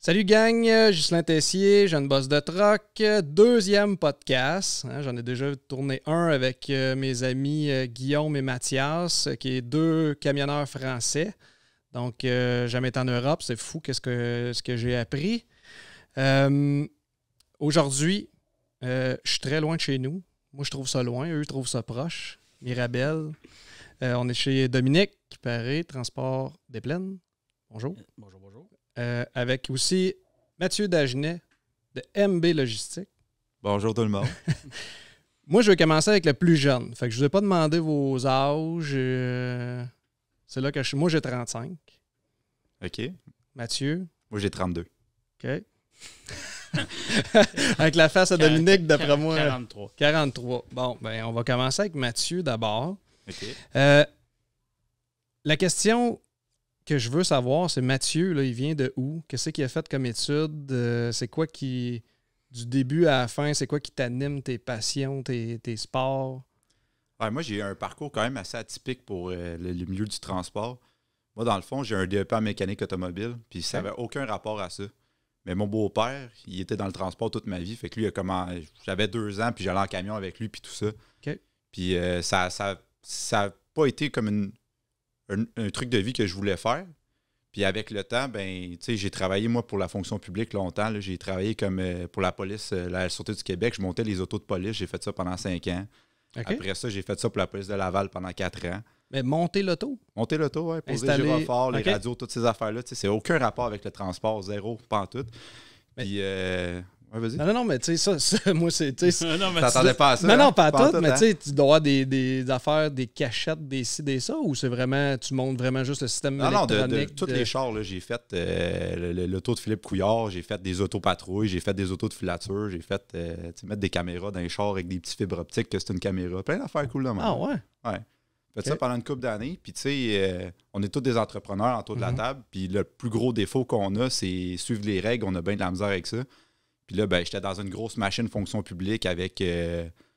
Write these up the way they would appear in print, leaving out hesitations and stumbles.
Salut gang, Ghislain Tessier, jeune boss de truck, deuxième podcast. J'en ai déjà tourné un avec mes amis Guillaume et Mathias, qui est deux camionneurs français. Donc, jamais été en Europe, c'est fou ce que j'ai appris. Aujourd'hui, je suis très loin de chez nous. Moi, je trouve ça loin, eux trouvent ça proche. Mirabel. On est chez Dominique Paré, Transport des Plaines. Bonjour. Bonjour, bonjour. Avec aussi Mathieu Dagenet de MB Logistique. Bonjour tout le monde. Moi, je vais commencer avec le plus jeune. Fait que je ne vous ai pas demandé vos âges. C'est là que je suis. Moi, j'ai 35. OK. Mathieu? Moi, j'ai 32. OK. Avec la face à Dominique, d'après moi. 43. 43. Bon, ben on va commencer avec Mathieu d'abord. OK. La question que je veux savoir, c'est Mathieu, là, il vient de où? Qu'est-ce qu'il a fait comme études? C'est quoi qui, du début à la fin, c'est quoi qui t'anime, tes passions, tes sports? Ouais, moi, j'ai un parcours quand même assez atypique pour le milieu du transport. Moi, dans le fond, j'ai un DEP en mécanique automobile, puis ça n'avait aucun rapport à ça. Mais mon beau-père, il était dans le transport toute ma vie. Fait que lui, j'avais 2 ans, puis j'allais en camion avec lui, puis tout ça. OK. Puis ça n'a pas été comme un truc de vie que je voulais faire. Puis avec le temps, ben, tu sais, j'ai travaillé, moi, pour la fonction publique longtemps. Là. J'ai travaillé comme pour la police, la Sûreté du Québec. Je montais les autos de police. J'ai fait ça pendant 5 ans. Okay. Après ça, j'ai fait ça pour la police de Laval pendant 4 ans. Mais monter l'auto? Monter l'auto, oui. Poser Installer... les gyrophares, les okay. radios, toutes ces affaires-là. Tu sais, c'est aucun rapport avec le transport, zéro, pas en tout. Puis, ouais, vas-y. Non, mais tu sais, ça, moi, c'est... T'attendais pas à ça? Non, pas à tout, mais hein? tu sais, tu dois avoir des affaires, des cachettes, des ci, des ça, ou c'est vraiment, tu montes vraiment juste le système électronique? Non, de tous les chars, là, j'ai fait l'auto de Philippe Couillard, j'ai fait des autopatrouilles, j'ai fait des autos de filature, j'ai fait mettre des caméras dans les chars avec des petits fibres optiques que c'est une caméra. Plein d'affaires cool là même. Ah ouais? Ouais. Fait ça pendant une couple d'années. Puis, tu sais, on est tous des entrepreneurs autour de la table. Puis, le plus gros défaut qu'on a, c'est suivre les règles. On a bien de la misère avec ça. Puis là, ben, j'étais dans une grosse machine fonction publique avec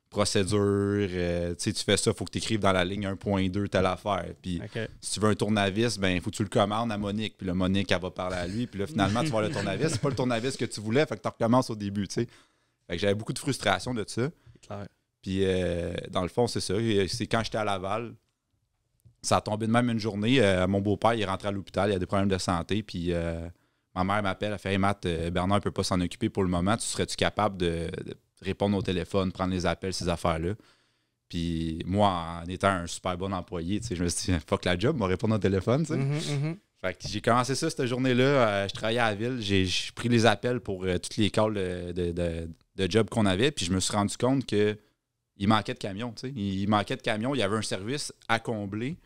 procédure. Tu sais, tu fais ça, il faut que tu écrives dans la ligne 1.2 telle affaire. Puis, si tu veux un tournevis, ben, il faut que tu le commandes à Monique. Puis là, Monique, elle va parler à lui. Puis là, finalement, tu vas le tournevis. C'est pas le tournevis que tu voulais. Fait que tu recommences au début, tu sais. Fait que j'avais beaucoup de frustration de ça. Clair. Puis, dans le fond, c'est ça. C'est quand j'étais à Laval. Ça a tombé de même une journée. Mon beau-père, il est rentré à l'hôpital, il a des problèmes de santé. Puis ma mère m'appelle, elle fait « Hey Matt, Bernard ne peut pas s'en occuper pour le moment. Tu serais-tu capable de répondre au téléphone, prendre les appels, ces affaires-là? » Puis moi, en étant un super bon employé, je me suis dit « Fuck la job, moi répondre au téléphone. » Fait que j'ai commencé ça cette journée-là. Je travaillais à la ville. J'ai pris les appels pour toutes les calls de job qu'on avait. Puis je me suis rendu compte que il manquait de camions. Il manquait de camions. Il y avait un service à combler.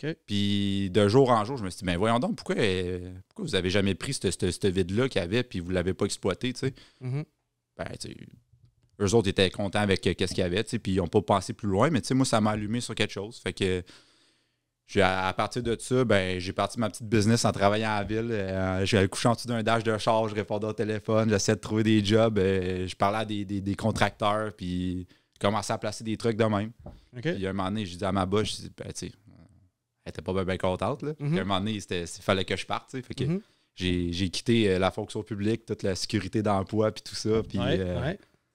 Okay. Puis de jour en jour, je me suis dit, ben voyons donc, pourquoi vous avez jamais pris ce vide-là qu'il y avait puis vous l'avez pas exploité, tu sais? Ben, tu sais, eux autres étaient contents avec qu'est-ce qu'il y avait, tu sais, puis ils n'ont pas pensé plus loin, mais tu sais, moi, ça m'a allumé sur quelque chose. Fait que à partir de ça, ben j'ai parti ma petite business en travaillant à la ville. J'allais coucher en dessous d'un dash de char, je répondais au téléphone, j'essayais de trouver des jobs, je parlais à des contracteurs, puis je commençais à placer des trucs de même. Okay. Puis un moment donné, je dis à ma boss, je dis, ben, tu sais, elle était pas bien contente. Là. Puis à un moment donné, il fallait que je parte. Fait que j'ai quitté la fonction publique, toute la sécurité d'emploi, puis tout ça. Puis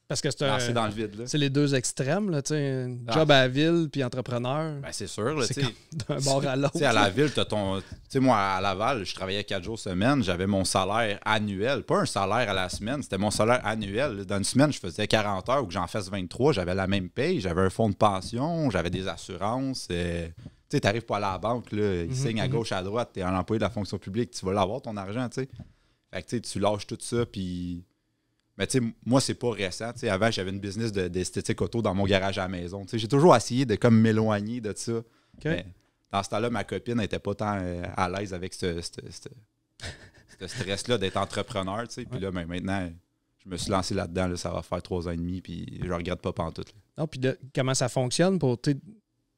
parce que c'est dans le vide. Là. C'est les deux extrêmes, là, job à la ville puis entrepreneur. Ben, c'est sûr. Là, c'est d'un bord à l'autre. À la ville, tu as moi, à Laval, je travaillais 4 jours semaine. J'avais mon salaire annuel. Pas un salaire à la semaine, c'était mon salaire annuel. Dans une semaine, je faisais 40 heures ou que j'en fasse 23. J'avais la même paye. J'avais un fonds de pension. J'avais des assurances. Tu n'arrives pas à la banque, là, ils signent à gauche, à droite, tu es un employé de la fonction publique, tu vas l'avoir ton argent, tu sais. Fait que tu lâches tout ça, puis... Mais tu sais, moi, c'est pas récent. Tu sais, avant, j'avais une business d'esthétique auto dans mon garage à la maison. Tu sais, j'ai toujours essayé de comme m'éloigner de ça. Okay. Mais dans ce temps-là, ma copine n'était pas tant à l'aise avec ce stress-là d'être entrepreneur, tu sais. Puis là, ben, maintenant, je me suis lancé là-dedans, là, ça va faire 3 ans et demi, puis je regrette pas pantoute. Là. Non, puis comment ça fonctionne pour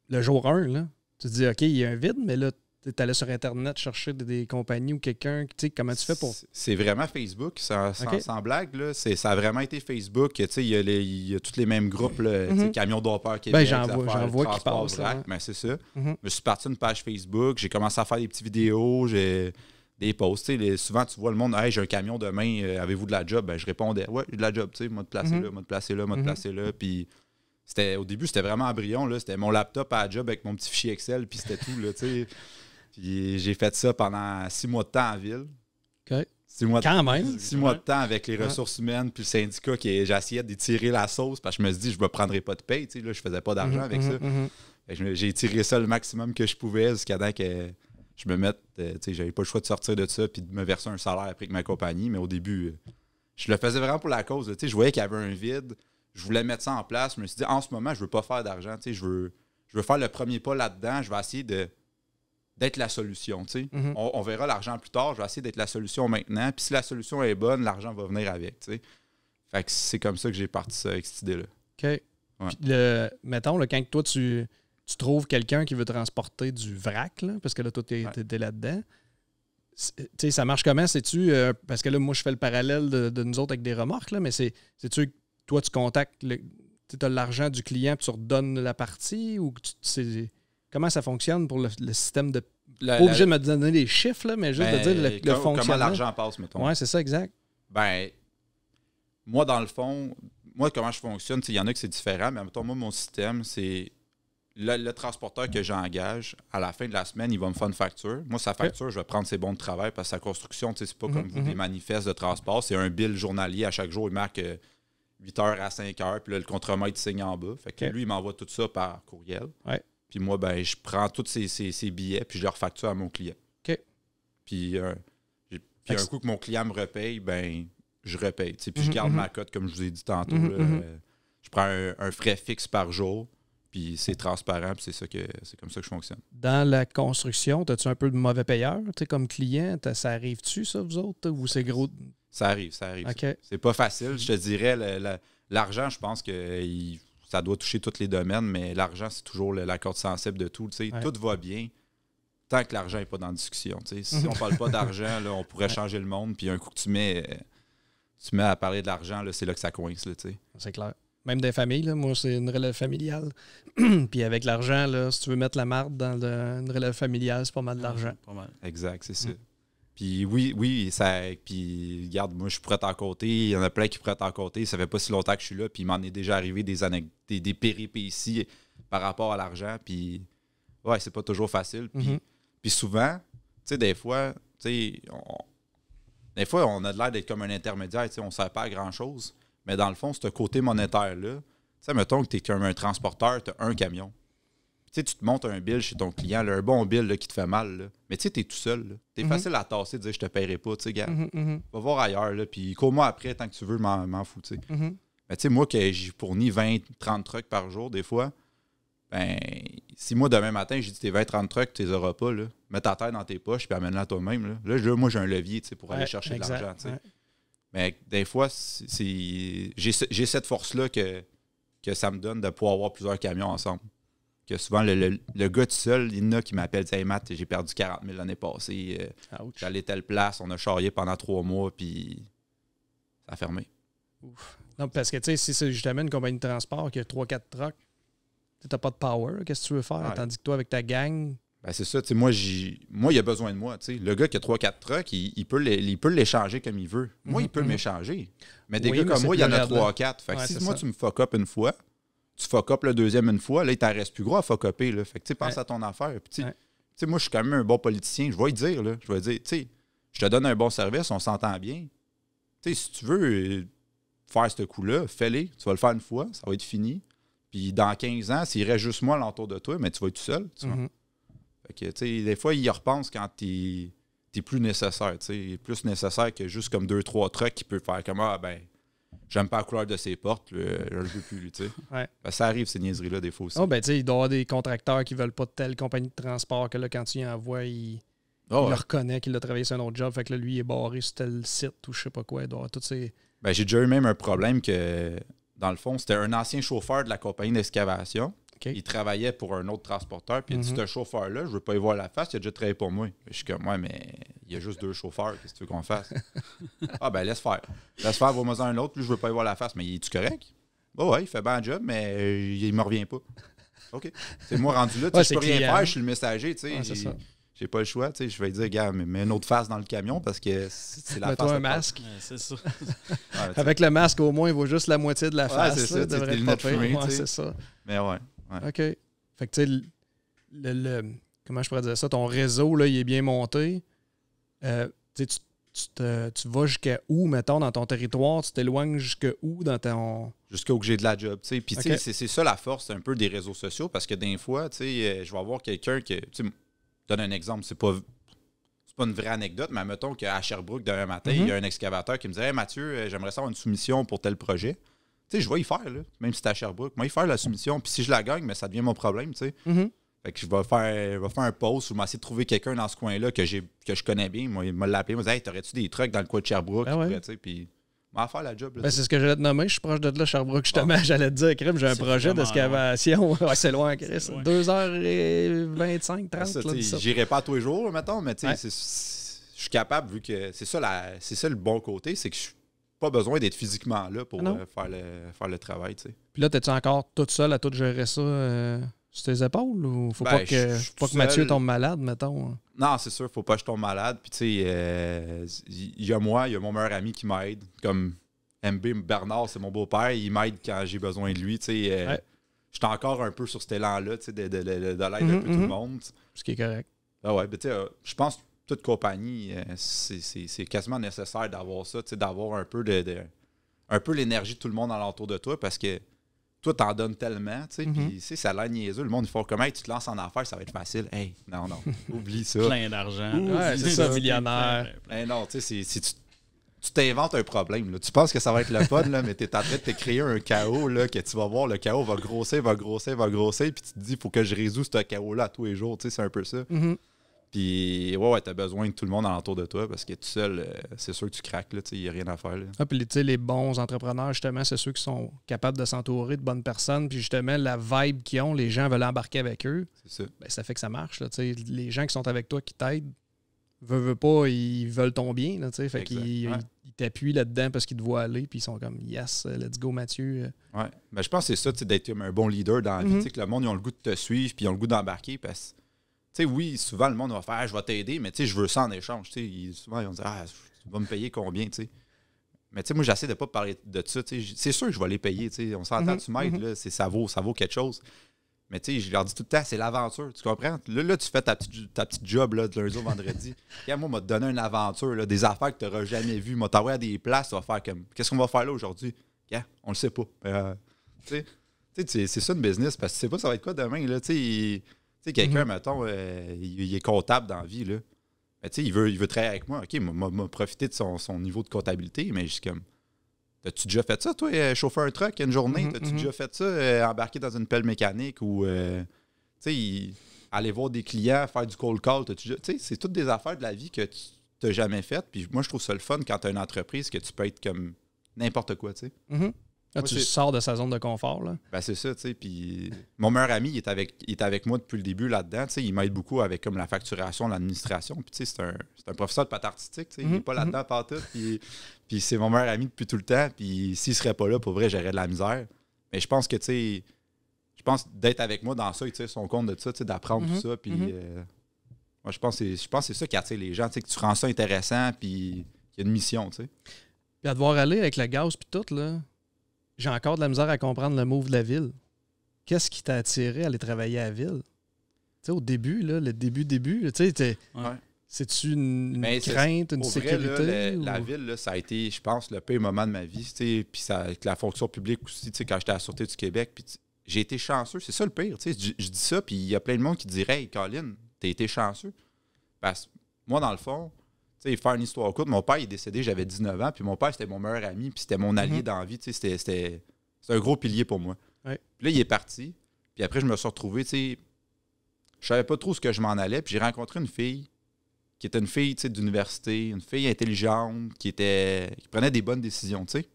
le jour 1, là? Tu te dis, OK, il y a un vide, mais là, tu allais sur Internet chercher des compagnies ou quelqu'un. Comment tu fais pour... C'est vraiment Facebook, sans blague. Là. Ça a vraiment été Facebook. Il y a tous les mêmes groupes, là, Camions d'Opeur Québec. Ben, j'en vois qui passent. Ben, c'est ça. Je suis parti d'une page Facebook. J'ai commencé à faire des petites vidéos. des posts. Souvent, tu vois le monde, hey, j'ai un camion demain, avez-vous de la job? Ben, je répondais, ouais, j'ai de la job, moi te placer là, moi te placer là, moi te placer là. Puis au début, c'était vraiment embryon. Là. C'était mon laptop à la job avec mon petit fichier Excel, puis c'était tout. Là, puis j'ai fait ça pendant 6 mois de temps en ville. OK. 6 mois Quand même. 6 mois de temps avec les ressources humaines puis le syndicat j'essayais d'étirer la sauce parce que je me suis dit je ne prendrai pas de paye. Là, je faisais pas d'argent avec ça. J'ai étiré ça le maximum que je pouvais jusqu'à temps que je me mette. J'avais pas le choix de sortir de ça puis de me verser un salaire après que ma compagnie. Mais au début, je le faisais vraiment pour la cause. Je voyais qu'il y avait un vide. Je voulais mettre ça en place. Je me suis dit en ce moment, je veux pas faire d'argent. Je veux faire le premier pas là-dedans. Je vais essayer d'être la solution. On verra l'argent plus tard. Je vais essayer d'être la solution maintenant. Puis si la solution est bonne, l'argent va venir avec. Fait que c'est comme ça que j'ai parti ça avec cette idée-là. OK. Ouais. Puis mettons, quand toi, tu trouves quelqu'un qui veut transporter du vrac, là, parce que là, toi, t'es là-dedans. Ça marche comment? C'est-tu... parce que là, moi, je fais le parallèle de nous autres avec des remorques, là, mais c'est-tu toi, tu contactes... Tu as l'argent du client puis tu redonnes la partie? Ou comment ça fonctionne pour le système de... Pas obligé de me donner les chiffres, là, mais juste de dire le fonctionnement. Comment l'argent passe, mettons. Oui, c'est ça, exact. Ben, moi, dans le fond, comment je fonctionne, il y en a que c'est différent, mais mettons, moi, mon système, c'est le transporteur que j'engage, à la fin de la semaine, il va me faire une facture. Moi, sa facture, je vais prendre ses bons de travail parce que sa construction, c'est pas comme vous, des manifestes de transport. C'est un bill journalier. À chaque jour, il marque 8h à 5h, puis là, le contremaître signe en bas. Fait que lui, il m'envoie tout ça par courriel. Ouais. Puis moi, ben, je prends tous ces billets, puis je les refacture à mon client. OK. Puis un coup que mon client me repaye, ben, je repaye. Puis je garde ma cote, comme je vous ai dit tantôt. Je prends un frais fixe par jour, puis c'est transparent, puis c'est comme ça que je fonctionne. Dans la construction, as-tu un peu de mauvais payeur, comme client? Ça arrive-tu, ça, vous autres? Ou c'est gros? Ça arrive. Okay. C'est pas facile. Je te dirais, l'argent, je pense que ça doit toucher tous les domaines, mais l'argent, c'est toujours la corde sensible de tout. Tout va bien tant que l'argent n'est pas dans la discussion. Si on parle pas d'argent, là, on pourrait changer le monde, puis un coup que tu mets à parler de l'argent, là, c'est là que ça coince. Là, c'est clair. Même des familles, là, moi, c'est une relève familiale. Puis avec l'argent, là, si tu veux mettre la marde dans une relève familiale, c'est pas mal d'argent. Pas mal. Exact, c'est ça. Puis oui, puis regarde, moi je suis prêt à côté, il y en a plein qui prêtent à côté, ça fait pas si longtemps que je suis là, puis il m'en est déjà arrivé des péripéties par rapport à l'argent, puis ouais, c'est pas toujours facile. Puis souvent, tu sais, des fois, on a de l'air d'être comme un intermédiaire, on ne sert pas à grand-chose, mais dans le fond, ce côté monétaire-là, tu sais, mettons que tu es comme un transporteur, tu as un camion. Tu te montes un bill chez ton client, là, un bon bill là, qui te fait mal. Là. Mais tu sais, tu es tout seul. Tu es facile à tasser, de dire je te paierai pas. Gars. Va voir ailleurs. Là, puis cours-moi après, tant que tu veux, m'en fous. Mais tu sais, moi, que j'ai fourni 20-30 trucks par jour, des fois, ben, si moi, demain matin, j'ai dit tes 20-30 trucks, tu les auras pas, là, mets ta tête dans tes poches puis amène-la toi-même. Là, moi, j'ai un levier pour aller chercher de l'argent. Ouais. Mais des fois, j'ai cette force-là que ça me donne de pouvoir avoir plusieurs camions ensemble. Que souvent, le gars tout seul, il y en a qui m'appelle, hey Matt, j'ai perdu 40 000 l'année passée. J'allais telle place, on a charrié pendant 3 mois, puis ça a fermé. Ouf. Non, parce que tu sais, si c'est justement une compagnie de transport qui a 3-4 trucks, tu n'as pas de power, qu'est-ce que tu veux faire? Ouais. Tandis que toi, avec ta gang. Ben c'est ça, moi, il a besoin de moi. T'sais. Le gars qui a 3-4 trucks, il peut l'échanger comme il veut. Moi, il peut m'échanger. Mais des gars comme moi, il y en a 3-4. Fait que si moi, tu me fuck up une fois, tu fuck up le deuxième une fois, là, il t'en reste plus gros à fuck upper. Là. Fait que, pense à ton affaire. Puis, moi, je suis quand même un bon politicien. Je vais lui dire, là. Je vais dire, je te donne un bon service, on s'entend bien. Si tu veux faire ce coup-là, fais-le. Tu vas le faire une fois, ça va être fini. Puis, dans 15 ans, s'il reste juste moi alentour de toi, mais tu vas être tout seul. Tu vois. Fait que, des fois, il y repense quand t'es plus nécessaire. Plus nécessaire que juste comme 2-3 trucks qui peut faire comme j'aime pas la couleur de ses portes, je le veux plus, lui, tu sais. Ouais. Ça arrive, ces niaiseries-là, des fois aussi. Oh, ben, tu sais, il doit y avoir des contracteurs qui veulent pas de telle compagnie de transport que là, quand tu y envoies, il le reconnaît qu'il a travaillé sur un autre job. Fait que là, lui, il est barré sur tel site ou je sais pas quoi. Il doit avoir toutes ces... Ben, j'ai déjà eu même un problème que, dans le fond, c'était un ancien chauffeur de la compagnie d'excavation. Okay. Il travaillait pour un autre transporteur. Puis il dit, ce chauffeur-là, je veux pas y voir la face, il a déjà travaillé pour moi. Je suis comme, ouais, mais il y a juste 2 chauffeurs, qu'est-ce que tu veux qu'on fasse? Ah, ben laisse faire. Laisse faire, va-moi un autre, puis je veux pas y voir la face. Mais il est-tu correct? Oh, ouais, il fait bien le job, mais il me revient pas. OK. C'est moi rendu là, je peux rien faire, je suis le messager, tu sais. j'ai pas le choix. Tu sais, je vais dire, gars, mets une autre face dans le camion parce que c'est la face. Mets-toi un masque. Ouais, c'est ça. Avec le masque, au moins, il voit juste la moitié de la face. C'est ça, devrait des être pas lunettes fumées, pire. Ouais, c'est ça. Mais ouais. OK. Fait que, tu sais, comment je pourrais dire ça? Ton réseau, là, il est bien monté. Tu vas jusqu'à où, mettons, dans ton territoire? Tu t'éloignes jusqu'à où dans ton... Jusqu'à où j'ai de la job, tu sais. Puis, Okay. c'est ça la force un peu des réseaux sociaux parce que des fois, tu sais, je vais avoir quelqu'un qui... Tu sais, je donne un exemple, c'est pas une vraie anecdote, mais mettons qu'à Sherbrooke, demain matin, il y a un excavateur qui me dirait « Hey, Mathieu, j'aimerais savoir une soumission pour tel projet. » Tu sais, je vais y faire, là, même si c'est à Sherbrooke. Moi, y faire la soumission. Puis si je la gagne, mais ça devient mon problème, tu sais. Fait que je vais faire un post ou essayer de trouver quelqu'un dans ce coin-là que je connais bien. Moi, il m'a l'appelé. Il m'a dit « Hey, t'aurais-tu des trucks dans le coin de Sherbrooke? » Puis on va faire la job. C'est ce que j'allais te nommer. Je suis proche de là, Sherbrooke, justement. Bon. J'allais te dire, Crème, j'ai un projet d'excavation. Ouais, c'est loin, Chris. 2h25, 30. J'irai pas tous les jours, mettons, mais tu sais, je suis capable, vu que c'est ça le bon côté, c'est que je n'ai pas besoin d'être physiquement là pour faire le travail. T'sais. Puis là, t'es-tu encore toute seule à tout gérer ça sur tes épaules? Ou faut pas que Mathieu tombe malade, mettons? Non, c'est sûr, faut pas que je tombe malade. Puis tu sais, il y a moi, il y a mon meilleur ami qui m'aide. Comme MB Bernard, c'est mon beau-père, il m'aide quand j'ai besoin de lui. Tu sais, j'étais encore un peu sur cet élan-là, tu sais, de l'aide un peu tout le monde. Ce qui est correct. Ah ouais, mais tu sais, je pense que toute compagnie, c'est quasiment nécessaire d'avoir ça, tu sais, d'avoir un peu un peu l'énergie de tout le monde alentour de toi parce que toi, t'en donnes tellement, tu sais, puis ça a l'air niaiseux. Le monde, il faut comment tu te lances en affaires, ça va être facile. Hey, non, oublie ça. Plein d'argent. Ouais, c'est ça, millionnaire. Non, tu sais, tu t'inventes un problème. Là. Tu penses que ça va être le fun, là, mais tu es en train de te créer un chaos là, que tu vas voir, le chaos va grossir, puis tu te dis, il faut que je résous ce chaos-là tous les jours. Tu sais, c'est un peu ça. Puis, ouais, tu as besoin de tout le monde alentour de toi parce que tout seul, c'est sûr que tu craques. Il n'y a rien à faire. Puis, tu sais, les bons entrepreneurs, justement, c'est ceux qui sont capables de s'entourer de bonnes personnes. Puis, justement, la vibe qu'ils ont, les gens veulent embarquer avec eux. C'est ça. Ben, ça fait que ça marche. Là, les gens qui sont avec toi, qui t'aident, veulent pas, ils veulent ton bien. Là, fait qu'ils ils t'appuient là-dedans parce qu'ils te voient aller. Puis, ils sont comme, yes, let's go, Mathieu. Ouais. Ben, je pense que c'est ça, d'être un bon leader dans la vie. Que le monde, ils ont le goût de te suivre puis ils ont le goût d'embarquer parce que tu sais, oui, souvent, le monde va faire « je vais t'aider », mais tu sais, je veux ça en échange. Souvent, ils vont dire « ah, tu vas me payer combien ?» Mais tu sais, moi, j'essaie de pas parler de ça. C'est sûr que je vais les payer. On s'entend, tu m'aides, là, ça vaut quelque chose. Mais tu sais, je leur dis tout le temps, c'est l'aventure. Tu comprends? Là, tu fais ta petite job là, de lundi au vendredi. Moi, m'a donné une aventure, là, des affaires que tu n'auras jamais vues. M'a t'envoyé à des places, tu vas faire comme « qu'est-ce qu'on va faire là aujourd'hui? » On le sait pas. Tu sais, c'est ça le business, parce que tu sais pas ça va être quoi demain. Là, tu sais, quelqu'un, mettons, il est comptable dans la vie, là. Mais tu sais, il veut travailler avec moi. OK, m'a profité de son niveau de comptabilité, mais je suis comme, t'as-tu déjà fait ça, toi, chauffer un truck une journée? T'as-tu déjà fait ça, embarquer dans une pelle mécanique ou, tu sais, aller voir des clients, faire du cold call? Tu sais, c'est toutes des affaires de la vie que tu n'as jamais faites. Puis moi, je trouve ça le fun quand tu as une entreprise que tu peux être comme n'importe quoi, tu sais. Là, tu sors de sa zone de confort. Là. Ben, c'est ça, tu sais. Puis mon meilleur ami, il est avec moi depuis le début là-dedans. Tu sais, il m'aide beaucoup avec comme la facturation, l'administration. Puis tu sais, c'est un professeur de patin artistique. Tu sais, il n'est pas là-dedans partout. Puis c'est mon meilleur ami depuis tout le temps. Puis s'il serait pas là, pour vrai, j'aurais de la misère. Mais je pense que, tu sais, d'être avec moi dans ça, tu sais, son compte de ça, tu sais, d'apprendre tout ça. Puis moi, je pense que c'est ça qui attire les gens, tu sais, que tu rends ça intéressant. Puis il y a une mission, tu sais. Puis à devoir aller avec le gaz, puis tout, là. J'ai encore de la misère à comprendre le move de la ville. Qu'est-ce qui t'a attiré à aller travailler à la ville? Tu sais, au début, là, le début, tu sais, c'est-tu une crainte, une sécurité? Là, la ville, là, ça a été, je pense, le pire moment de ma vie. Puis avec la fonction publique aussi, tu sais, quand j'étais à la Sûreté du Québec, puis j'ai été chanceux. C'est ça le pire. Tu sais, je dis ça, puis il y a plein de monde qui dirait « Hey, Colin, t'as été chanceux. » Parce que moi, dans le fond, tu sais, faire une histoire courte, mon père il est décédé, j'avais 19 ans, puis mon père, c'était mon meilleur ami, puis c'était mon allié dans la vie, tu sais, c'était un gros pilier pour moi. Ouais. Puis là, il est parti, puis après, je me suis retrouvé, tu sais, je savais pas trop ce que je m'en allais, puis j'ai rencontré une fille qui était une fille, tu sais, d'université, une fille intelligente, qui prenait des bonnes décisions, tu sais.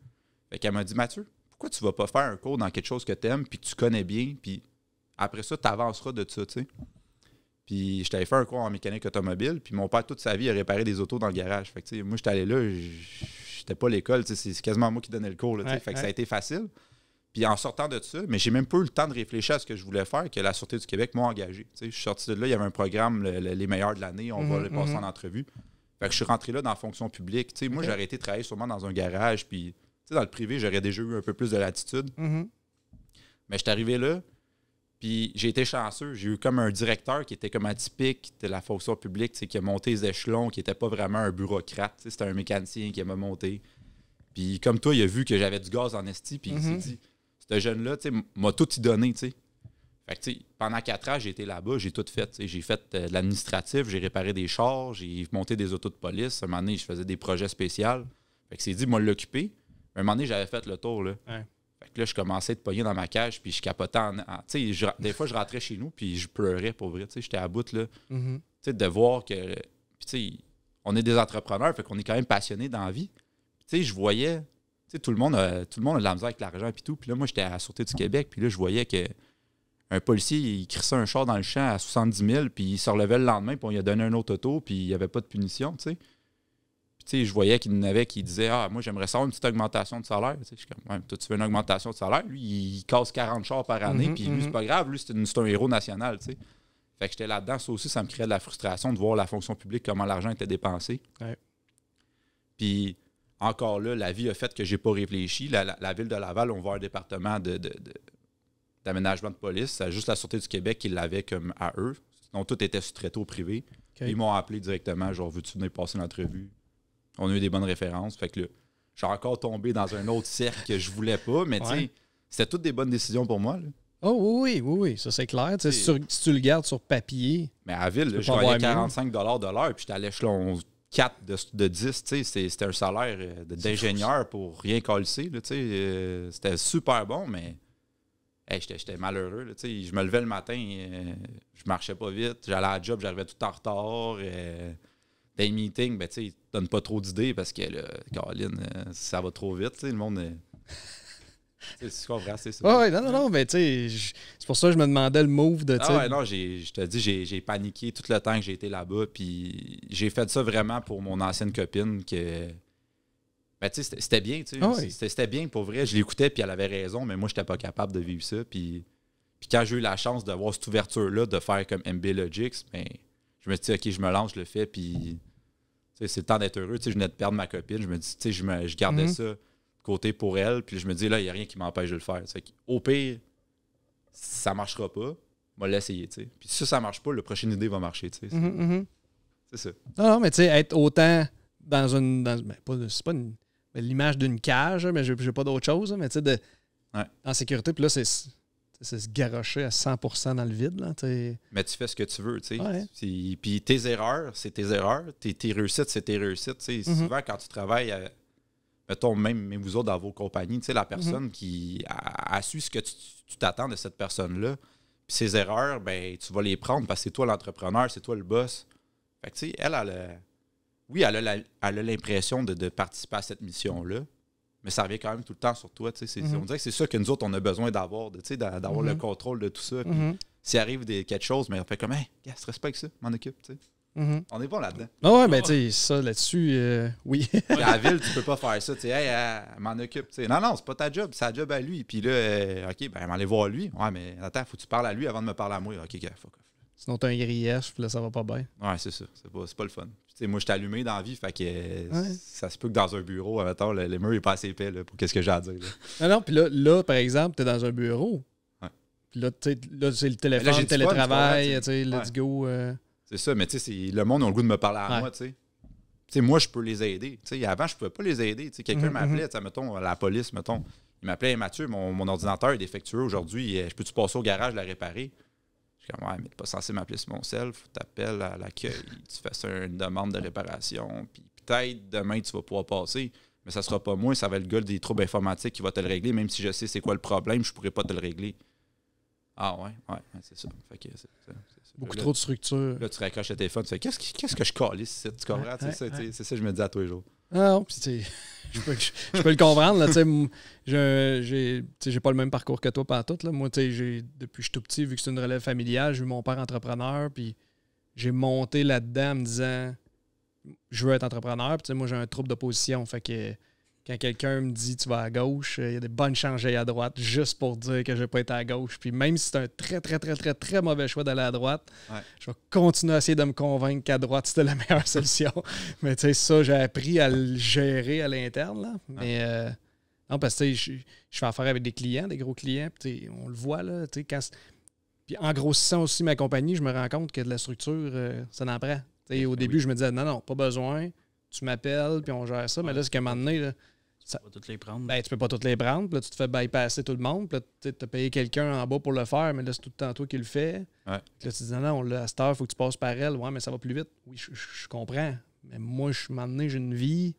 Fait qu'elle m'a dit « Mathieu, pourquoi tu vas pas faire un cours dans quelque chose que tu aimes, puis que tu connais bien, puis après ça, tu avanceras de ça, tu sais. » Puis, je t'avais fait un cours en mécanique automobile. Puis, mon père, toute sa vie, a réparé des autos dans le garage. Fait que, moi, j'étais allé là, j'étais pas à l'école. C'est quasiment moi qui donnais le cours. Là, fait que ça a été facile. Puis en sortant de ça, mais j'ai même pas eu le temps de réfléchir à ce que je voulais faire, que la Sûreté du Québec m'a engagé. Je suis sorti de là, il y avait un programme, les meilleurs de l'année, on va les passer en entrevue. Fait que je suis rentré là dans la fonction publique. Moi, j'aurais été travailler sûrement dans un garage, puis dans le privé, j'aurais déjà eu un peu plus de latitude. Mais je suis arrivé là, puis j'ai été chanceux. J'ai eu comme un directeur qui était comme atypique de la fonction publique, qui a monté les échelons, qui n'était pas vraiment un bureaucrate. C'était un mécanicien qui m'a monté. Puis comme toi, il a vu que j'avais du gaz en esti, puis il s'est dit... Ce jeune-là, m'a tout y donné, Fait que, pendant 4 ans, j'ai été là-bas, j'ai tout fait. J'ai fait de l'administratif, j'ai réparé des chars, j'ai monté des autos de police. À un moment donné, je faisais des projets spéciaux. Fait que c'est dit, moi, l'occuper. À un moment donné, j'avais fait le tour, là. Ouais. Fait que là, je commençais à être pogné dans ma cage, puis je capotais des fois, je rentrais chez nous, puis je pleurais, pour vrai. J'étais à bout, là. De voir que... Puis, on est des entrepreneurs, fait qu'on est quand même passionnés dans la vie. Puis, je voyais... tout le monde a de la misère avec l'argent et tout. Puis là, moi, j'étais à la Sûreté du Québec. Puis là, je voyais qu'un policier, il crissait un char dans le champ à 70 000. Puis il se relevait le lendemain. Puis on lui a donné un autre auto. Puis il n'y avait pas de punition, Puis je voyais qu'il y en avait qui disaient « Ah, moi, j'aimerais savoir une petite augmentation de salaire. » Je suis comme « Ouais, toi, tu veux une augmentation de salaire? » Lui, il casse 40 chars par année. Puis lui, c'est pas grave. Lui, c'est un héros national, Fait que j'étais là-dedans. Ça aussi, ça me créait de la frustration de voir la fonction publique, comment l'argent était dépensé. Ouais. Puis... Encore là, la vie a fait que j'ai pas réfléchi. La Ville de Laval, on voit un département d'aménagement de police. C'est juste la Sûreté du Québec qui l'avait comme à eux. Sinon, tout était sous-traité au privé. Okay. Ils m'ont appelé directement, genre, veux-tu venir passer l'entrevue? On a eu des bonnes références. Fait que là, j'ai encore tombé dans un autre cercle que je voulais pas, mais tu sais, c'était toutes des bonnes décisions pour moi, là. Oh oui, ça c'est clair. Si tu le gardes sur papier. Mais à la Ville, je gagnais 45 $ de l'heure, puis j'étais à l'échelon 4 de 10, c'était un salaire d'ingénieur pour rien colisser. C'était super bon, mais j'étais malheureux. Là, je me levais le matin, je marchais pas vite, j'allais à la job, j'arrivais tout en retard. Dans les meetings, ben, ils te donnent pas trop d'idées parce que, là, Caroline, ça va trop vite. Le monde... C'est comprends, c'est ça. Oui, non, mais tu sais, c'est pour ça que je me demandais le move de. Ah ouais, non, je te dis, j'ai paniqué tout le temps que j'ai été là-bas. Puis j'ai fait ça vraiment pour mon ancienne copine que. Ben, tu sais, c'était bien, tu sais. Ah oui. C'était bien pour vrai. Je l'écoutais, puis elle avait raison, mais moi, j'étais pas capable de vivre ça. Puis quand j'ai eu la chance d'avoir cette ouverture-là, de faire comme MB Logics, ben, je me suis dit, OK, je me lance, je le fais, puis c'est le temps d'être heureux. Tu sais, je venais de perdre ma copine. Je me dis, tu sais, je gardais ça côté pour elle, puis je me dis, là, il n'y a rien qui m'empêche de le faire. Au pire, ça ne marchera pas, je vais l'essayer, tu sais. Puis si ça ne marche pas, la prochaine idée va marcher, tu sais. C'est ça. Non, mais tu sais, être autant dans une... c'est pas l'image d'une cage, mais j'ai pas d'autre chose, mais tu sais, en sécurité, puis là, c'est se garrocher à 100% dans le vide, là, t'sais. Mais tu fais ce que tu veux, tu sais. Ouais. Puis tes erreurs, c'est tes erreurs. Tes réussites, c'est tes réussites, tu sais. Souvent, quand tu travailles... mettons, même vous autres dans vos compagnies, tu sais, la personne qui a su ce que tu t'attends de cette personne-là, puis ses erreurs, ben tu vas les prendre parce que c'est toi l'entrepreneur, c'est toi le boss. Fait que, tu sais, elle a l'impression de participer à cette mission-là, mais ça revient quand même tout le temps sur toi, tu sais. On dirait que c'est ça que nous autres, on a besoin d'avoir, tu sais, d'avoir le contrôle de tout ça. Puis s'il arrive quelque chose, mais on fait comme, hey, stresse pas avec ça, m'en occupe, tu sais. On est bon là-dedans. Ah ouais, mais tu sais, ça là-dessus, oui. À la ville, tu peux pas faire ça. Tu sais, hey, elle m'en occupe. T'sais. Non, c'est pas ta job, c'est la job à lui. Puis là, OK, ben, m'en aller voir lui. Ouais, mais attends, faut que tu parles à lui avant de me parler à moi. OK, fuck off. Sinon, t'as un grief, puis là, ça va pas bien. Ouais, c'est ça. C'est pas le fun. Puis, moi, je suis allumé dans la vie, fait que ça se peut que dans un bureau, mettons, le mur est pas assez épais là, pour qu'est-ce que j'ai à dire. Là. Non, puis là, par exemple, t'es dans un bureau. Ouais. Puis là, c'est le téléphone, le télétravail, tu sais, let's go. C'est ça, mais tu sais, le monde a le goût de me parler à moi, tu sais. Tu sais, moi, je peux les aider. Tu sais, avant, je pouvais pas les aider. Tu sais, quelqu'un m'appelait, mettons, la police, mettons. Il m'appelait, hey, Mathieu, mon ordinateur est défectueux aujourd'hui. Je peux-tu passer au garage le réparer? Je suis comme, ouais, mais t'es pas censé m'appeler sur mon cell. Faut que t'appelles à l'accueil. Tu fais une demande de réparation. Puis peut-être demain, tu vas pouvoir passer. Mais ça sera pas moi, ça va être le gars des troubles informatiques qui va te le régler. Même si je sais c'est quoi le problème, je pourrais pas te le régler. Ah ouais, c'est ça. Fait que c'est beaucoup là, trop de structure. Là, tu raccroches le téléphone, tu fais qu'est-ce que je calisse ici, tu comprends? C'est ça que je me dis à tous les jours. Ah non, puis je peux le comprendre. Là, j'ai pas le même parcours que toi pantoute. Là. Moi, depuis que je suis tout petit, vu que c'est une relève familiale, j'ai eu mon père entrepreneur, puis j'ai monté là-dedans en me disant je veux être entrepreneur. Puis moi, j'ai un trouble d'opposition. Fait que Quand quelqu'un me dit tu vas à gauche, il y a des bonnes chances que j'aille à droite juste pour dire que je vais pas être à gauche. Puis même si c'est un très, très, très, très, très mauvais choix d'aller à droite, je vais continuer à essayer de me convaincre qu'à droite, c'était la meilleure solution. Mais tu sais, ça, j'ai appris à le gérer à l'interne. Là. Mais non, parce que je fais affaire avec des clients, des gros clients. Puis on le voit, là. Puis en grossissant aussi ma compagnie, je me rends compte que de la structure, ça n'en prend. Au début, je me disais, non, pas besoin. Tu m'appelles, puis on gère ça. Mais là, c'est qu'à un moment donné, là, tu peux pas toutes les prendre. Ben, tu peux pas toutes les prendre. Puis là, tu te fais bypasser tout le monde. Puis là, tu as payé quelqu'un en bas pour le faire, mais là, c'est tout le temps toi qui le fais. Ouais. Puis là, tu te dis, non, à cette heure, il faut que tu passes par elle. Ouais, mais ça va plus vite. Oui, je comprends. Mais moi, à un moment donné, j'ai une vie.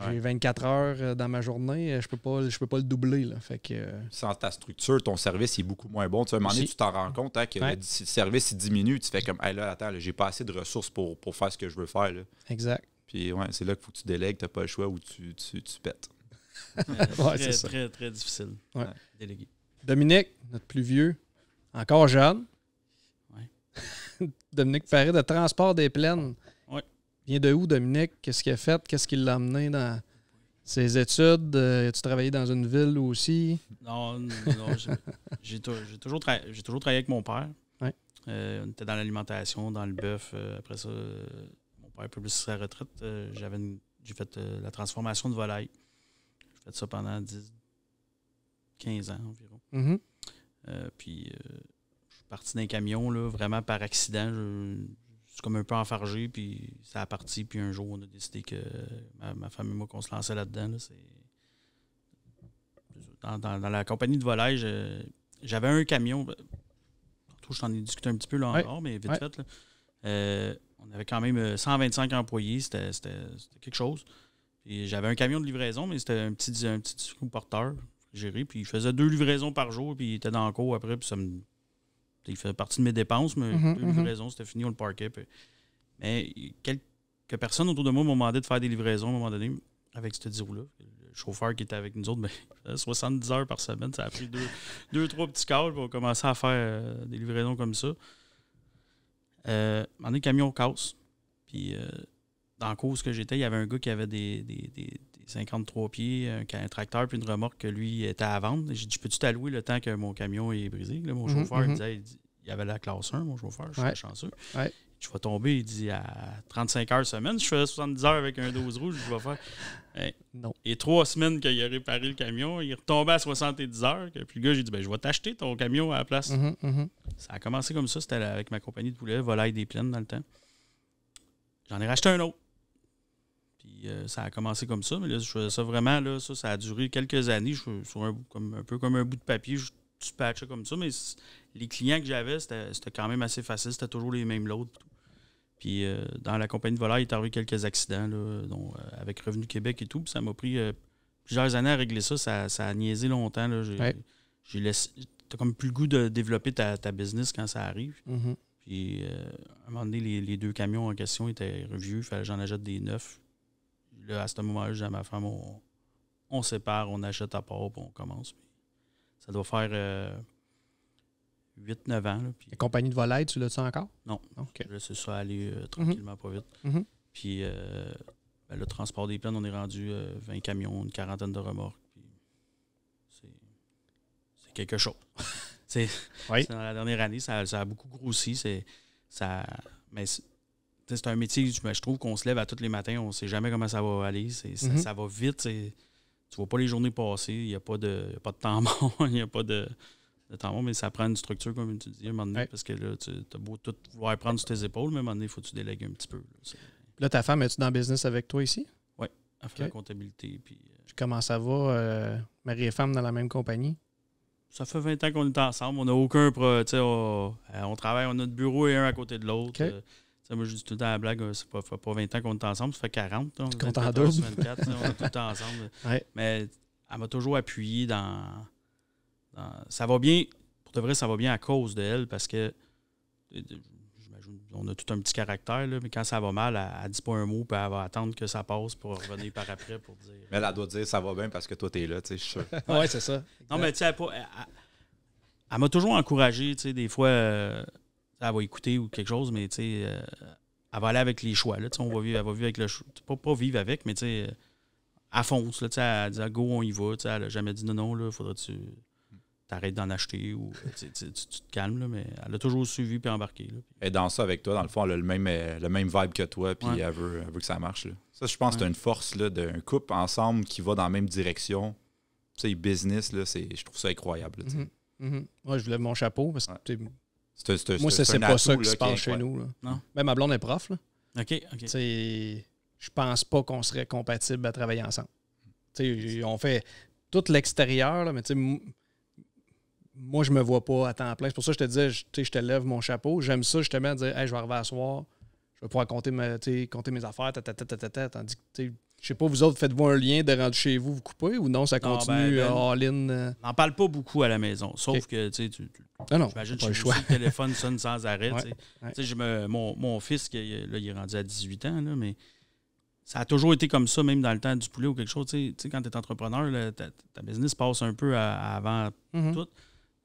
J'ai 24 heures dans ma journée. Je peux pas le doubler. Là. Fait que, sans ta structure, ton service est beaucoup moins bon. Tu sais, à un moment donné, tu t'en rends compte que le service il diminue. Tu fais comme, hey, là, attends, j'ai pas assez de ressources pour faire ce que je veux faire. Là. Exact. Puis c'est là qu'il faut que tu délègues, tu n'as pas le choix ou tu pètes. Très, très, très difficile. Ouais. Déléguer. Dominique, notre plus vieux, encore jeune. Ouais. Dominique Paré de Transport des Plaines. Ouais. Vient de où, Dominique? Qu'est-ce qu'il a fait? Qu'est-ce qui l'a amené dans ses études? As-tu travaillé dans une ville aussi? Non, j'ai toujours travaillé avec mon père. Ouais. On était dans l'alimentation, dans le bœuf. Après ça, mon père a publié sa retraite. J'ai fait la transformation de volaille. J'ai fait ça pendant 15 ans environ. Mm-hmm. Puis je suis parti d'un camion, là, vraiment par accident. Je suis comme un peu enfargé, puis ça a parti. Puis un jour, on a décidé que ma femme et moi, qu'on se lançait là-dedans. Là, dans la compagnie de volaille, j'avais un camion. Je t'en ai discuté un petit peu là encore, mais vite fait. Là. On avait quand même 125 employés. C'était quelque chose. Puis j'avais un camion de livraison, mais c'était un petit porteur géré. Puis je faisais 2 livraisons par jour, puis il était dans le cours après. Puis il faisait partie de mes dépenses, mais 2 livraisons, c'était fini, on le parquait. Puis, mais quelques personnes autour de moi m'ont demandé de faire des livraisons à un moment donné avec ce 10 roues-là. Le chauffeur qui était avec nous autres, il faisait 70 heures par semaine. Ça a pris 2-3 petits calls pour commencer à faire des livraisons comme ça. À un moment donné, le camion casse. Puis dans la course que j'étais, il y avait un gars qui avait des 53 pieds, un tracteur puis une remorque que lui était à vendre. J'ai dit, peux-tu t'allouer le temps que mon camion est brisé? Là, mon chauffeur, il avait la classe 1, mon chauffeur, je suis chanceux. Ouais. Je vais tomber, il dit, à 35 heures semaine, je fais 70 heures avec un 12 roues, je vais faire. Non. Et 3 semaines qu'il a réparé le camion, il est retombé à 70 heures. Puis le gars, j'ai dit, je vais t'acheter ton camion à la place. Ça a commencé comme ça, c'était avec ma compagnie de poulet, Volaille des Plaines dans le temps. J'en ai racheté un autre. Puis ça a commencé comme ça, mais là, je faisais ça vraiment, là, ça a duré quelques années. Je suis sur un peu comme un bout de papier, je dispatchais comme ça, mais les clients que j'avais, c'était quand même assez facile, c'était toujours les mêmes lots. Puis dans la compagnie de volaille, il est arrivé quelques accidents, là, dont, avec Revenu Québec et tout, puis ça m'a pris plusieurs années à régler ça, ça a niaisé longtemps. Là, t'as comme plus le goût de développer ta business quand ça arrive. Puis à un moment donné, les 2 camions en question étaient vieux, il fallait que j'en achète des neufs. Là, à ce moment-là, j'ai dit à ma femme, on sépare, on achète à part, puis on commence. Puis ça doit faire 8-9 ans. Là, puis... La compagnie de volaille, tu l'as-tu encore? Non. Okay. Je laisse ça aller tranquillement, pas vite. Puis le transport des plaines, on est rendu 20 camions, une quarantaine de remorques. Puis c'est quelque chose. Dans la dernière année, ça a beaucoup grossi. Mais c'est un métier, je trouve qu'on se lève à tous les matins, on ne sait jamais comment ça va aller. Ça va vite. Tu ne vois pas les journées passer, il n'y a pas de temps mort, il n'y a pas de temps mort, mais ça prend une structure, comme tu dis, à un moment donné, parce que là, tu as beau tout vouloir prendre sur tes épaules, mais à un moment donné, il faut que tu délègues un petit peu. Là, ta femme, es-tu dans le business avec toi ici? Oui, elle fait la comptabilité. Puis, comment ça va, mari et femme dans la même compagnie? Ça fait 20 ans qu'on est ensemble. On n'a aucun... on travaille, on a notre bureau et un à côté de l'autre. Okay. Moi, je dis tout le temps à la blague, ça fait pas 20 ans qu'on est ensemble, ça fait 40. Tu comptes en double. 24, on est tout le temps ensemble. Mais elle m'a toujours appuyé dans... Ça va bien, pour de vrai, ça va bien à cause d'elle, parce que j'imagine on a tout un petit caractère, là, mais quand ça va mal, elle ne dit pas un mot, puis elle va attendre que ça passe pour revenir par après pour dire... Mais elle doit dire ça va bien parce que toi, t'es là, tu sais, je suis sûr. Oui, c'est ça. Exact. Non, mais tu sais, elle m'a toujours encouragé, tu sais, des fois, elle va écouter ou quelque chose, mais tu sais, elle va aller avec les choix, là, tu sais, elle va vivre avec le choix. Pas vivre avec, mais tu sais, elle fonce, là, elle dit go, on y va. Elle n'a jamais dit non, là, faudrait que tu t'arrêtes d'en acheter ou tu te calmes, là, mais elle a toujours suivi puis embarqué. Là. Et dans ça avec toi, dans le fond, elle a le même vibe que toi, puis elle veut que ça marche. Là. Ça, je pense que c'est une force là, d'un couple ensemble qui va dans la même direction. Tu sais, business, là, je trouve ça incroyable. Là, Moi, je lève mon chapeau parce que moi, c'est pas atout, ça qui là, se passe chez nous. Là. Non. Même ma blonde est prof. Là. OK. Je pense pas qu'on serait compatibles à travailler ensemble. On fait tout l'extérieur, là, mais moi, je me vois pas à temps plein. C'est pour ça que je te disais, je te lève mon chapeau. J'aime ça justement de dire hey, je vais arriver à soir, je vais pouvoir compter mes affaires, tandis que je sais pas, vous autres, faites-vous un lien de rentrer chez vous, vous coupez ou non, ça continue all-in? On n'en parle pas beaucoup à la maison, sauf que j'imagine que le téléphone sonne sans arrêt. Mon fils, là, il est rendu à 18 ans, là, mais ça a toujours été comme ça, même dans le temps du poulet ou quelque chose. Quand tu es entrepreneur, là, ta business passe un peu avant tout.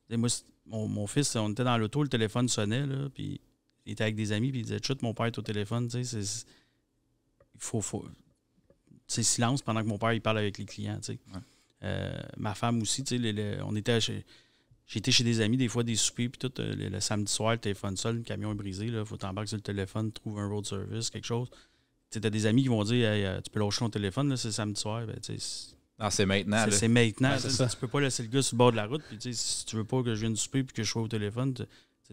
Et moi, mon fils, on était dans l'auto, le téléphone sonnait, là, puis il était avec des amis, puis il disait chut, mon père est au téléphone. Il faut c'est silence pendant que mon père il parle avec les clients. Ma femme aussi, j'étais chez des amis, des fois des soupers, puis tout, le samedi soir, le téléphone sonne, le camion est brisé, il faut t'embarquer sur le téléphone, trouver un road service, quelque chose. Tu as des amis qui vont dire hey, tu peux lâcher ton téléphone, là, c'est le samedi soir. Non, c'est maintenant. C'est maintenant. Ouais, tu peux pas laisser le gars sur le bord de la route. Puis, si tu veux pas que je vienne souper et que je sois au téléphone, tu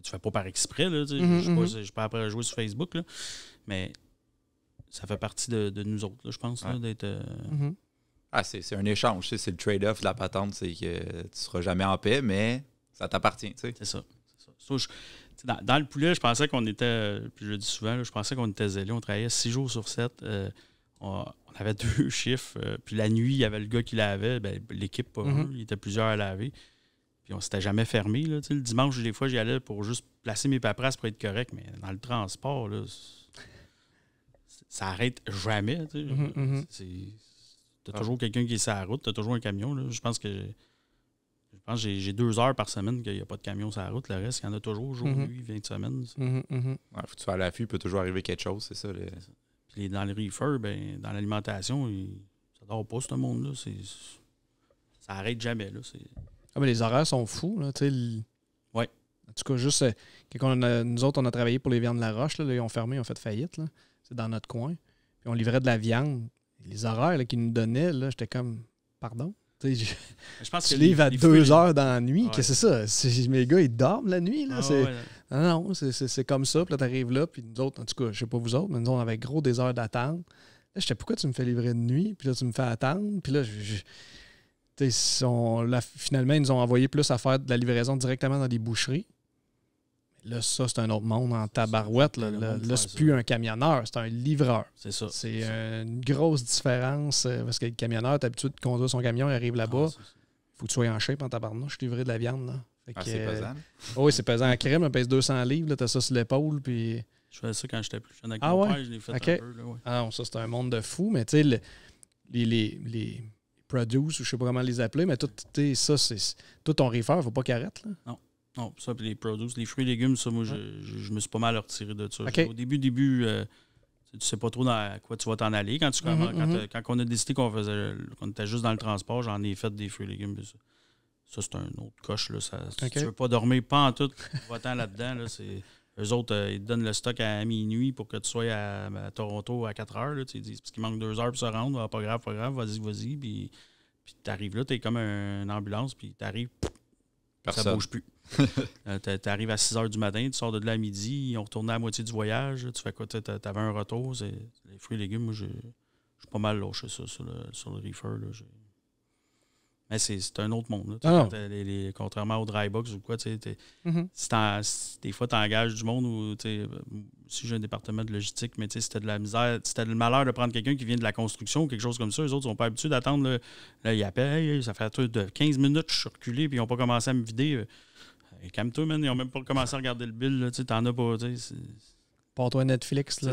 fais pas par exprès. Là, je suis pas après à jouer sur Facebook. Là, mais ça fait partie de nous autres, là, je pense, là, d'être. C'est un échange. C'est le trade-off de la patente. C'est que tu seras jamais en paix, mais ça t'appartient. C'est ça. Dans le poulet, je pensais qu'on était, puis je le dis souvent, là, je pensais qu'on était zélés. On travaillait 6 jours sur 7. On avait 2 chiffres. Puis la nuit, il y avait le gars qui lavait. L'équipe, pas il était plusieurs à laver. Puis on s'était jamais fermé. Là, le dimanche, des fois, j'y allais pour juste placer mes paperasses pour être correct. Mais dans le transport, là, ça arrête jamais. T'as toujours quelqu'un qui est sur la route. T'as toujours un camion. Là. Je pense que j'ai 2 heures par semaine qu'il n'y a pas de camion sur la route. Le reste, il y en a toujours, jour, nuit, 20 semaines. Faut que tu fasses à l'affût, il peut toujours arriver quelque chose, c'est ça. Puis dans le reefer, dans l'alimentation, ça ne dort pas, ce monde-là. Ça n'arrête jamais. Là. Mais les horaires sont fous. Là, oui. En tout cas, juste quand nous autres, on a travaillé pour les viandes de la Roche. Là, ils ont fermé, ils ont fait faillite. Là. C'est dans notre coin. Puis on livrait de la viande. Les horaires là, qu'ils nous donnaient, là, j'étais comme, pardon? Je pense tu livres à 2 heures dans la nuit. Qu'est-ce que c'est ça? Mes gars, ils dorment la nuit. Là. Non, c'est comme ça. Puis là, t'arrives là. Puis nous autres, en tout cas, je sais pas vous autres, mais nous, on avait gros des heures d'attente. Là, j'étais, pourquoi tu me fais livrer de nuit? Puis là, tu me fais attendre. Puis là, finalement, ils nous ont envoyé plus à faire de la livraison directement dans des boucheries. Là, ça, c'est un autre monde en tabarouette. Là, c'est plus un camionneur, c'est un livreur. C'est ça. C'est une grosse différence parce que le camionneur, t'as l'habitude de conduire son camion, il arrive là-bas. Il faut que tu sois en shape en tabarnouche, livrer de la viande. Là. C'est pesant. Oui, c'est pesant. La crème, elle pèse 200 livres, t'as ça sur l'épaule. Puis... Je faisais ça quand j'étais plus jeune avec mon père, je l'ai fait un peu. Là, Ah non, ça, c'est un monde de fou. Mais tu sais, les produce, ou je sais pas comment les appeler, mais tout ça, c'est tout ton reefer, il faut pas qu'il arrête. Là. Non, ça, puis les produce, les fruits et légumes, ça, moi, je me suis pas mal retiré de ça. Okay. Au début, tu sais pas trop dans quoi tu vas t'en aller. Quand on a décidé qu'on était juste dans le transport, j'en ai fait des fruits et légumes. Ça, c'est un autre coche. Là, Si tu veux pas dormir pas en tout, va-t'en là-dedans. Là, eux autres, ils te donnent le stock à minuit pour que tu sois à Toronto à 4 heures. Là, ils disent parce qu'il manque 2 heures pour se rendre. Pas grave, vas-y. Puis tu arrives là, tu es comme une ambulance, puis tu arrives, ça bouge plus. Tu arrives à 6 heures du matin, tu sors de là à midi, on retourne à la moitié du voyage. Tu fais quoi? Tu avais un retour. Les fruits et légumes, moi, j'ai pas mal lâché ça sur le reefer. Là, mais c'est un autre monde. Là, contrairement au dry box ou quoi, des fois, tu engages du monde ou si j'ai un département de logistique, mais si tu as de la misère, si tu as le malheur de prendre quelqu'un qui vient de la construction ou quelque chose comme ça, eux autres sont pas habitués d'attendre. Là, ils appellent, hey, ça fait un truc de 15 minutes, je suis reculé, puis ils n'ont pas commencé à me vider. Calme-toi, man, ils n'ont même pas commencé à regarder le bill. T'en as pas. Pars-toi Netflix. Là,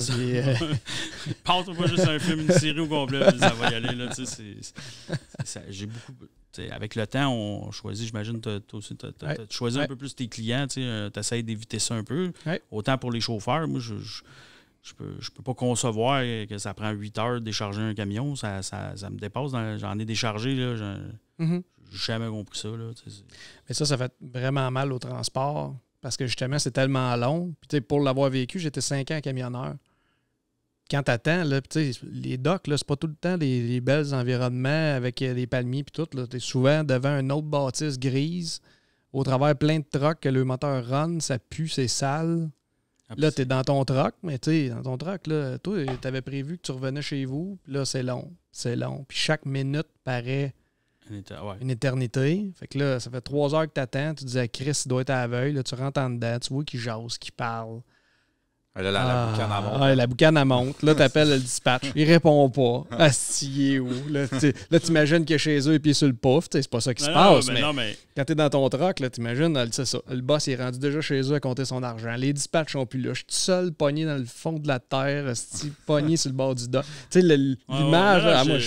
Pars-toi pas juste un film, une série au complet, ça va y aller. Là, j'ai beaucoup. Avec le temps, on choisit, j'imagine, tu choisis un peu plus tes clients, tu essaies d'éviter ça un peu. Ouais. Autant pour les chauffeurs, moi, je Je peux pas concevoir que ça prend 8 heures de décharger un camion. Ça me dépasse. J'en ai déchargé. Là, j'ai jamais compris ça. Là, mais ça fait vraiment mal au transport parce que justement, c'est tellement long. Puis, pour l'avoir vécu, j'étais 5 ans camionneur. Quand tu attends, les docks, là, c'est pas tout le temps les belles environnements avec les palmiers et tout. Tu es souvent devant une autre bâtisse grise, au travers plein de trucks que le moteur run, ça pue, c'est sale. Là, tu es dans ton truck, mais dans ton truck, là, toi, tu avais prévu que tu revenais chez vous, puis là, c'est long. C'est long. Puis chaque minute paraît une éternité. Fait que là, ça fait 3 heures que tu attends. Tu disais, Chris, il doit être à la veille. Là, tu rentres en dedans, tu vois qu'il jase, qu'il parle. Là, la boucane à monte. La boucane à monte. Là, tu appelles le dispatch. Il répond pas. Asti, où? Là, t'imagines qu'il est chez eux et puis sur le pouf. C'est pas ça qui se passe. Mais quand t'es dans ton truck, là, t'imagines, c'est ça. Le boss est rendu déjà chez eux à compter son argent. Les dispatchs sont plus là. Je suis tout seul pogné dans le fond de la terre, pogné sur le bord du dock. Tu sais, l'image, moi,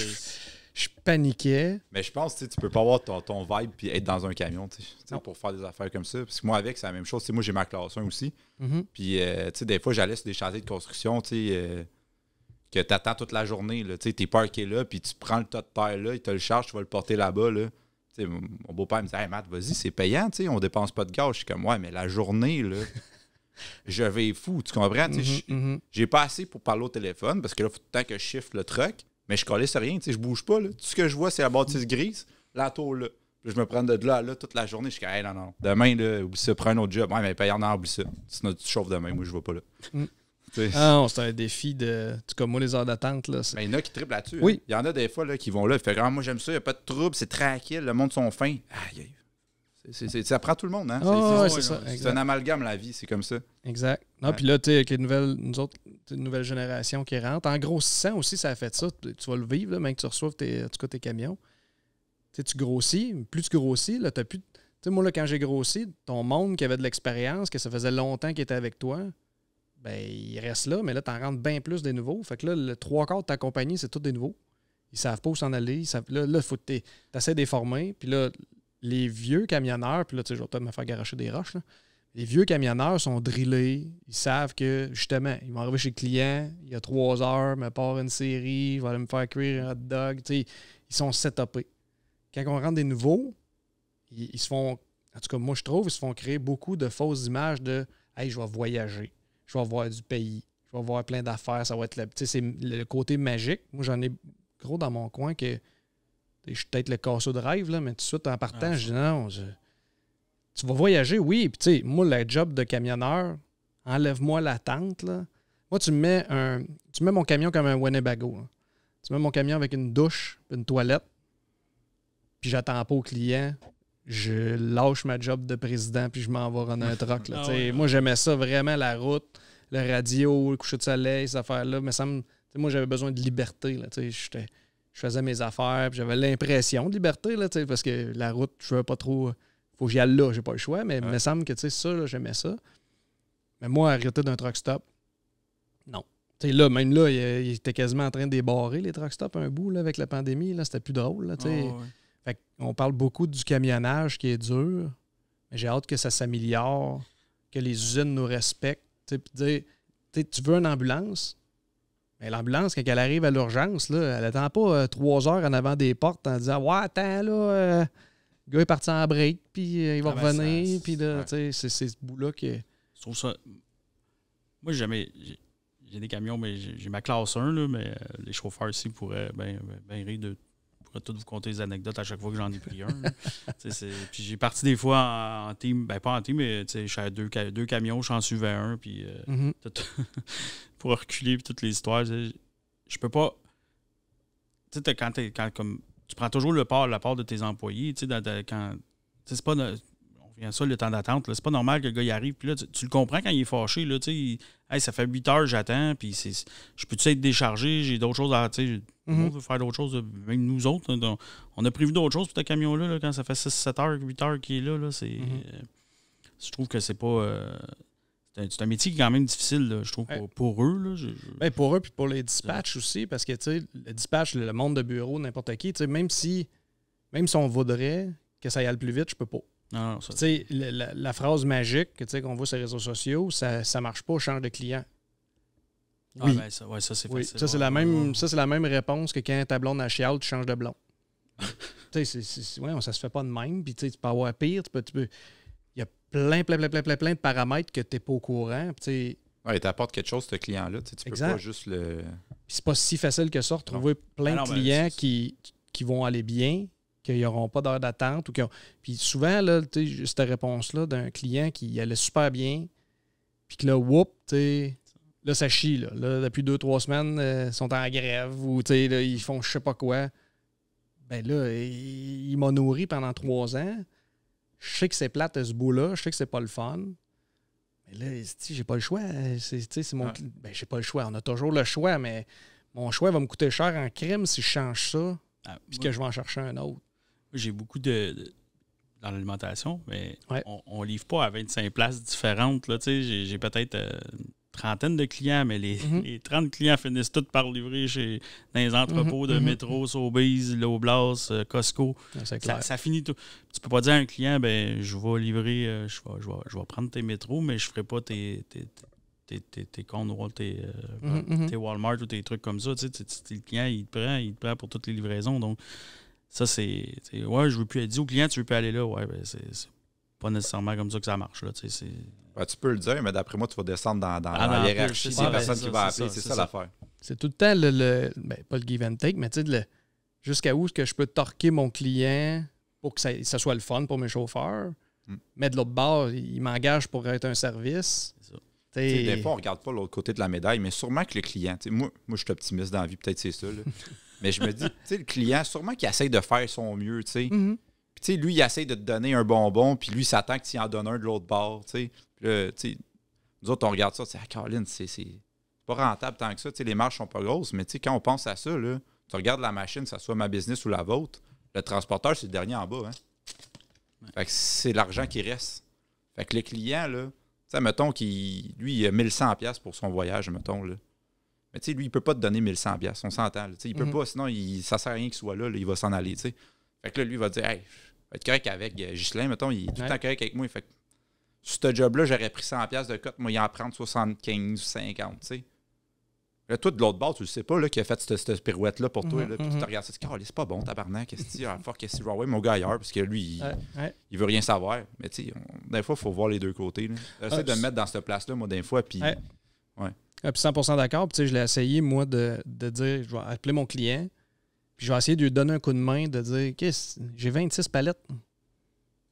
je paniquais. Mais je pense que tu peux pas avoir ton vibe et être dans un camion pour faire des affaires comme ça. Parce que moi, avec, c'est la même chose. Moi, j'ai ma classe 1 aussi. Puis, des fois, j'allais sur des chantiers de construction que tu attends toute la journée. Tu es parké là, puis tu prends le tas de terre là, il te le charge, tu vas le porter là-bas. Là. Mon beau-père me dit, « Hey, Matt, vas-y, c'est payant, on dépense pas de gaz. » Je suis comme, « Ouais, mais la journée, là, je vais fou. » Tu comprends? J'ai pas assez pour parler au téléphone parce que là, il faut tout le temps que je shift le truck. Mais je collais sur rien, je bouge pas. Là. Tout ce que je vois, c'est la bâtisse grise, la tour là. Puis je me prends de là à là toute la journée. Je suis comme, hey, non. Demain, là, oublie ça, prends un autre job. Ouais, mais payant, non, oublie ça. Sinon, tu chauffes demain. Moi, je vais pas là. Non, c'est un défi de. Comme moi, les heures d'attente. Là, mais il y en a qui triplent là-dessus. Oui. Il y en a des fois là, qui vont là. Ils font, moi, j'aime ça, il n'y a pas de trouble, c'est tranquille, le monde sont fins. Ça prend tout le monde, hein? C'est un amalgame, la vie, c'est comme ça. Exact. Non, puis là, tu sais, avec les nouvelles générations qui rentrent, en grossissant aussi, ça a fait ça. Tu vas le vivre, là, même que tu reçoives tes camions. Tu sais, tu grossis. Plus tu grossis, là, t'as plus. Tu sais, moi, là, quand j'ai grossi, ton monde qui avait de l'expérience, que ça faisait longtemps qu'il était avec toi, ben il reste là, mais là, t'en rentres bien plus des nouveaux. Fait que là, le 3/4 de ta compagnie, c'est tous des nouveaux. Ils savent pas où s'en aller. Là, il faut que tu essaies de les former. Puis là, les vieux camionneurs, puis là, tu sais, je vais peut-être me faire garocher des roches, là. Les vieux camionneurs sont drillés. Ils savent que, justement, ils vont arriver chez le client, il y a 3 heures, me part une série, il va aller me faire cuire un hot dog. Tu sais, ils sont setupés. Quand on rentre des nouveaux, ils se font, en tout cas, moi, je trouve, ils se font créer beaucoup de fausses images de « Hey, je vais voyager, je vais voir du pays, je vais voir plein d'affaires, ça va être tu sais, c'est le côté magique. » Moi, j'en ai gros dans mon coin que je suis peut-être le casseur de rêve, là, mais tout de suite, en partant, je dis non, tu vas voyager, oui. Puis, tu sais, moi, le job de camionneur, enlève-moi la tente, là. Moi, tu mets mon camion comme un Winnebago. Là. Tu mets mon camion avec une douche, une toilette, puis j'attends pas au client. Je lâche ma job de président, puis je m'en vais rendre un truck. Là, moi, j'aimais ça vraiment, la route, le radio, le coucher de soleil, ces affaires-là. Mais moi, j'avais besoin de liberté. Là, je faisais mes affaires, puis j'avais l'impression de liberté, là, parce que la route, je ne veux pas trop. Faut que j'y aille là, j'ai pas le choix, mais il me semble que ça, là, j'aimais ça. Mais moi, arrêter d'un truck stop, non. Là, même là, il était quasiment en train de débarrer les truck stops un bout là, avec la pandémie. Là, c'était plus drôle. Là, Fait on parle beaucoup du camionnage qui est dur, mais j'ai hâte que ça s'améliore, que les usines nous respectent. Tu veux une ambulance? Mais l'ambulance, quand elle arrive à l'urgence, là, elle n'attend pas 3 heures en avant des portes en disant « Ouais, attends, là, le gars est parti en break, puis il va revenir. » Puis là, c'est ce bout-là qui est... Je trouve ça... Moi, j'ai des camions, mais j'ai ma classe 1, là, mais les chauffeurs ici pourraient bien rire de... pourrais tous vous conter des anecdotes à chaque fois que j'en ai pris un. Puis j'ai parti des fois en team, ben pas en team, mais je suis à deux camions, je en suivais un, puis pour reculer, puis toutes les histoires. Je peux pas... Tu sais, quand comme tu prends toujours la part de tes employés, tu sais, quand... C'est pas... On vient ça, le temps d'attente, là, c'est pas normal que le gars y arrive, puis là, tu le comprends quand il est fâché, là, tu sais, hey, ça fait 8 heures, j'attends, puis je peux-tu être déchargé, j'ai d'autres choses à... Tu sais, on veut faire d'autres choses, même nous autres, on a prévu d'autres choses pour ce camion-là, là, quand ça fait 6, 7 heures, 8 heures qu'il est là, c'est... je trouve que c'est pas... c'est un métier qui est quand même difficile, là, je trouve, pour eux. Là, ben, pour eux, puis pour les dispatchs aussi, parce que, tu sais, le dispatch, le monde de bureau, n'importe qui, tu sais, même si on voudrait que ça y aille plus vite, je peux pas. Non, tu sais, la phrase magique qu'on voit sur les réseaux sociaux, ça marche pas au change de client. Oui. Ben ça, c'est Oui. facile. Ça, c'est la même réponse que quand ta blonde a chiale, tu changes de blonde. Tu sais, ça se fait pas de même. Puis tu peux avoir pire. Il y a plein de paramètres que tu n'es pas au courant. Il t'apporte quelque chose, ce client-là. Tu peux pas juste le... Puis c'est pas si facile que ça, retrouver plein de clients qui vont aller bien, qui n'auront pas d'heure d'attente. Puis souvent, là, cette réponse-là d'un client qui allait super bien, puis que là, là, ça chie. Là, depuis 2-3 semaines, ils sont en grève ou là, ils font je sais pas quoi. Ben là, il m'a nourri pendant 3 ans. Je sais que c'est plate ce bout-là. Je sais que c'est pas le fun. Mais là, j'ai pas le choix. J'ai pas le choix. On a toujours le choix, mais mon choix va me coûter cher en crime si je change ça puis que je vais en chercher un autre. J'ai beaucoup dans l'alimentation, mais on livre pas à 25 places différentes. Là, j'ai peut-être une trentaine de clients, mais les 30 clients finissent tous par livrer dans les entrepôts de Métro, Sobeys, Loblaws, Costco. Ça finit tout. Tu peux pas dire à un client, ben je vais livrer, je vais prendre tes métros, mais je ferai pas tes Cornwall, tes Walmart ou tes trucs comme ça. Le client, il te prend pour toutes les livraisons. Donc, ça, c'est je veux plus. Dis au client, tu veux plus aller là. Ouais, ben c'est pas nécessairement comme ça que ça marche. Là, tu peux le dire, mais d'après moi, tu vas descendre dans la hiérarchie des personnes qui vont appeler. C'est ça l'affaire. C'est tout le temps pas le give and take, mais jusqu'à où est-ce que je peux torquer mon client pour que ça soit le fun pour mes chauffeurs. Mais de l'autre bord, il m'engage pour être un service. C'est ça. Des fois, on ne regarde pas l'autre côté de la médaille, mais sûrement que le client, moi je suis optimiste dans la vie, peut-être c'est ça. Là. Mais je me dis, le client, sûrement qu'il essaye de faire son mieux. Puis lui, il essaye de te donner un bonbon, puis lui, il s'attend que tu en donnes un de l'autre bord. Puis là, nous autres, on regarde ça, Caroline, c'est pas rentable tant que ça. Les marges sont pas grosses, mais quand on pense à ça, là, tu regardes la machine, que ce soit ma business ou la vôtre, le transporteur, c'est le dernier en bas. Hein? Fait que c'est l'argent qui reste. Fait que le client, là, mettons qu'il il a 1100$ pour son voyage, mettons, là. Mais lui, il peut pas te donner 1100$, on s'entend. Il peut pas, sinon, ça sert à rien qu'il soit là, il va s'en aller, Fait que là, lui, il va dire, hey, je vais être correct avec Ghislain, mettons, il est tout le temps correct avec moi. Fait que sur ce job-là, j'aurais pris 100$ de cote, moi, il en prend 75 ou 50, Là, toi, de l'autre bord, tu le sais pas, là, qui a fait cette pirouette-là pour toi, là, puis tu te regardes ça, tu dis, c'est pas bon, tabarnak, qu'est-ce que tu dis? Qu'est-ce que je vais envoyer mon gars ailleurs, parce que lui, il veut rien savoir. Mais des fois, il faut voir les deux côtés. J'essaie de me mettre dans cette place-là, moi, des fois, puis... Puis 100% d'accord. Puis je l'ai essayé, moi, de dire, je vais appeler mon client, puis je vais essayer de lui donner un coup de main, de dire, j'ai 26 palettes.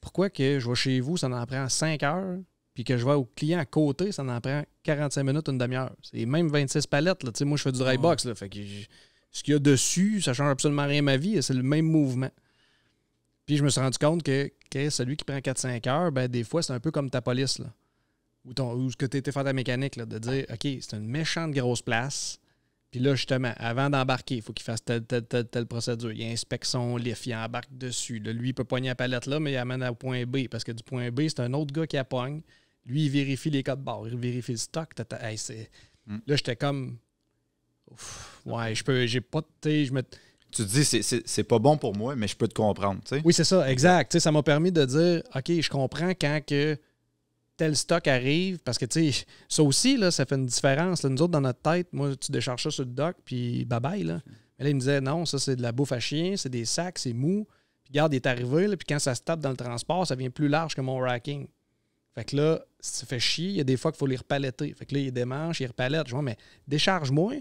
Pourquoi que je vais chez vous, ça en prend 5 heures, puis que je vais au client à côté, ça en prend 45 minutes, une demi-heure. C'est même 26 palettes. Là. Moi, je fais du dry box. Là, fait que ce qu'il y a dessus, ça change absolument rien à ma vie. C'est le même mouvement. Puis je me suis rendu compte que celui qui prend 4-5 heures, ben, des fois, c'est un peu comme ta police. Là. Ou ce que tu étais faire ta mécanique, là, de dire, OK, c'est une méchante grosse place. Puis là, justement, avant d'embarquer, il faut qu'il fasse telle procédure. Il inspecte son lift, il embarque dessus. Là, lui, il peut pogner la palette là, mais il amène au point B. Parce que du point B, c'est un autre gars qui la pogne. Lui, il vérifie les codes barres, il vérifie le stock. Là, j'étais comme... j'ai pas... Tu te dis, c'est pas bon pour moi, mais je peux te comprendre. T'sais. Oui, c'est ça, exact. Ça m'a permis de dire, OK, je comprends quand que tel stock arrive, parce que, tu sais, ça aussi, là, ça fait une différence. Là, nous autres, dans notre tête, moi, tu décharges ça sur le dock, puis bye-bye, là. Mais là, il me disait, non, ça, c'est de la bouffe à chien, c'est des sacs, c'est mou. Puis, regarde, il est arrivé, là, puis quand ça se tape dans le transport, ça vient plus large que mon racking. Fait que là, ça fait chier. Il y a des fois qu'il faut les repaletter. Fait que là, il démanche, il repalette. Je vois, mais décharge-moi.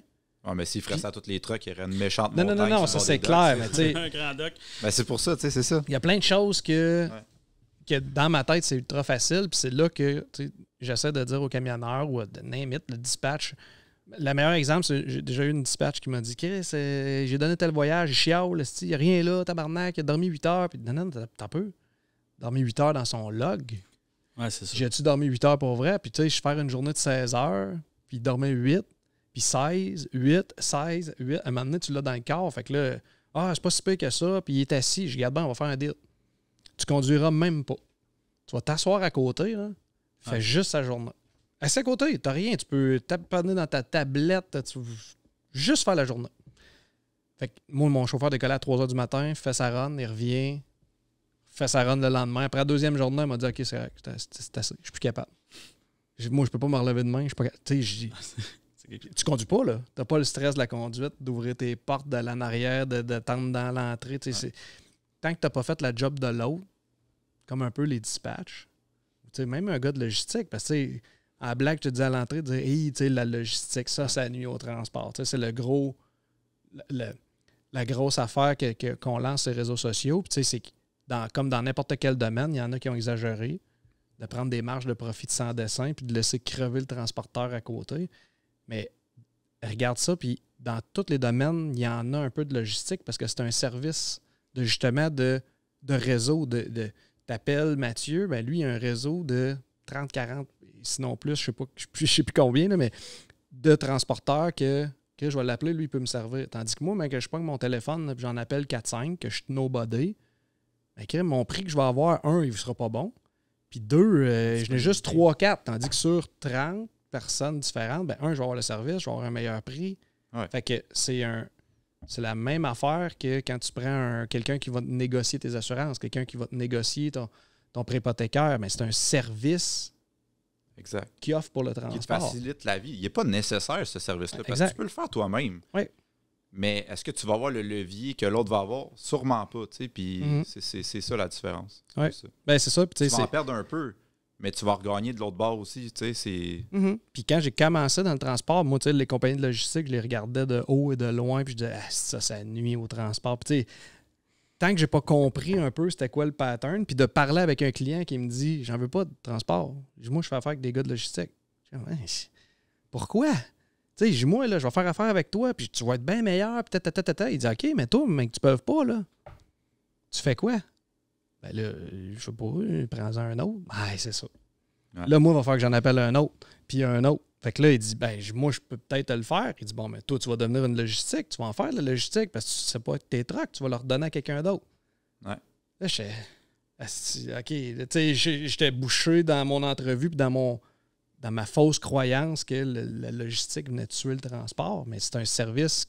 Ouais, mais s'il ferait ça à tous les trucks, il y aurait une méchante montagne. Non, ça, c'est clair. Mais, un grand dock. Ben, c'est pour ça, tu sais, c'est ça. Il y a plein de choses que dans ma tête, c'est ultra facile. Puis c'est là que j'essaie de dire aux camionneurs ou de name it, le dispatch. Le meilleur exemple, c'est j'ai déjà eu une dispatch qui m'a dit j'ai donné tel voyage, il chiale, il n'y a rien là, tabarnak, il a dormi 8 heures. Puis non, t'as peu. Dormi 8 heures dans son log. Ouais, c'est ça. J'ai-tu dormi 8 heures pour vrai? Puis tu sais, je fais une journée de 16 heures, puis il dormait 8, puis 16, 8, 16, 8. À un moment donné, tu l'as dans le corps. Fait que là, c'est pas si pire que ça. Puis il est assis. Je regarde bien, on va faire un deal. Tu conduiras même pas. Tu vas t'asseoir à côté, là. Fais juste sa journée. Assis à côté, t'as rien. Tu peux taper dans ta tablette. Juste faire la journée. Fait que moi, mon chauffeur décolle à 3 h du matin, fait sa run, il revient, fait sa run le lendemain. Après la deuxième journée, il m'a dit, OK, c'est assez. Je suis plus capable. Moi, je peux pas me relever de main. Je suis pas capable. Tu sais, Tu conduis pas, là. Tu n'as pas le stress de la conduite, d'ouvrir tes portes, d'aller en arrière, de tendre dans l'entrée. Tant que tu n'as pas fait la job de l'autre, comme un peu les dispatchs, même un gars de logistique, parce que à la blague, je te dis à l'entrée, de dire hey, la logistique, ça nuit au transport. C'est le gros. La grosse affaire qu'on lance sur les réseaux sociaux. Puis c'est comme dans n'importe quel domaine, il y en a qui ont exagéré, de prendre des marges de profit de sans dessin puis de laisser crever le transporteur à côté. Mais regarde ça, puis dans tous les domaines, il y en a un peu de logistique parce que c'est un service de justement de réseau. T'appelles Mathieu, ben lui, il a un réseau de 30, 40, sinon plus, je sais plus combien, là, mais de transporteurs que je vais l'appeler, lui, il peut me servir. Tandis que moi, ben, que je prends mon téléphone et j'en appelle 4-5, que je suis nobody, ben, mon prix que je vais avoir, un, il ne sera pas bon. Puis deux, je n'ai juste 3-4. Tandis que sur 30 personnes différentes, ben, un, je vais avoir le service, je vais avoir un meilleur prix. Ouais. Fait que c'est la même affaire que quand tu prends quelqu'un qui va te négocier tes assurances, quelqu'un qui va te négocier ton prêt hypothécaire. Mais c'est un service exact. Qui offre pour le transport. Qui te facilite la vie. Il n'est pas nécessaire, ce service-là, parce exact. que tu peux le faire toi-même. Oui. Mais est-ce que tu vas avoir le levier que l'autre va avoir? Sûrement pas. Puis c'est ça la différence. Oui. Ben, c'est ça. Tu vas en perdre un peu, mais tu vas regagner de l'autre bord aussi. Puis quand j'ai commencé dans le transport, moi, les compagnies de logistique, je les regardais de haut et de loin, puis je disais, ça nuit au transport. Puis tant que j'ai pas compris un peu c'était quoi le pattern, puis de parler avec un client qui me dit, j'en veux pas de transport. Moi, je fais affaire avec des gars de logistique. Je dis, pourquoi? Tu sais, moi, là, je vais faire affaire avec toi, puis tu vas être bien meilleur, puis Il dit, OK, mais toi, mais que tu peux pas, là. Tu fais quoi? Ben là, je sais pas, prends-en un autre. Ben, c'est ça. Ouais. Là, moi, il va falloir que j'en appelle un autre, puis un autre. Fait que là, il dit, ben, moi, je peux peut-être te le faire. Il dit, bon, mais toi, tu vas devenir une logistique, tu vas en faire de la logistique, parce que tu sais pas tes trucks, tu vas leur donner à quelqu'un d'autre. Ouais. Là, OK, tu sais, j'étais bouché dans mon entrevue, puis dans ma fausse croyance que la logistique venait tuer le transport, mais c'est un service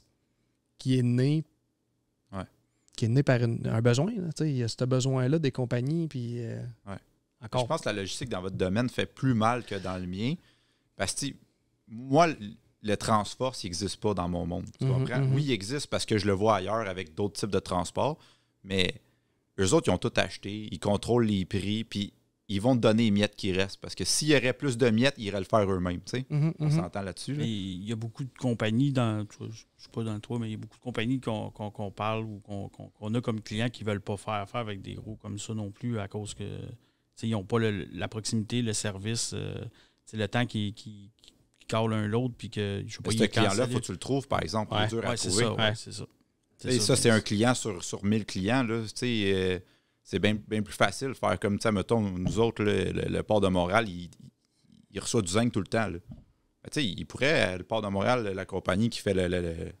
qui est né, par un besoin. Il y a ce besoin-là des compagnies. Puis, encore. Je pense que la logistique dans votre domaine fait plus mal que dans le mien. Parce que moi, le Transforce, il n'existe pas dans mon monde. Tu comprends? Oui, il existe parce que je le vois ailleurs avec d'autres types de transports, mais eux autres, ils ont tout acheté, ils contrôlent les prix, puis ils vont te donner les miettes qui restent. Parce que s'il y aurait plus de miettes, ils iraient le faire eux-mêmes. On s'entend là-dessus. Là. Il y a beaucoup de compagnies, je ne suis pas dans le toit, mais il y a beaucoup de compagnies qu'on parle ou qu'on a comme clients qui ne veulent pas faire affaire avec des gros comme ça non plus à cause que ils n'ont pas la proximité, le service, le temps qui cale un l'autre. Puis que je sais pas, ce client-là, il faut que tu le trouves, par exemple. Il est dur à trouver. C'est ça. Et ça, c'est un client sur 1000 clients. Là, c'est bien plus facile de faire comme, mettons, nous autres, le port de Montréal, il reçoit du zinc tout le temps. Là. Il pourrait, le port de Montréal, la compagnie qui fait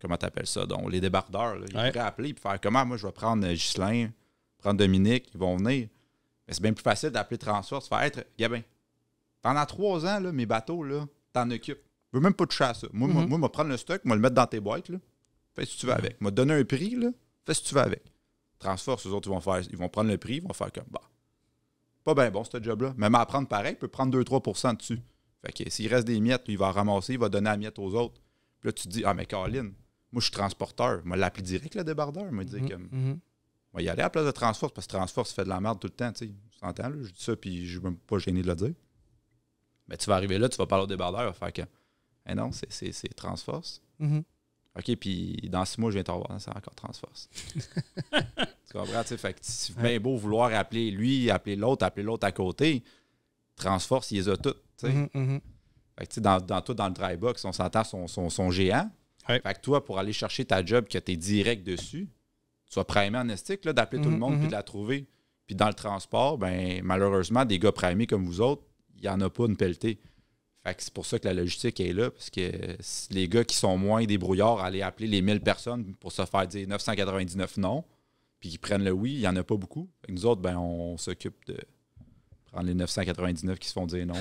comment t'appelles ça, donc les débardeurs, là, il pourrait appeler et faire comment, moi, je vais prendre Ghislain, prendre Dominique, ils vont venir. Mais c'est bien plus facile d'appeler Transforce, faire être, Gabin, pendant 3 ans, là, mes bateaux, là, t'en occupes. Je veux même pas toucher à ça. Moi, je vais prendre le stock, moi, le mettre dans tes boîtes, là. Fais ce que tu veux avec. Moi, te donner un prix, là. Fais ce que tu veux avec. Transforce, eux autres, ils vont prendre le prix, ils vont faire comme, pas bien bon, ce job-là. Même à prendre pareil, il peut prendre 2-3% dessus. Fait que s'il reste des miettes, lui, il va ramasser, il va donner la miette aux autres. Puis là, tu te dis, mais Caroline, moi, je suis transporteur. Moi, l'appeler direct, le débardeur. Moi, dire comme, on va y aller à la place de Transforce, parce que Transforce fait de la merde tout le temps, tu sais. Tu t'entends, là? Je dis ça, puis je ne suis même pas gêné de le dire. Mais tu vas arriver là, tu vas parler au débardeur, il va faire que, non, c'est Transforce. OK, puis dans 6 mois, je viens te revoir, c'est encore Transforce. Tu comprends? Fait que c'est bien beau vouloir appeler lui, appeler l'autre à côté. Transforce, il les a toutes. Fait que dans le dry box, on s'entend son géant. Fait que toi, pour aller chercher ta job que tu es direct dessus, tu vas primer en estique, d'appeler tout le monde puis de la trouver. Puis dans le transport, ben malheureusement, des gars primés comme vous autres, il n'y en a pas une pelletée. Fait que c'est pour ça que la logistique est là, parce que les gars qui sont moins débrouillards allaient appeler les 1000 personnes pour se faire dire 999 non, puis qui prennent le oui, il n'y en a pas beaucoup. Fait que nous autres, ben, on s'occupe de prendre les 999 qui se font dire non.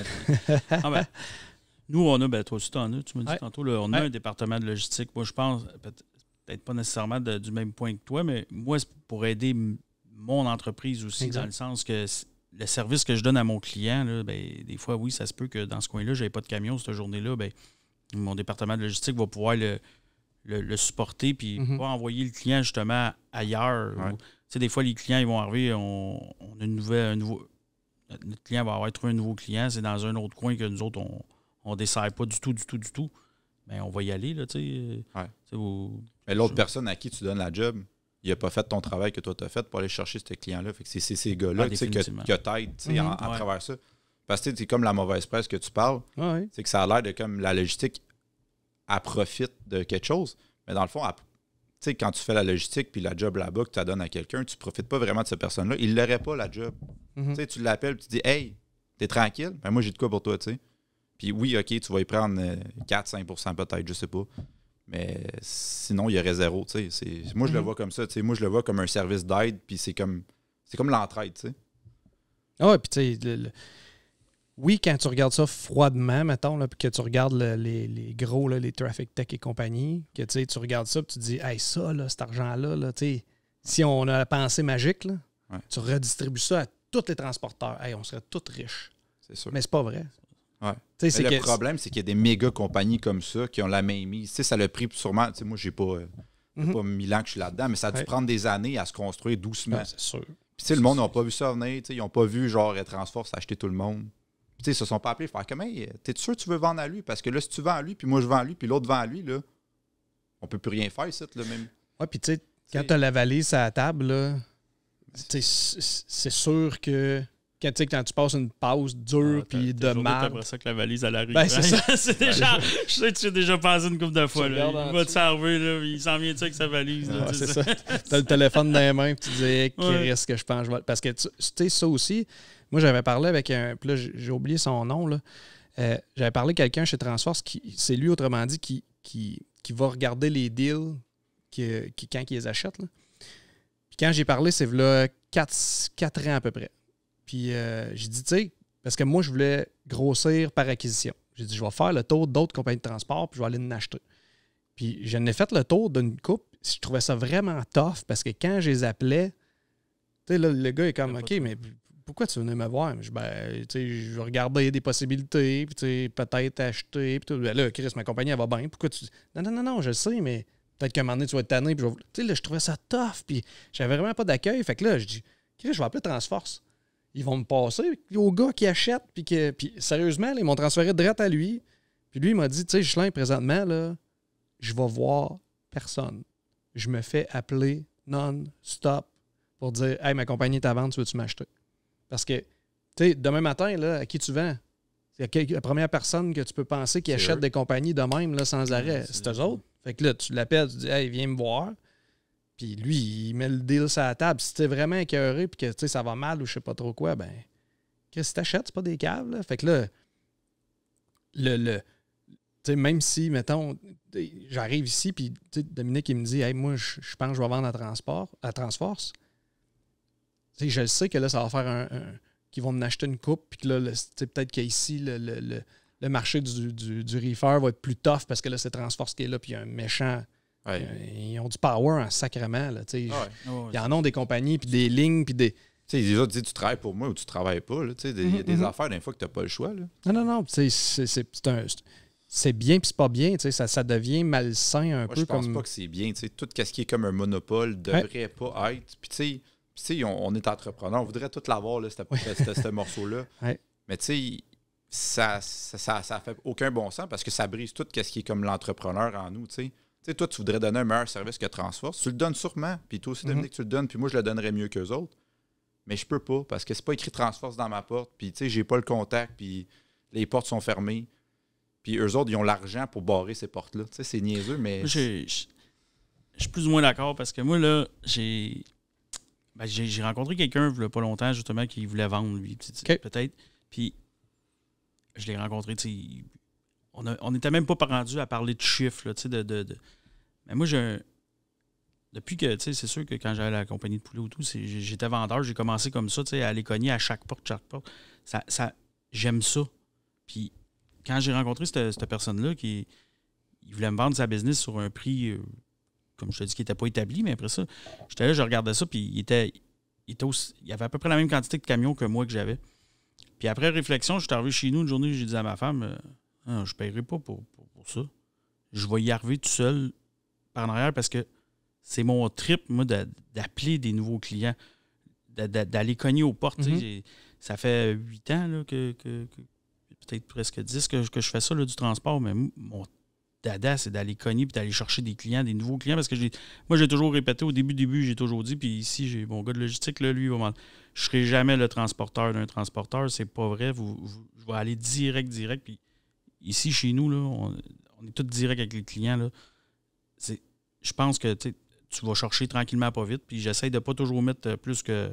Nous, on a, toi aussi, t'en as, tu me dis tantôt, là, on a un département de logistique. Moi, je pense, peut-être pas nécessairement du même point que toi, mais moi, c'est pour aider mon entreprise aussi, dans le sens que le service que je donne à mon client, là, ben, des fois, oui, ça se peut que dans ce coin-là, je n'avais pas de camion cette journée-là. Ben, mon département de logistique va pouvoir le supporter puis pas envoyer le client justement ailleurs. Ouais. Des fois, les clients ils vont arriver, on a notre client va avoir trouvé un nouveau client, c'est dans un autre coin que nous autres, on ne dessert pas du tout. Bien, on va y aller, là, tu sais. Mais l'autre personne à qui tu donnes la job, il n'a pas fait ton travail que toi, tu as fait pour aller chercher ce client-là. Fait que c'est ces gars-là que t'aident à travers ça. Parce que c'est comme la mauvaise presse que tu parles. C'est que ça a l'air de comme la logistique, elle profite de quelque chose. Mais dans le fond, quand tu fais la logistique puis la job là-bas que tu la donnes à quelqu'un, tu ne profites pas vraiment de cette personne-là. Il l'aurait pas, la job. Tu l'appelles et tu dis « Hey, t'es tranquille? Ben moi, j'ai de quoi pour toi, tu sais. » Puis oui, OK, tu vas y prendre 4-5% peut-être, je sais pas. Mais sinon, il y aurait zéro, tu sais. Moi, je le vois comme ça, tu sais. Moi, je le vois comme un service d'aide, puis c'est comme l'entraide, tu sais. Ah, puis tu sais, oui, quand tu regardes ça froidement, mettons, puis que tu regardes les gros, là, les Traffic Tech et compagnie, que tu regardes ça, puis tu te dis, hey, ça, là, cet argent-là, là, si on a la pensée magique, là, tu redistribues ça à tous les transporteurs. Hey, on serait tous riches. C'est sûr. Mais c'est pas vrai. Ouais. Le problème, c'est qu'il y a des méga compagnies comme ça qui ont la main mise. Ça l'a pris sûrement. Moi, j'ai pas 1000 ans que je suis là-dedans, mais ça a dû prendre des années à se construire doucement. Ouais, c'est sûr. Puis le monde n'a pas vu ça venir. Ils n'ont pas vu genre Transforce acheter tout le monde. Puis ils se sont pas appelés faire comment t'es sûr que tu veux vendre à lui? Parce que là, si tu vends à lui, puis moi je vends à lui, puis l'autre vend à lui, là, on peut plus rien faire ici, là, même. Ouais, puis tu sais, quand tu as la valise à la table, là, c'est sûr que. Quand tu passes une pause dure puis de mal. Après ça que la valise à la rue. Ben, c'est ça. C'est déjà, je sais que tu as déjà passé une couple de fois. Là. Il va te servir, là, il s'en vient avec sa valise. Là, c'est ça. Tu as le téléphone dans les mains et tu dis qu'est-ce que je pense. Parce que tu sais, ça aussi, moi j'avais parlé avec un. Puis là, j'ai oublié son nom. Là. J'avais parlé avec quelqu'un chez Transforce c'est lui, autrement dit, qui va regarder les deals quand il les achète. Là. Puis quand j'ai parlé, c'est là 4 ans à peu près. Puis j'ai dit, tu sais, parce que moi, je voulais grossir par acquisition. J'ai dit, je vais faire le tour d'autres compagnies de transport, puis je vais aller en acheter. Puis je n'ai fait le tour d'une coupe. Je trouvais ça vraiment tough, parce que quand je les appelais, tu sais, le gars est comme, OK, mais pourquoi tu venais me voir? Je je regardais des possibilités, puis peut-être acheter. Puis là, Chris, ma compagnie, elle va bien. Pourquoi tu. Non, je sais, mais peut-être qu'à un moment donné, tu vas être tanné. Tu sais, là, je trouvais ça tough, puis j'avais vraiment pas d'accueil. Fait que là, je dis, Chris, je vais appeler Transforce. Ils vont me passer au gars qui achète. Puis sérieusement, là, ils m'ont transféré direct à lui. Puis lui, il m'a dit, tu sais, Ghislain, présentement, là, je vais voir personne. Je me fais appeler non-stop pour dire, hey, ma compagnie est à vendre, tu veux-tu m'acheter? Parce que, tu sais, demain matin, là, à qui tu vends? C'est la première personne que tu peux penser qui achète des compagnies de même, là, sans arrêt. C'est eux autres. Fait que là, tu l'appelles, tu dis, hey, viens me voir. Puis lui, il met le deal sur la table. Si t'es vraiment écœuré et que ça va mal ou je sais pas trop quoi, ben, qu'est-ce que t'achètes? C'est pas des caves, là. Fait que là, même si, mettons, j'arrive ici, puis Dominique, il me dit, hey, moi, je pense que je vais vendre à Transforce. Je le sais que là, ça va faire qu'ils vont me acheter une coupe, puis que là, peut-être qu'ici, le marché du reefer va être plus tough parce que là, c'est Transforce qui est là, puis il y a un méchant. Ouais. Ils ont du power en sacrement. Là, ils en ont des compagnies, puis des lignes, puis des. Les autres disent tu travailles pour moi ou tu travailles pas. Il y a des affaires, des fois, que tu n'as pas le choix. Là. Non. C'est bien, puis c'est pas bien. Ça devient malsain un peu. Je pense pas que c'est bien. Tout ce qui est comme un monopole devrait pas être. Puis, on est entrepreneur. On voudrait tout l'avoir, là, ce morceau-là. Ouais. Mais ça fait aucun bon sens parce que ça brise tout ce qui est comme l'entrepreneur en nous. Toi, tu voudrais donner un meilleur service que Transforce. Tu le donnes sûrement. Puis toi aussi, Dominique, tu le donnes. Puis moi, je le donnerais mieux qu'eux autres. Mais je peux pas parce que c'est pas écrit Transforce dans ma porte. Puis, j'ai pas le contact. Puis les portes sont fermées. Puis eux autres, ils ont l'argent pour barrer ces portes-là. C'est niaiseux, mais... Je suis plus ou moins d'accord parce que moi, là, j'ai rencontré quelqu'un il y a pas longtemps, justement, qui voulait vendre, lui, peut-être. Puis je l'ai rencontré, on n'était même pas rendu à parler de chiffres, là, mais moi, depuis que, c'est sûr que quand j'avais la compagnie de poulet ou tout, j'étais vendeur, j'ai commencé comme ça, à aller cogner à chaque porte. J'aime ça. Puis quand j'ai rencontré cette personne-là, il voulait me vendre sa business sur un prix, comme je te dis, qui n'était pas établi, mais après ça, j'étais là, je regardais ça, puis il avait à peu près la même quantité de camions que moi que j'avais. Puis après réflexion, je suis arrivé chez nous une journée, j'ai dit à ma femme, je ne paierai pas pour ça. Je vais y arriver tout seul par en arrière parce que c'est mon trip, moi, d'appeler des nouveaux clients, d'aller cogner aux portes. Mm-hmm. Ça fait 8 ans là, que peut-être presque 10 que je fais ça, là, du transport, mais mon dada, c'est d'aller cogner et d'aller chercher des nouveaux clients, parce que moi, j'ai toujours répété, au début, j'ai toujours dit, puis ici, j'ai mon gars de logistique, là, lui, je ne serai jamais le transporteur d'un transporteur, c'est pas vrai, je vais aller direct, puis ici, chez nous, là, on est tous directs avec les clients, là. Je pense que tu vas chercher tranquillement, pas vite, puis j'essaie de pas toujours mettre plus que,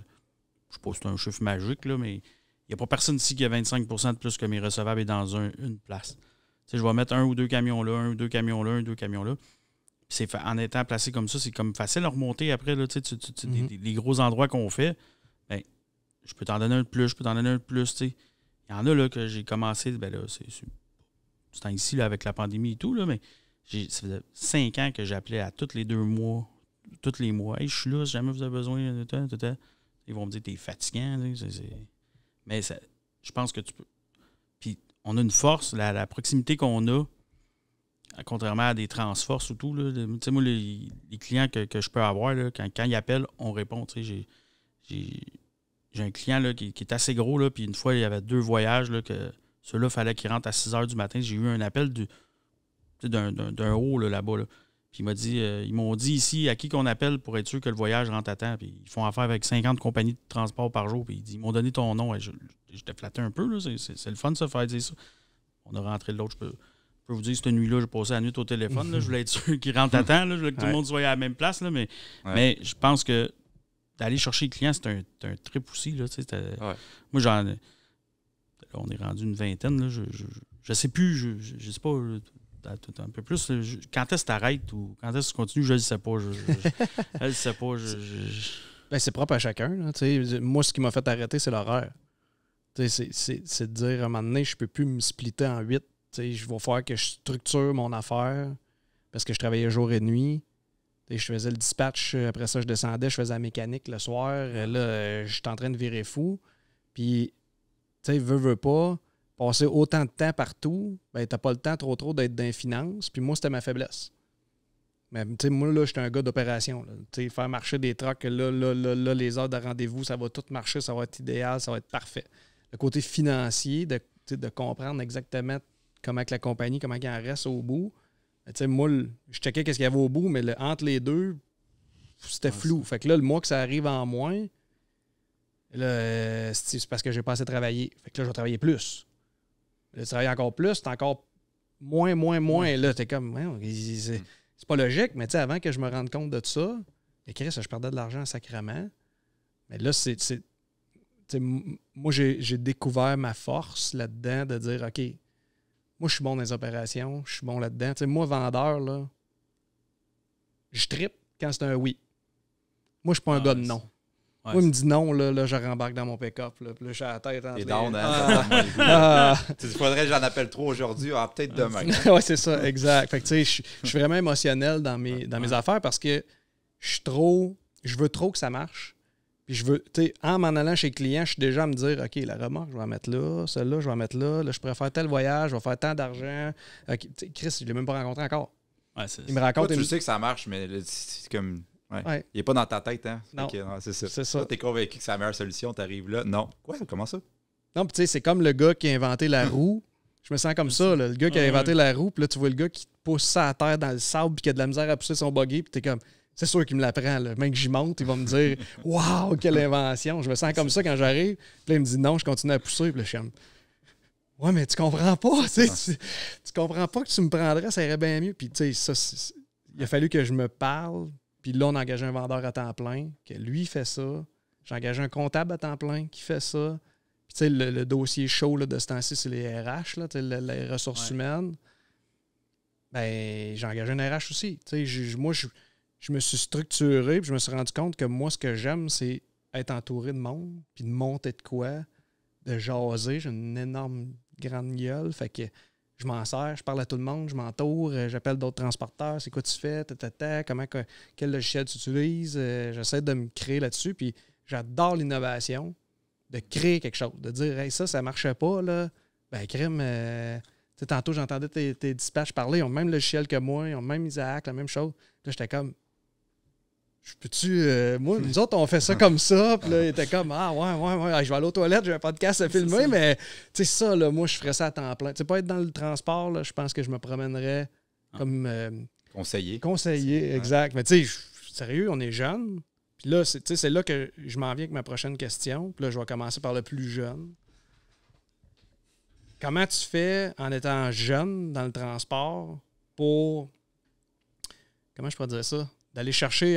je sais pas si c'est un chiffre magique, là, mais il n'y a pas personne ici qui a 25% de plus que mes recevables est dans une place. Je vais mettre 1 ou 2 camions là, 1 ou 2 camions là, 1 ou 2 camions là. Puis en étant placé comme ça, c'est comme facile à remonter après. Là, les gros endroits qu'on fait, ben, je peux t'en donner un de plus, Il y en a là, que j'ai commencé, ben là, c'est ici là, avec la pandémie et tout, là, mais ça faisait 5 ans que j'appelais à tous les 2 mois, tous les mois. Hey, je suis là, si jamais vous avez besoin. Ils vont me dire, t'es fatigant. Mais je pense que tu peux. Puis on a une force, la proximité qu'on a, contrairement à des transforces ou tout. Moi, les clients que je peux avoir, là, quand ils appellent, on répond. J'ai un client là, qui est assez gros, là, puis une fois, il y avait 2 voyages, là, que ceux-là, il fallait qu'ils rentrent à 6 h du matin. J'ai eu un appel d'un haut là-bas. Là. Puis ils m'ont dit ici à qui qu'on appelle pour être sûr que le voyage rentre à temps. Puis ils font affaire avec 50 compagnies de transport par jour. Puis ils m'ont donné ton nom. Et j'étais flatté un peu. Là. C'est le fun de se faire dire ça. On a rentré de l'autre. Je peux vous dire, cette nuit-là, j'ai passé la nuit au téléphone. Là. Je voulais être sûr qu'ils rentrent à temps. Là. Je voulais que tout le monde soit à la même place. Là. Mais je pense que d'aller chercher les clients, c'est un trip aussi. Là. Moi, on est rendu une vingtaine. Là. Je sais plus. Je sais pas. Un peu plus. Quand est-ce que tu arrêtes ou quand est-ce que tu continues, je ne sais pas. Je ne sais pas. Ben, c'est propre à chacun. Là, moi, ce qui m'a fait arrêter, c'est l'horaire. C'est de dire à un moment donné, je ne peux plus me splitter en 8. Je vais faire que je structure mon affaire parce que je travaillais jour et nuit. Je faisais le dispatch, après ça, je descendais, je faisais la mécanique le soir. Là, j'étais en train de virer fou. Puis, tu sais, veux pas. Passer autant de temps partout, ben t'as pas le temps trop d'être dans les finances. Puis moi, c'était ma faiblesse. Mais tu sais, moi, là, j'étais un gars d'opération. Faire marcher des trucks, là, les heures de rendez-vous, ça va tout marcher, ça va être idéal, ça va être parfait. Le côté financier, de comprendre exactement comment que la compagnie, comment il en reste au bout. Tu sais, moi, je checkais qu'est-ce qu'il y avait au bout, mais entre les deux, c'était flou. Fait que là, le mois que ça arrive en moins, là, c'est parce que j'ai pas assez travaillé. Fait que là, je vais travailler plus. Là, tu travailles encore plus, c'est encore moins. Là, t'es comme, c'est pas logique, mais tu sais, avant que je me rende compte de tout ça, Chris, je perdais de l'argent sacrément. Mais là, moi, j'ai découvert ma force là-dedans de dire, OK, moi, je suis bon dans les opérations, je suis bon là-dedans. Tu sais, moi, vendeur, là, je trippe quand c'est un oui. Moi, je suis pas un gars de non. Ouais, moi, il me dit non, là, je rembarque dans mon pick-up. Puis là, je suis à la tête. Et down, il faudrait que j'en appelle 3 aujourd'hui, peut-être demain. Oui, c'est ça, exact. Fait que tu sais, je suis vraiment émotionnel dans mes affaires parce que je veux trop que ça marche. Puis je veux, tu sais, en m'en allant chez le client, je suis déjà à me dire, OK, la remorque, je vais la mettre là, celle-là, je vais la mettre là, je pourrais faire tel voyage, je vais faire tant d'argent. Okay, Chris, je ne l'ai même pas rencontré encore. Ouais, il me raconte. Toi, tu sais que ça marche, mais c'est comme. Ouais. Il n'est pas dans ta tête, hein? Non. Non, c'est ça. C'est ça. Tu es convaincu que c'est la meilleure solution, tu arrives là. Non. Quoi? Comment ça? Non, puis tu sais, c'est comme le gars qui a inventé la roue. Je me sens comme ça, là. Le gars qui a inventé la roue, puis là, tu vois le gars qui pousse ça à terre dans le sable, puis qui a de la misère à pousser son buggy, puis t'es comme, c'est sûr qu'il me l'apprend, là. Même que j'y monte, il va me dire, waouh, quelle invention. Je me sens comme ça quand j'arrive. Puis là, il me dit non, je continue à pousser, puis là, je suis comme, ouais, mais tu comprends pas, tu sais. Tu comprends pas que tu me prendrais, ça irait bien mieux. Puis tu sais, ça, il a fallu que je me parle. Puis là, on a engagé un vendeur à temps plein, que lui fait ça. J'ai engagé un comptable à temps plein qui fait ça. Puis tu sais, le dossier chaud là, de ce temps-ci, c'est les RH, là, les ressources humaines. Ben, j'ai engagé un RH aussi. Tu sais, moi, je me suis structuré, puis je me suis rendu compte que moi, ce que j'aime, c'est être entouré de monde, puis de monter de quoi, de jaser. J'ai une énorme grande gueule, fait que je m'en sers, je parle à tout le monde, je m'entoure, j'appelle d'autres transporteurs, c'est quoi tu fais, quel logiciel tu utilises, j'essaie de me créer là-dessus, puis j'adore l'innovation, de créer quelque chose, de dire hey, ça marchait pas, là, ben crime, sais, tantôt, j'entendais tes dispatchs parler. Ils ont le même logiciel que moi. Ils ont le même Isaac, la même chose. Là, j'étais comme... Je peux-tu... moi, nous autres, on fait ça comme ça. Puis là, il était comme, ouais, je vais aller aux toilettes, j'ai un podcast à filmer, mais tu sais, ça, là, moi, je ferais ça à temps plein. Tu sais, pas être dans le transport, là, je pense que je me promènerais comme... Conseiller, exact. Mais tu sais, sérieux, on est jeunes. Puis là, c'est là que je m'en viens avec ma prochaine question. Puis là, je vais commencer par le plus jeune. Comment tu fais en étant jeune dans le transport pour... Comment je pourrais dire ça? D'aller chercher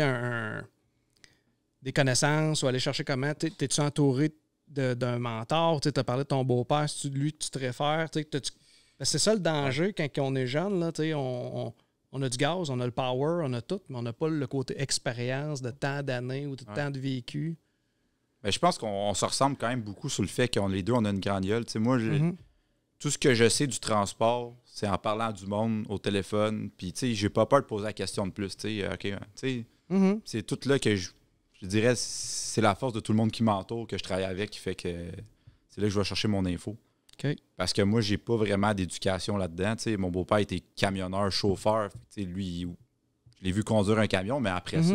des connaissances ou aller chercher comment... T'es-tu entouré d'un mentor? Tu as parlé de ton beau-père. C'est lui que tu te réfères? C'est ça le danger quand on est jeune. Là, on a du gaz, on a le power, on a tout, mais on n'a pas le côté expérience de tant d'années ou de tant de vécu. Ben, je pense qu'on se ressemble quand même beaucoup sur le fait qu'on les deux, on a une grande gueule. Moi, tout ce que je sais du transport, c'est en parlant du monde au téléphone. Puis, j'ai pas peur de poser la question de plus. C'est tout là que je dirais, c'est la force de tout le monde qui m'entoure, que je travaille avec, qui fait que c'est là que je vais chercher mon info. Okay. Parce que moi, j'ai pas vraiment d'éducation là-dedans. Mon beau-père était camionneur, chauffeur. Lui, je l'ai vu conduire un camion, mais après ça,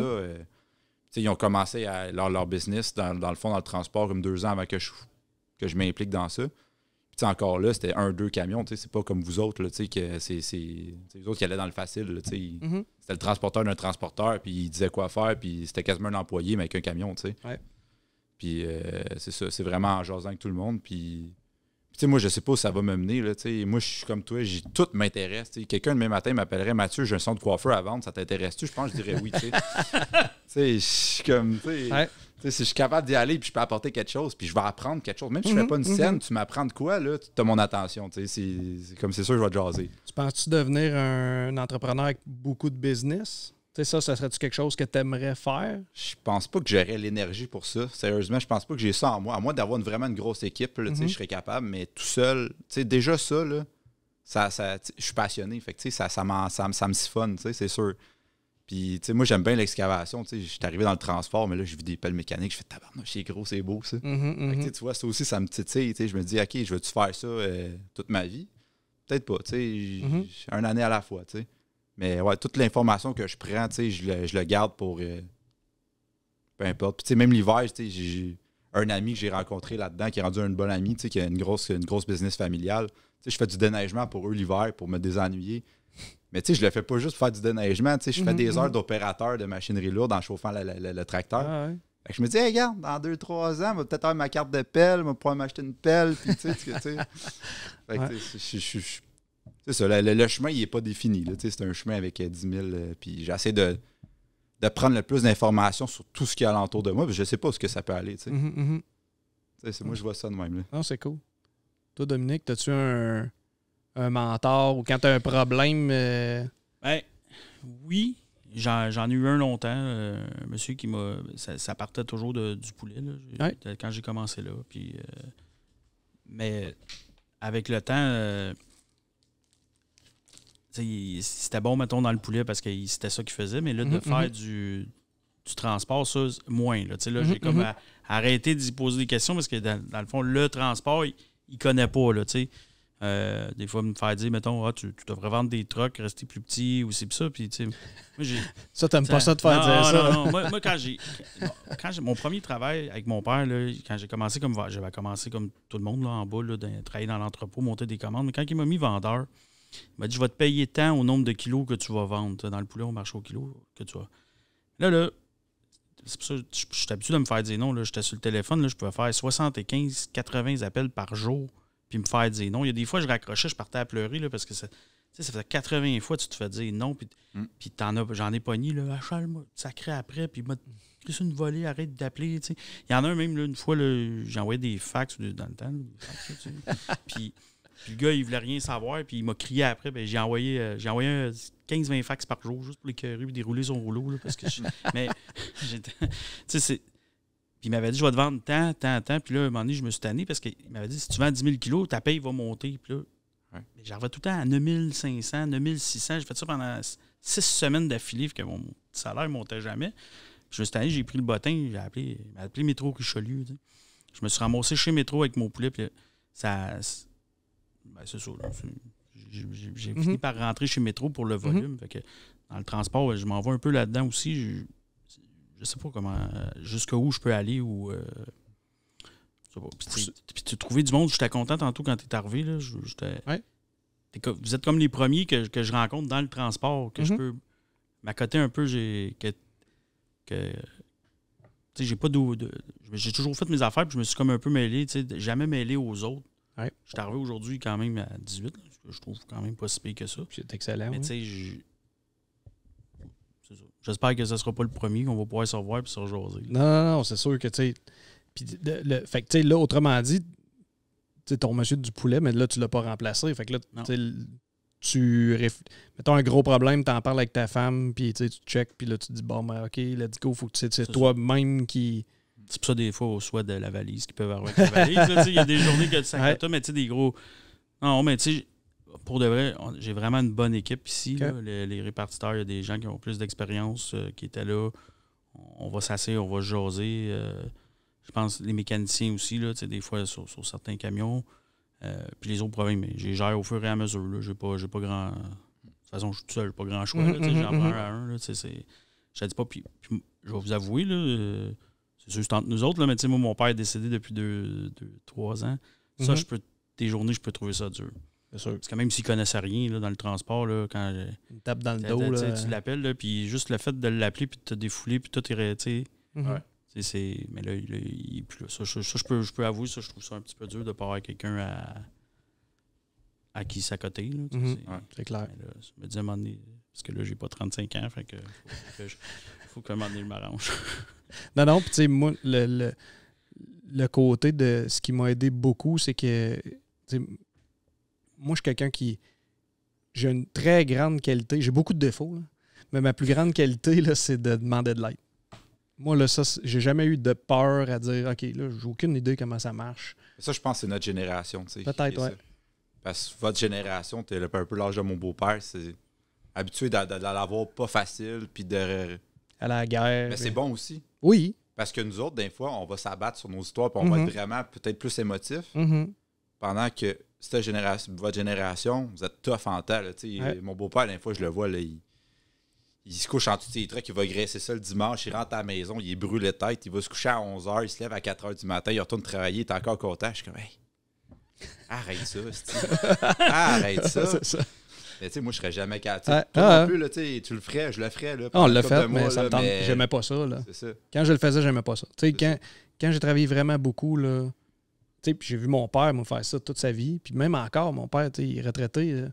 ils ont commencé leur business, dans le fond, dans le transport, comme 2 ans avant que je m'implique dans ça. Puis encore là, c'était 1-2 camions. C'est pas comme vous autres, là, que c'est les autres qui allaient dans le facile. Là, c'était le transporteur d'un transporteur, puis il disait quoi faire, puis c'était quasiment un employé, mais avec un camion. Ouais. Puis c'est ça, c'est vraiment en jasant avec tout le monde. Puis... moi, je sais pas où ça va me mener. Là, moi, je suis comme toi, tout m'intéresse. Quelqu'un, demain matin, m'appellerait Mathieu, j'ai un son de coiffeur à vendre, ça t'intéresse-tu? Je pense que je dirais oui. Je suis comme. Si je suis capable d'y aller puis je peux apporter quelque chose, puis je vais apprendre quelque chose. Même si je fais pas une scène, tu m'apprends de quoi, là, tu as mon attention. C'est comme c'est sûr que je vais te jaser. Tu penses-tu devenir un entrepreneur avec beaucoup de business? Ça serait-tu quelque chose que tu aimerais faire? Je pense pas que j'aurais l'énergie pour ça. Sérieusement, je pense pas que j'ai ça en moi. À moins d'avoir vraiment une grosse équipe, là, je serais capable, mais tout seul, déjà ça, là, je suis passionné. Fait que, ça me siphonne, c'est sûr. Puis, moi, j'aime bien l'excavation. Je suis arrivé dans le transport, mais là, j'ai vu des pelles mécaniques. Je fais tabarnak, c'est gros, c'est beau, ça. Fait que, tu vois, ça aussi, ça me titille. Je me dis, OK, je veux-tu faire ça toute ma vie? Peut-être pas. Une année à la fois, tu sais. Mais ouais, toute l'information que je prends, je le garde pour peu importe. Puis même l'hiver, j'ai un ami que j'ai rencontré là-dedans qui est rendu un bon ami, qui a une grosse business familiale. Je fais du déneigement pour eux l'hiver pour me désennuyer. Mais je le fais pas juste pour faire du déneigement. Je fais des heures d'opérateur de machinerie lourde en chauffant le tracteur. Ah ouais. Fait que je me dis, hey, regarde, dans 2-3 ans, je vais peut-être avoir ma carte de pelle, je vais pouvoir m'acheter une pelle. Puis, c'est ça, le chemin, il n'est pas défini. Là, c'est un chemin avec 10 000. Puis j'essaie de prendre le plus d'informations sur tout ce qu'il y a alentour de moi. Puis je ne sais pas où ce que ça peut aller. Moi, je vois ça de même. Là. Non, c'est cool. Toi, Dominique, as-tu un mentor ou quand tu as un problème? Ben, oui. J'en ai eu un longtemps. Un monsieur qui m'a... Ça partait toujours du poulet là, quand j'ai commencé là. Puis, mais avec le temps... c'était bon, mettons, dans le poulet parce que c'était ça qu'il faisait, mais là, de faire du transport, ça, moins. Là, j'ai comme arrêté d'y poser des questions parce que, dans le fond, le transport, il connaît pas. Là, des fois, me faire dire, mettons, tu devrais vendre des trucks, rester plus petit ou c'est ça. Puis, moi, ça, t'aimes pas ça de faire dire ça? Non. Moi, quand j'ai mon premier travail avec mon père, là, quand j'avais commencé comme tout le monde là, en bas, là, travailler dans l'entrepôt, monter des commandes, mais quand il m'a mis vendeur, il m'a dit, je vais te payer tant au nombre de kilos que tu vas vendre. Dans le poulet, on marche au kilo que tu vas. Là, c'est pour ça que je suis habitué de me faire dire non. Là, j'étais sur le téléphone, là, je pouvais faire 75, 80 appels par jour puis me faire dire non. Il y a des fois, je raccrochais, je partais à pleurer là, parce que ça faisait 80 fois que tu te fais dire non. Puis j'en ai pogné, là, achale-moi, sacré après, puis il m'a pris une volée, arrête d'appeler. T'sais. Il y en a un même, là, une fois, là, j'ai envoyé des fax dans le temps. Puis le gars, il voulait rien savoir, puis il m'a crié après. Ben, j'ai envoyé 15-20 fax par jour juste pour l'écœurer et dérouler son rouleau. Là, parce que mais, puis il m'avait dit, je vais te vendre tant. Puis là, à un moment donné, je me suis tanné parce qu'il m'avait dit, si tu vends 10 000 kilos, ta paye va monter. Puis là, j'en vais tout le temps à 9 500, 9 600. J'ai fait ça pendant 6 semaines d'affilée, que mon salaire ne montait jamais. Puis je me suis tanné, j'ai pris le bottin, il m'a appelé Métro Richelieu. Je me suis ramassé chez Métro avec mon poulet, puis ça... Ben, c'est ça. Là. j'ai fini par rentrer chez Métro pour le volume. Fait que dans le transport, je m'en vais un peu là-dedans aussi. Je sais pas comment, jusqu'où je peux aller ou... Puis tu trouvais du monde, j'étais content tantôt quand tu es arrivé. Là, vous êtes comme les premiers que je rencontre dans le transport, que je peux m'accoter un peu. J'ai toujours fait mes affaires, puis je me suis comme un peu mêlé, jamais mêlé aux autres. Ouais. Je suis arrivé aujourd'hui quand même à 18, là, ce que je trouve quand même pas si pire que ça. C'est excellent. Mais tu sais, c'est ça. J'espère que ce ne sera pas le premier qu'on va pouvoir se revoir et se rejaser. Non, c'est sûr que, tu sais... Puis, fait que, tu sais, là, autrement dit, tu sais, ton monsieur du poulet, mais là, tu l'as pas remplacé. Fait que là, mettons un gros problème, tu en parles avec ta femme, puis tu check, puis là, tu te dis, bon, ben, OK, let's go, faut que c'est toi-même qui... C'est pour ça, des fois, au choix de la valise qui peuvent avoir avec la valise. Il y a des journées que tu s'accotes, mais tu sais, des gros... Non, mais tu sais, pour de vrai, j'ai vraiment une bonne équipe ici. Okay. Là, les répartiteurs, il y a des gens qui ont plus d'expérience qui étaient là. On va s'asseoir, on va jaser. Je pense les mécaniciens aussi, là, des fois sur certains camions. Puis les autres problèmes, mais j'ai gère au fur et à mesure. J'ai pas grand... De toute façon, je suis tout seul, pas grand choix. J'en prends un à un. Je ne dis pas. Puis je vais vous avouer, là, c'est sûr, c'est entre nous autres, là, mais moi, mon père est décédé depuis 3 ans. Ça, des journées, je peux trouver ça dur. C'est sûr. Parce que même s'il ne connaissait rien là, dans le transport, là, quand une tape dans le dos, là. Tu l'appelles, puis juste le fait de l'appeler, puis de te défouler, puis tout est... Mais là, il est plus là. Ça, je peux avouer, ça, je trouve ça un petit peu dur de ne pas avoir quelqu'un à qui s'accoter. C'est clair. Mais là, je me dis à un moment donné, parce que là, j'ai pas 35 ans, fait que faut qu'à un moment donné, je m'arrange. Non, puis tu sais, moi, le côté de ce qui m'a aidé beaucoup, c'est que moi, je suis quelqu'un qui... J'ai une très grande qualité. J'ai beaucoup de défauts, là, mais ma plus grande qualité, là, c'est de demander de l'aide. Moi, là, ça, j'ai jamais eu de peur à dire, OK, là, j'ai aucune idée comment ça marche. Ça, je pense que c'est notre génération, tu sais. Peut-être, ouais. Parce que votre génération, tu es un peu l'âge de mon beau-père, c'est habitué de l'avoir pas facile, puis de... À la guerre. Mais c'est bon aussi. Oui. Parce que nous autres, des fois, on va s'abattre sur nos histoires, puis on va être vraiment peut-être plus émotifs. Pendant que votre génération, vous êtes tough en temps. Là, mon beau-père, des fois, je le vois, là, il se couche en dessous de ses trucs, il va graisser ça le dimanche, il rentre à la maison, il est brûlé de tête, il va se coucher à 11h, il se lève à 4h du matin, il retourne travailler, il est encore content. Je suis comme, hey, arrête ça, arrête ça. C'est ça. Mais tu sais, moi, je serais jamais capable. Toi non plus, là, tu le ferais, je le ferais. Là, on l'a fait, mais ça me tente. J'aimais pas ça. Là. C'est ça. Quand je le faisais, j'aimais pas ça. Quand j'ai travaillé vraiment beaucoup, là, puis j'ai vu mon père me faire ça toute sa vie. Puis même encore, mon père, il est retraité. Là.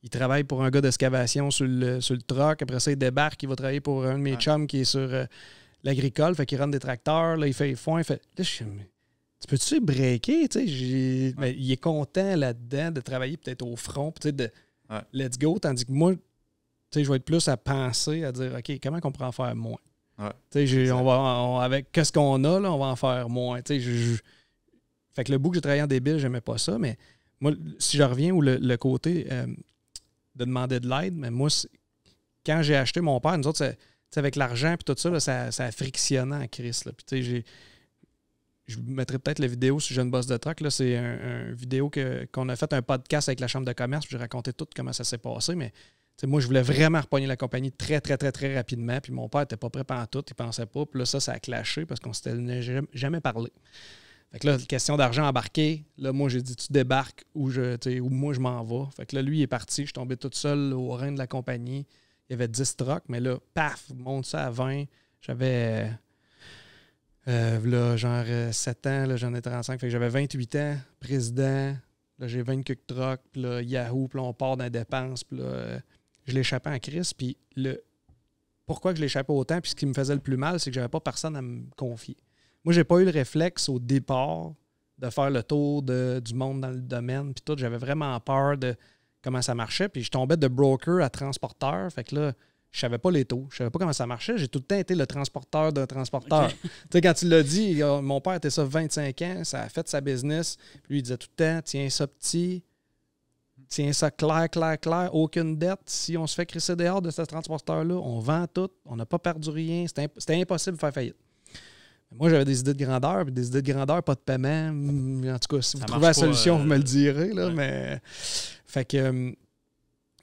Il travaille pour un gars d'excavation sur le truck. Après ça, il débarque. Il va travailler pour un de mes chums qui est sur l'agricole. Fait qu'il rentre des tracteurs. Là, il fait foin. Il fait... Là, je suis... Tu peux-tu breaker? Mais il est content là-dedans de travailler peut-être au front. De let's go. Tandis que moi, je vais être plus à penser, à dire, OK, comment on pourrait en faire moins? Avec qu'est-ce qu'on a, là, on va en faire moins. Fait que le bout que j'ai travaillé en débile, j'aimais pas ça. Mais moi, si je reviens, ou le côté... de demander de l'aide, mais moi, quand j'ai acheté mon père, nous autres, avec l'argent et tout ça, là, ça a frictionné en crise. Puis, je vous mettrai peut-être la vidéo sur Jeune Boss de Truck. Là, c'est une vidéo qu'on a fait un podcast avec la Chambre de commerce, puis j'ai raconté tout comment ça s'est passé, mais moi, je voulais vraiment repogner la compagnie très, très, très, très rapidement, puis mon père n'était pas prêt pantoute, il pensait pas, puis là, ça a clashé parce qu'on ne s'était jamais parlé. Fait que là, question d'argent embarqué, là, moi, j'ai dit, tu débarques ou moi, je m'en vais. Fait que là, lui, il est parti. Je suis tombé toute seule au rein de la compagnie. Il y avait 10 trucks, mais là, paf, monte ça à 20. J'avais, là, genre 7 ans, là, j'en ai 35. Fait que j'avais 28 ans, président. Là, j'ai 20 quelques trucks. Puis là, Yahoo, puis là, on part dans les dépenses. Puis là, je l'échappais en crise. Puis pourquoi que je l'échappais autant? Puis ce qui me faisait le plus mal, c'est que j'avais pas personne à me confier. Moi, j'ai pas eu le réflexe au départ de faire le tour du monde dans le domaine. Puis tout, j'avais vraiment peur de comment ça marchait. Puis je tombais de broker à transporteur. Fait que là, je savais pas les taux. Je savais pas comment ça marchait. J'ai tout le temps été le transporteur d'un transporteur. Okay. Tu sais, quand tu l'as dit, mon père était ça 25 ans. Ça a fait sa business. Puis lui, il disait tout le temps, tiens ça petit, tiens ça clair, clair, clair. Aucune dette. Si on se fait crisser dehors de ce transporteur-là, on vend tout. On n'a pas perdu rien. C'était impossible de faire faillite. Moi, j'avais des idées de grandeur, puis des idées de grandeur, pas de paiement. En tout cas, si vous trouvez la solution, vous me le direz. Là, mais... Fait que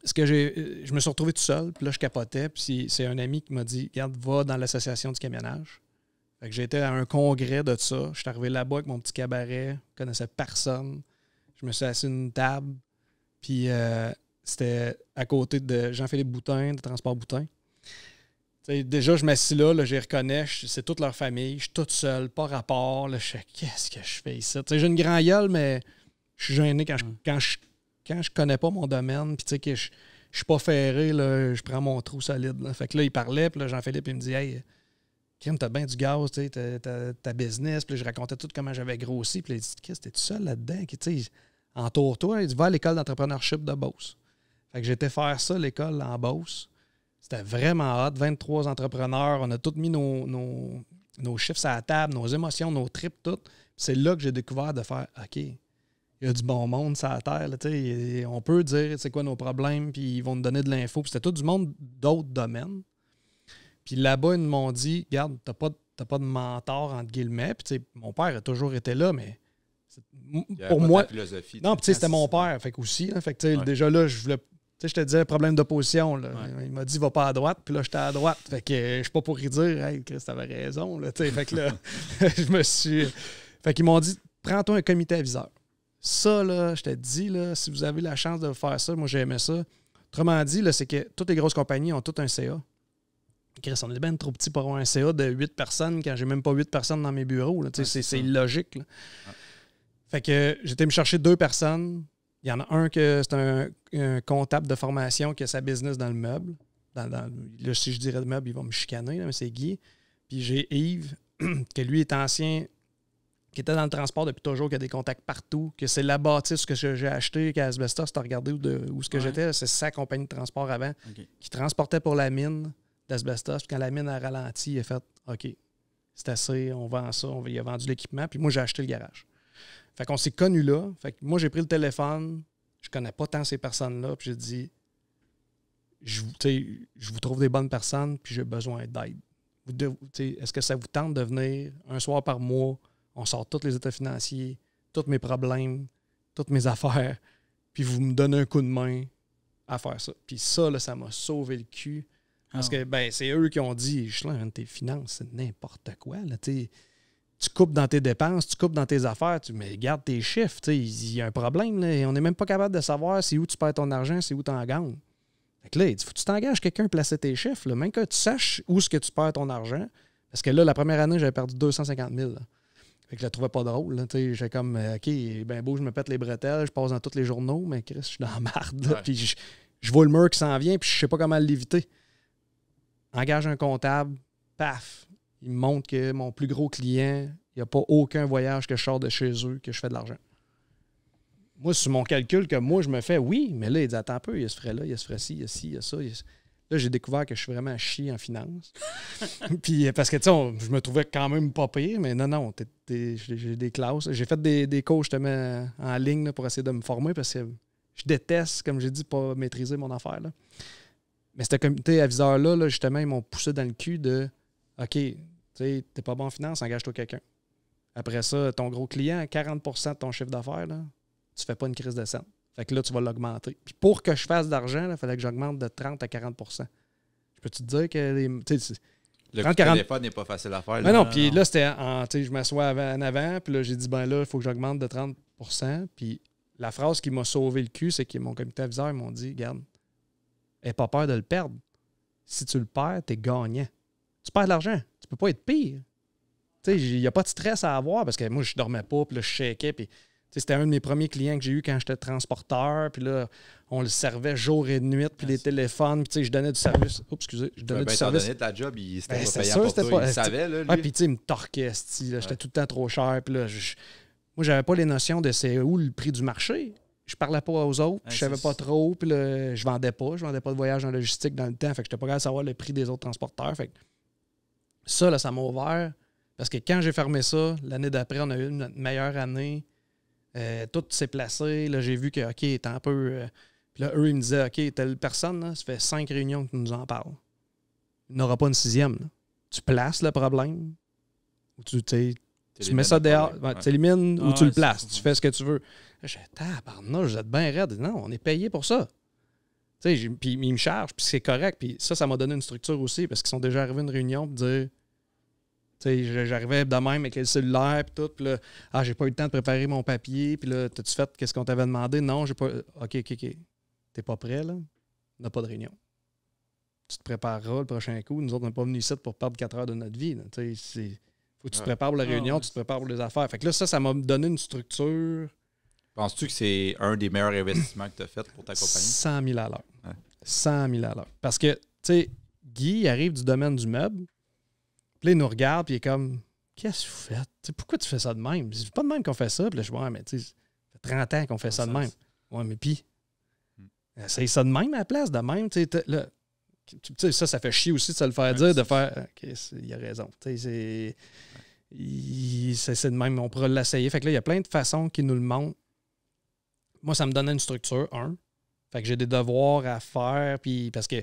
je me suis retrouvé tout seul, puis là, je capotais, puis c'est un ami qui m'a dit, regarde, va dans l'association du camionnage. Fait que j'ai été à un congrès de ça. Je suis arrivé là-bas avec mon petit cabaret, je connaissais personne. Je me suis assis à une table, puis c'était à côté de Jean-Philippe Boutin, de Transport Boutin. T'sais, déjà, je m'assis là, je les reconnais, c'est toute leur famille, je suis toute seule, pas rapport. Là, je fais, qu'est-ce que je fais ici? T'sais, j'ai une grande gueule, mais je suis gêné quand je connais pas mon domaine, puis que je suis pas ferré, là, je prends mon trou solide. Là. Fait que là, il parlait, puis là, Jean-Philippe, il me dit, hey, Kim, t'as bien du gaz, t'as business. Puis là, je racontais tout comment j'avais grossi. Puis là, il dit, qu'est-ce que t'es tout seul là-dedans? Entoure-toi. Il dit, va à l'école d'entrepreneurship de Beauce. Fait que j'étais faire ça, l'école en Beauce. C'était vraiment hot. 23 entrepreneurs. On a tous mis nos chiffres sur la table, nos émotions, nos tripes, tout. Puis c'est là que j'ai découvert de faire, OK, il y a du bon monde sur la terre. Là, on peut dire c'est quoi nos problèmes, puis ils vont nous donner de l'info. Puis c'était tout du monde d'autres domaines. Puis là-bas, ils m'ont dit, regarde, t'as pas de mentor, entre guillemets. Puis mon père a toujours été là, mais pour moi. Non, puis c'était mon père. Fait que aussi, là, fait que déjà là, je voulais. Je te disais, problème d'opposition. Là. Ouais. Il m'a dit, va pas à droite. Puis là, j'étais à droite. Fait que je suis pas pour y dire, hey, Chris, t'avais raison. Là, fait que là, je me suis. Fait qu'ils m'ont dit, prends-toi un comité aviseur. Ça, là, je te dis, là, si vous avez la chance de faire ça, moi, j'ai aimé ça. Autrement dit, là, c'est que toutes les grosses compagnies ont tout un CA. Chris, on est bien trop petit pour avoir un CA de 8 personnes quand j'ai même pas 8 personnes dans mes bureaux. Là, c'est illogique. Là. Ouais. Fait que j'étais me chercher 2 personnes. Il y en a un que c'est un comptable de formation qui a sa business dans le meuble. Là, si je dirais le meuble, il va me chicaner, là, mais c'est Guy. Puis j'ai Yves, que lui est ancien, qui était dans le transport depuis toujours, qui a des contacts partout, que c'est la bâtisse que j'ai acheté, qu'à Asbestos, tu as regardé où ce que j'étais, c'est sa compagnie de transport avant, qui transportait pour la mine d'Asbestos. Puis quand la mine a ralenti, il a fait OK, c'est assez, on vend ça, il a vendu l'équipement. Puis moi, j'ai acheté le garage. Fait qu'on s'est connus là. Fait que moi, j'ai pris le téléphone. Je connais pas tant ces personnes-là. Puis j'ai dit, je vous trouve des bonnes personnes, puis j'ai besoin d'aide. Est-ce que ça vous tente de venir un soir par mois? On sort tous les états financiers, tous mes problèmes, toutes mes affaires, puis vous me donnez un coup de main à faire ça. Puis ça, là, ça m'a sauvé le cul. Parce que c'est eux qui ont dit, je suis tes finances, c'est n'importe quoi. Là, tu coupes dans tes dépenses, tu coupes dans tes affaires, mais garde tes chiffres. Il y a un problème. Là, on n'est même pas capable de savoir c'est où tu perds ton argent, c'est où tu en gagnes. Fait que là, il faut que tu t'engages quelqu'un à placer tes chiffres. Là, même que tu saches où est-ce que tu perds ton argent. Parce que là, la première année, j'avais perdu 250 000. Là. Fait que je la trouvais pas drôle. J'ai comme, OK, ben beau, je me pète les bretelles, je passe dans tous les journaux, mais Chris, je suis dans la marde. Ouais. Puis je vois le mur qui s'en vient, puis je sais pas comment l'éviter. Engage un comptable, paf, il me montre que mon plus gros client, il n'y a pas aucun voyage que je sors de chez eux que je fais de l'argent. Moi, sur mon calcul que moi, je me fais, oui, mais là, il dit, attends un peu, il y a ce frais-là, il y a ce frais-ci, il y a ci, il y a ça. Là, j'ai découvert que je suis vraiment chier en finance. Puis, parce que, tu sais, je me trouvais quand même pas pire, mais non, j'ai des classes. J'ai fait des cours, justement, en ligne là, pour essayer de me former parce que je déteste, comme j'ai dit, pas maîtriser mon affaire. Là. Mais ce comité aviseur-là, là, justement, ils m'ont poussé dans le cul de OK, tu sais, t'es pas bon en finance, engage-toi quelqu'un. Après ça, ton gros client, 40% de ton chiffre d'affaires, là, tu fais pas une crise de scène. Fait que là, tu vas l'augmenter. Puis pour que je fasse de l'argent, il fallait que j'augmente de 30 à 40%. Je peux te dire que le téléphone n'est pas facile à faire. Mais non, puis là, c'était je m'assois en avant, puis là, j'ai dit, ben là, il faut que j'augmente de 30%. Puis la phrase qui m'a sauvé le cul, c'est que mon comité aviseur, ils m'ont dit, regarde, n'aie pas peur de le perdre. Si tu le perds, t'es gagnant. Tu perds de l'argent. Tu peux pas être pire. Il n'y a pas de stress à avoir parce que moi, je dormais pas, puis là, je shakais, puis c'était un de mes premiers clients que j'ai eu quand j'étais transporteur, puis là, on le servait jour et nuit, puis les téléphones, puis je donnais du service. Oups, excusez, je donnais du service. Donné ta job, c'était pas payant sûr, pour toi. Il savait, là, lui. Ouais, puis il me torquait, j'étais tout le temps trop cher, puis là, moi, j'avais pas les notions de c'est où le prix du marché. Je parlais pas aux autres, je savais pas trop, puis là, je vendais pas de voyage en logistique dans le temps, fait que j'étais pas capable de savoir le prix des autres transporteurs, fait que ça, là, ça m'a ouvert, parce que quand j'ai fermé ça, l'année d'après, on a eu notre meilleure année, tout s'est placé, là, j'ai vu que, OK, t'es un peu... puis là, eux, ils me disaient, OK, telle personne, là, ça fait 5 réunions que tu nous en parles. Il n'y en aura pas une 6e, là. Tu places le problème, ou tu mets ça dehors, tu élimines ou tu le places, tu fais ce que tu veux. J'ai dit, tabarnouche, vous êtes bien raide. Non, on est payé pour ça. Puis ils me chargent, puis c'est correct. Puis ça m'a donné une structure aussi, parce qu'ils sont déjà arrivés à une réunion pour dire... J'arrivais de même avec le cellulaire, puis tout, puis là, j'ai pas eu le temps de préparer mon papier, puis là, t'as-tu fait qu'est-ce qu'on t'avait demandé? Non, j'ai pas... OK. T'es pas prêt, là? On n'a pas de réunion. Tu te prépareras le prochain coup. Nous autres, on n'est pas venus ici pour perdre 4 heures de notre vie. Faut que tu te prépares pour la réunion, tu te prépares pour les affaires. Fait que là, ça m'a donné une structure. Penses-tu que c'est un des meilleurs investissements que tu as fait pour ta compagnie? 100 000 à l'heure. Ouais. 100 000 à l'heure. Parce que, tu sais, Guy, il arrive du domaine du meuble, puis là, il nous regarde, puis il est comme, qu'est-ce que vous faites? T'sais, pourquoi tu fais ça de même? C'est pas de même qu'on fait ça. Puis là, je dis, ouais, mais tu sais, ça fait 30 ans qu'on fait ça de même. Ouais, mais puis, essaye ça de même à la place, de même. Tu sais, ça fait chier aussi de se le faire dire, de faire, OK, il a raison. Tu sais, c'est de même, on pourra l'essayer. Fait que là, il y a plein de façons qui nous le montrent. Moi, ça me donnait une structure, Fait que j'ai des devoirs à faire, puis parce que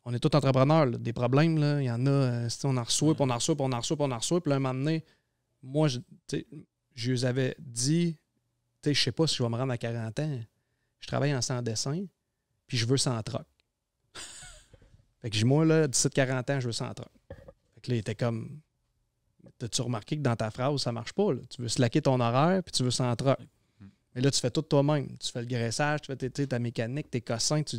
on est tous entrepreneurs, là. Des problèmes, là, il y en a, on en reçoit, puis on en reçoit, puis on en reçoit, puis on en reçoit. Puis là, un moment donné, moi, je les avais dit, je sais pas si je vais me rendre à 40 ans. Je travaille en sans dessin, puis je veux 100 trocs. Fait que moi, là, 17-40 ans, je veux 100 trocs. Fait que là, il était comme, t'as-tu remarqué que dans ta phrase, ça marche pas, là? Tu veux slacker ton horaire, puis tu veux 100 trocs. Mais là, tu fais tout toi-même. Tu fais le graissage, tu fais ta mécanique, tes cossins, tu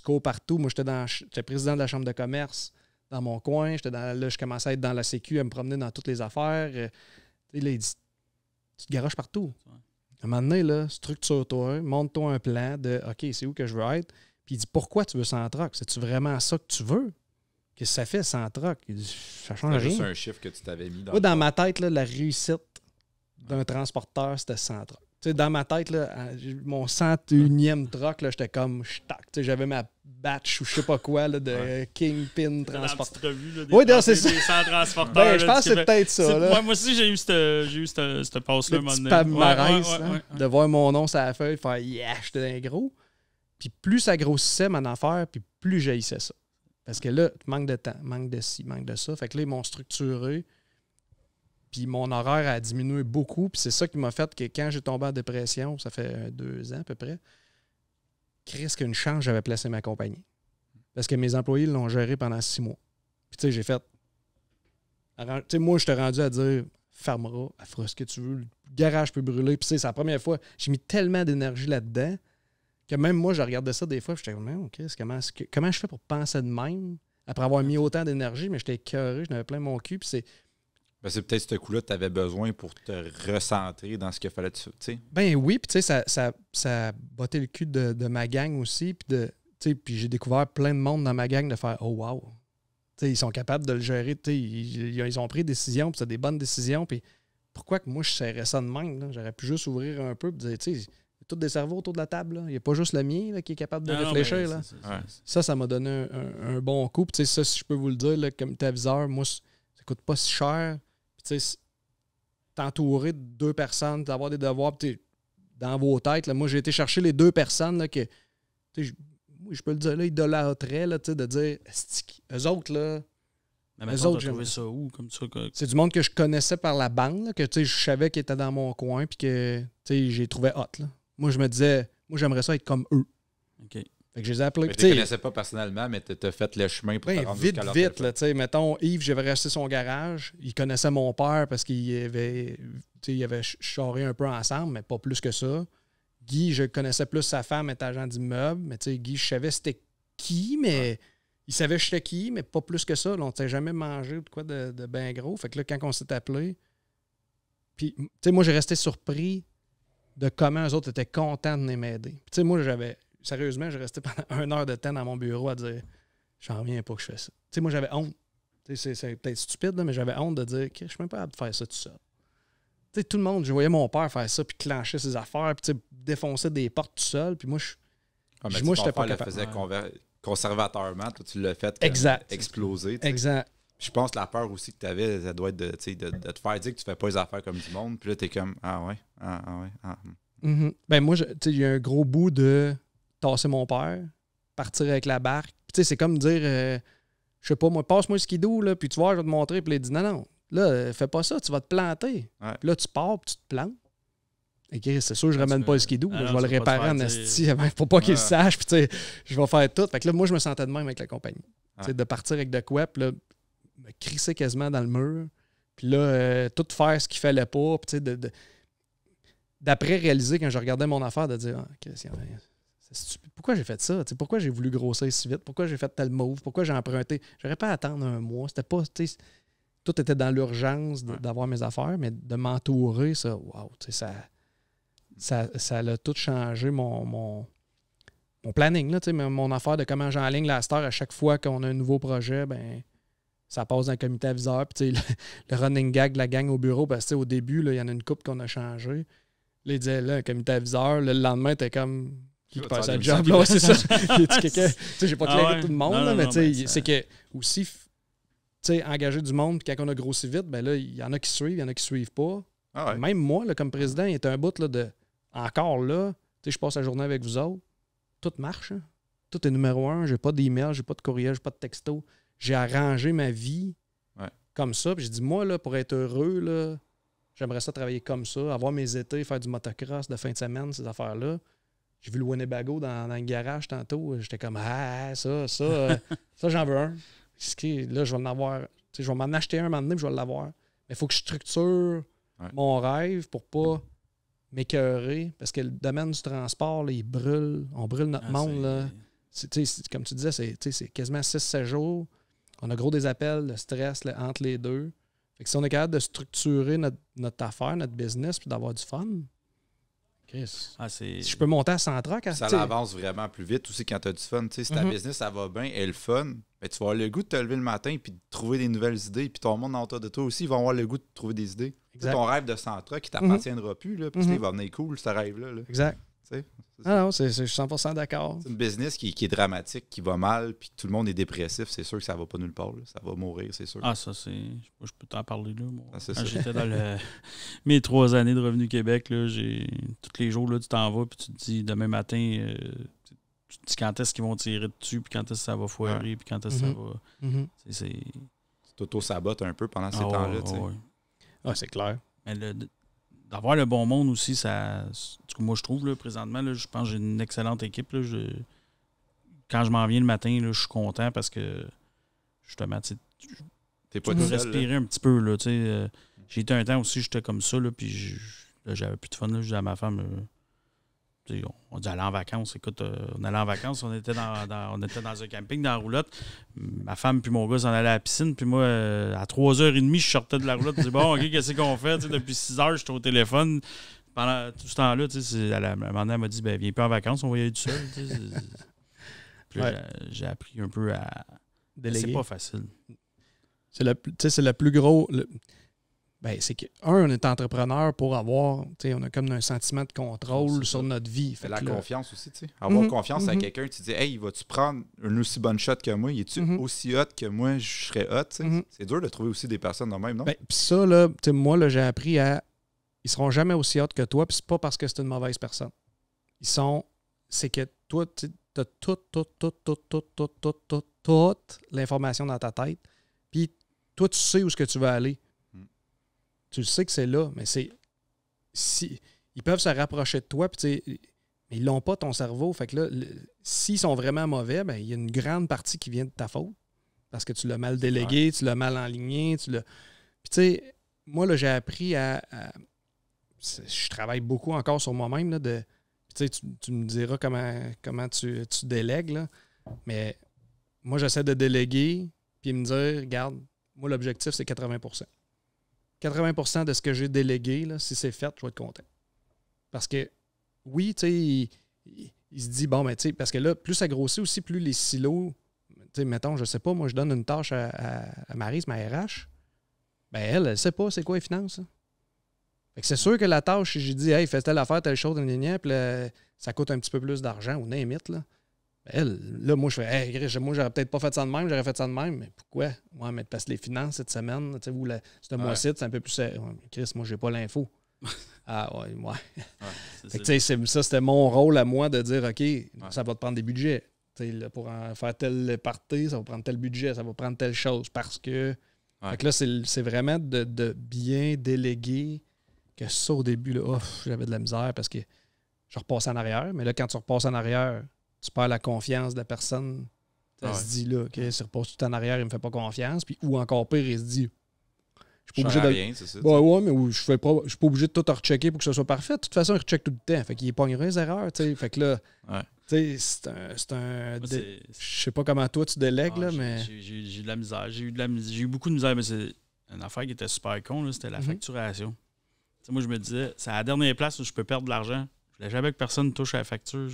cours partout. Moi, j'étais président de la chambre de commerce dans mon coin. Là, je commençais à être dans la sécu, à me promener dans toutes les affaires. Là, il dit, tu te garages partout. À un moment donné, là, structure-toi, monte-toi un plan de OK, c'est où que je veux être. Puis il dit, pourquoi tu veux 100 trocs? C'est-tu vraiment ça que tu veux? Qu'est-ce que ça fait, 100 trocs? Il dit, ça change rien. C'est juste un chiffre que tu t'avais mis dans. Moi, dans ma tête, là, la réussite d'un transporteur, c'était 100 trocs. T'sais, dans ma tête, là, mon 101e truck, j'étais comme j'avais ma batch ou je sais pas quoi là, de Kingpin transporteur. Oui, c'est ça. Des 100 transporteurs. Ben, je pense que c'est peut-être ça. Là. Moi aussi, j'ai eu cette passe-là. Le petit palmarès, de voir mon nom sur la feuille, faire yeah, j'étais un gros. Puis plus ça grossissait mon affaire, puis plus j'haïssais ça. Parce que là, manque de temps, manque de ci, manque de ça. Fait que là, ils m'ont structuré. Puis mon horaire a diminué beaucoup. Puis c'est ça qui m'a fait que quand j'ai tombé en dépression, ça fait 2 ans à peu près, Christ, qu'une chance, j'avais placé ma compagnie. Parce que mes employés l'ont géré pendant 6 mois. Puis tu sais, j'ai fait... Tu sais, moi, je t'ai rendu à dire, fermera, elle fera ce que tu veux, le garage peut brûler. Puis tu sais, c'est la première fois, j'ai mis tellement d'énergie là-dedans que même moi, je regardais ça des fois, puis j'étais comme, comment je fais pour penser de même après avoir mis autant d'énergie, mais j'étais écœuré, j'en avais plein mon cul, puis c'est... Ben, c'est peut-être ce coup-là que tu avais besoin pour te recentrer dans ce qu'il fallait, tu sais. Ben oui, puis tu sais, ça a botté le cul de ma gang aussi, puis j'ai découvert plein de monde dans ma gang de faire « Oh wow! » Tu sais, ils sont capables de le gérer, tu sais, ils ont pris des décisions, puis c'est des bonnes décisions, puis pourquoi que moi je serrais ça de même, là? J'aurais pu juste ouvrir un peu et dire, tu sais, il y a tous des cerveaux autour de la table, là. Il n'y a pas juste le mien là, qui est capable de réfléchir, là. Ça m'a donné un bon coup, puis tu sais, ça, si je peux vous le dire, là, comme aviseur, moi, ça coûte pas si cher. Tu sais, t'entourer de 2 personnes, d'avoir des devoirs dans vos têtes. Là, moi, j'ai été chercher les 2 personnes là, que, je peux le dire, là, idolâtraient, là, de dire, eux autres, là. Mais eux autres, j'ai trouvé ça où, comme ça? C'est du monde que je connaissais par la bande, là, que je savais qu'ils étaient dans mon coin, puis que j'ai trouvé hot. Là. Moi, je me disais, j'aimerais ça être comme eux. OK. Fait que je les ai appelés. Mais tu ne connaissais pas personnellement, mais tu as fait le chemin pour te rendre jusqu'à leur vite, là, tu sais, mettons, Yves, j'avais racheté son garage. Il connaissait mon père parce qu'il avait charré un peu ensemble, mais pas plus que ça. Guy, je connaissais plus sa femme, était agent d'immeuble. Mais tu sais, Guy, je savais c'était qui, mais il savait j'étais qui, mais pas plus que ça. Là, on ne s'est jamais mangé ou de quoi de bien gros. Fait que là, quand on s'est appelé, puis, tu sais, moi, j'ai resté surpris de comment eux autres étaient contents de m'aider. Puis, tu sais, moi, sérieusement, j'ai resté pendant 1 heure de temps dans mon bureau à dire j'en reviens pas que je fais ça. Tu sais, moi, j'avais honte. C'est peut-être stupide, là, mais j'avais honte de dire que je suis même pas capable de faire ça tout seul. Tu sais, tout le monde, je voyais mon père faire ça, puis clencher ses affaires, puis défoncer des portes tout seul, puis moi, moi, j'étais pas capable. Le faisait conservateurement, toi, tu l'as fait exploser. T'sais. Exact. Je pense que la peur aussi que tu avais, ça doit être de te faire dire que tu fais pas les affaires comme du monde, puis là, t'es comme Mm-hmm. Ben moi, il y a un gros bout de tasser mon père, partir avec la barque. Puis c'est comme dire, je sais pas, moi, passe-moi le skidoo, là, puis tu vois, je vais te montrer. Puis il dit, non, là, fais pas ça, tu vas te planter. Ouais. Puis là, tu pars, puis tu te plantes. Okay, c'est sûr, je ramène pas le skidoo. Je vais le réparer en esti pour pas qu'il le sache. Puis, tu sais, je vais faire tout. Fait que là, moi, je me sentais de même avec la compagnie. Tu sais, de partir avec de quoi, puis là, me crisser quasiment dans le mur. Puis là, tout faire ce qu'il fallait pas. Puis, tu sais, d'après réaliser quand je regardais mon affaire, de dire, c'est stupide. Pourquoi j'ai fait ça? T'sais, pourquoi j'ai voulu grossir si vite? Pourquoi j'ai fait tel move? Pourquoi j'ai emprunté? J'aurais pas à attendre un mois. C'était pas. Tout était dans l'urgence d'avoir mes affaires, mais de m'entourer, ça, wow, ça a tout changé mon planning, là, mon affaire de comment j'enligne la star à chaque fois qu'on a un nouveau projet, ben ça passe dans le comité aviseur. Puis le running gag de la gang au bureau, parce que au début, il y en a une couple qu'on a changé. Là, il disait là, un comité aviseur, le lendemain, t'es comme qui passe à job, là, c'est ça. J'ai pas clairé tout le monde, là, mais c'est que aussi. Engager du monde, puis quand on a grossi vite, ben là, il y en a qui suivent, il y en a qui suivent pas. Même moi, là, comme président, il y a un bout là, de encore là, je passe la journée avec vous autres, tout marche. Hein? Tout est numéro 1, j'ai pas d'email, j'ai pas de courriel, j'ai pas de texto. J'ai arrangé ma vie comme ça. Puis j'ai dit, moi, là, pour être heureux, là, j'aimerais ça travailler comme ça, avoir mes étés, faire du motocross de fin de semaine, ces affaires-là. J'ai vu le Winnebago dans le garage tantôt. J'étais comme, ça, j'en veux un. Là, je vais en avoir. Je vais m'en acheter un moment donné, puis je vais l'avoir. Mais il faut que je structure mon rêve pour pas m'écœurer. Parce que le domaine du transport, là, il brûle. On brûle notre monde. Là. Comme tu disais, c'est quasiment 6-7 jours. On a gros des appels, de stress là, entre les deux. Fait que si on est capable de structurer notre affaire, notre business, puis d'avoir du fun, si je peux monter à 100 trucks... Ça avance vraiment plus vite aussi quand tu as du fun. Si ta business, ça va bien et le fun, ben, tu vas avoir le goût de te lever le matin et de trouver des nouvelles idées. Puis ton monde autour de toi aussi, ils vont avoir le goût de trouver des idées. Ton rêve de 100 trucks, il ne t'appartiendra plus. Là, parce qu'il va venir cool, ce rêve-là. Exact. Non, je suis 100% d'accord. C'est une business qui est dramatique, qui va mal, puis tout le monde est dépressif. C'est sûr que ça va pas nulle part. Là. Ça va mourir, c'est sûr. Ah, ça, c'est. Moi, je peux t'en parler là. Moi. Quand j'étais dans mes 3 années de Revenu Québec, là, tous les jours, là, tu t'en vas, puis tu te dis demain matin, tu te dis quand est-ce qu'ils vont tirer dessus, puis quand est-ce que ça va foirer, puis quand est-ce que ça va. Tu t'auto-sabotes un peu pendant ces temps-là. C'est clair. Mais d'avoir le bon monde aussi, ça. Moi, je trouve, là, présentement, là, je pense que j'ai une excellente équipe. Là, quand je m'en viens le matin, là, je suis content parce que, justement, tu peux respirer un petit peu. Là, j'ai été un temps aussi, j'étais comme ça, là, puis j'avais plus de fun. Là, je disais à ma femme, on dit aller en vacances. Écoute, on allait en vacances, on était dans un camping, dans la roulotte. Ma femme puis mon gars s'en allaient à la piscine. Puis moi, à 3h30, je sortais de la roulotte. Je disais, bon, OK, qu'est-ce qu'on fait? Depuis 6h, j'étais au téléphone. Pendant tout ce temps-là, un moment donné, elle m'a dit, ben, viens plus en vacances, on va y aller tout seul. Puis là, j'ai appris un peu à déléguer. C'est pas facile. C'est le plus gros... c'est que, on est entrepreneur pour avoir, on a comme un sentiment de contrôle sur notre vie. Fait la confiance aussi, tu sais. Avoir confiance à quelqu'un, tu te dis, hey, vas-tu prendre une aussi bonne shot que moi? Es-tu aussi hot que moi, je serais hot? C'est dur de trouver aussi des personnes de même, non? Puis ça, là, moi, là, j'ai appris à. Ils seront jamais aussi hot que toi, puis c'est pas parce que c'est une mauvaise personne. C'est que toi, tu as toute l'information dans ta tête, puis toi, tu sais où est-ce que tu vas aller. Tu sais que c'est là, mais ils peuvent se rapprocher de toi, puis mais ils l'ont pas, ton cerveau. Fait que là, s'ils sont vraiment mauvais, ben il y a une grande partie qui vient de ta faute. Parce que tu l'as mal délégué, tu l'as mal enligné, Puis tu sais, moi, là, j'ai appris à je travaille beaucoup encore sur moi-même, là, tu me diras comment tu délègues, là. Mais moi, j'essaie de déléguer, puis me dire, regarde, moi, l'objectif, c'est 80%. 80% de ce que j'ai délégué, là, si c'est fait, je vais être content. Parce que, oui, tu sais, il se dit, bon, mais tu sais, parce que là, plus ça grossit aussi, plus les silos, tu sais, mettons, je sais pas, moi, je donne une tâche à Maryse, ma RH, ben elle sait pas c'est quoi les finances. Hein. Fait que c'est sûr que la tâche, si j'ai dit, hey, fais telle affaire, telle chose, puis là, ça coûte un petit peu plus d'argent, ou name it, là. Elle, là, moi, je fais, hey, moi, j'aurais peut-être pas fait ça de même, j'aurais fait ça de même, mais pourquoi? Ouais, mais parce que les finances cette semaine, tu sais, ou ce mois-ci, c'est un peu plus. Chris, moi, j'ai pas l'info. Ah, ouais. Fait que, tu sais, ça, c'était mon rôle à moi de dire, OK, ça va te prendre des budgets. Là, pour faire tel party, ça va prendre tel budget, ça va prendre telle chose, parce que. Fait que là, c'est vraiment de bien déléguer, que ça, au début, là, j'avais de la misère parce que je repassais en arrière. Mais là, quand tu repasses en arrière, tu perds la confiance de la personne. Ça se dit, là, OK, s'il repasse tout en arrière, il me fait pas confiance. Puis, ou encore pire, il se dit, je suis pas obligé de. Rien, c'est ça, ouais, mais je suis pas obligé de tout rechecker pour que ce soit parfait. De toute façon, il recheck tout le temps. Fait qu'il pognerait les erreurs, tu sais. Fait que là, tu sais, c'est un je sais pas comment toi tu délègues, là, mais. J'ai de la misère. J'ai eu beaucoup de misère, mais c'est une affaire qui était super con, là, c'était la facturation. T'sais, moi, je me disais, c'est à la dernière place où je peux perdre de l'argent. Je voulais jamais que personne touche à la facture.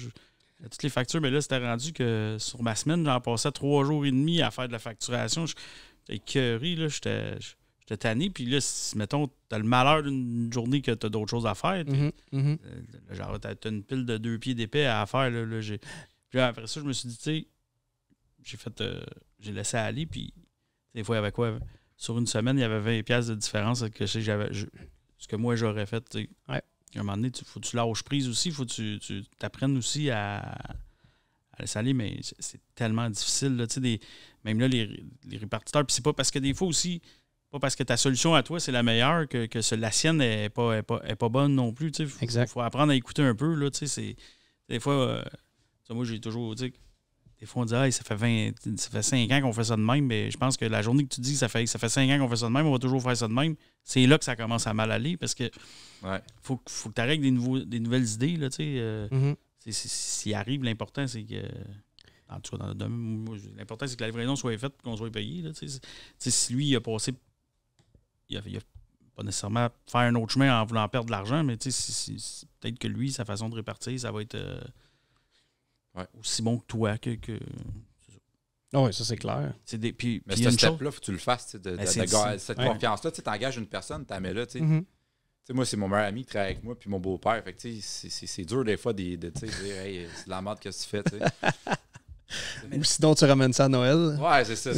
Toutes les factures, mais là, c'était rendu que sur ma semaine, j'en passais 3 jours et demi à faire de la facturation. J'étais écœuré, là, j'étais tanné. Puis là, si, mettons, t'as le malheur d'une journée que t'as d'autres choses à faire, genre, t'as une pile de 2 pieds d'épais à faire. Là, puis après ça, je me suis dit, tu sais, j'ai laissé aller. Puis des fois, il y avait quoi? Sur une semaine, il y avait 20$ de différence que ce que moi, j'aurais fait, tu sais. Ouais. À un moment donné, il faut que tu lâches prise aussi, il faut que tu t'apprennes aussi à laisser aller, mais c'est tellement difficile. Là, même là, les répartiteurs, puis c'est pas parce que des fois aussi, pas parce que ta solution à toi, c'est la meilleure, que la sienne n'est pas bonne non plus. Il faut apprendre à écouter un peu. Là, des fois, moi, j'ai toujours dit, des fois, on dit ça fait 5 ans qu'on fait ça de même, mais je pense que la journée que tu dis que ça fait 5 ans qu'on fait ça de même, on va toujours faire ça de même, c'est là que ça commence à mal aller parce que faut que tu arrêtes des nouvelles idées. Là, s'il arrive, l'important, c'est que. En tout cas, dans le domaine, l'important, c'est que la livraison soit faite et qu'on soit payé. Là, si lui, il a passé. Il a pas nécessairement faire un autre chemin en voulant perdre de l'argent, mais peut-être que lui, sa façon de répartir, ça va être aussi bon que toi. Oui, ça c'est clair. Mais ce step-là, faut que tu le fasses. Cette confiance-là, tu engages une personne, tu la mets là. Moi, c'est mon meilleur ami qui travaille avec moi, puis mon beau-père. Fait que c'est dur des fois de dire hey, c'est de la merde que tu fais. Ou sinon, tu ramènes ça à Noël. Ouais, c'est ça.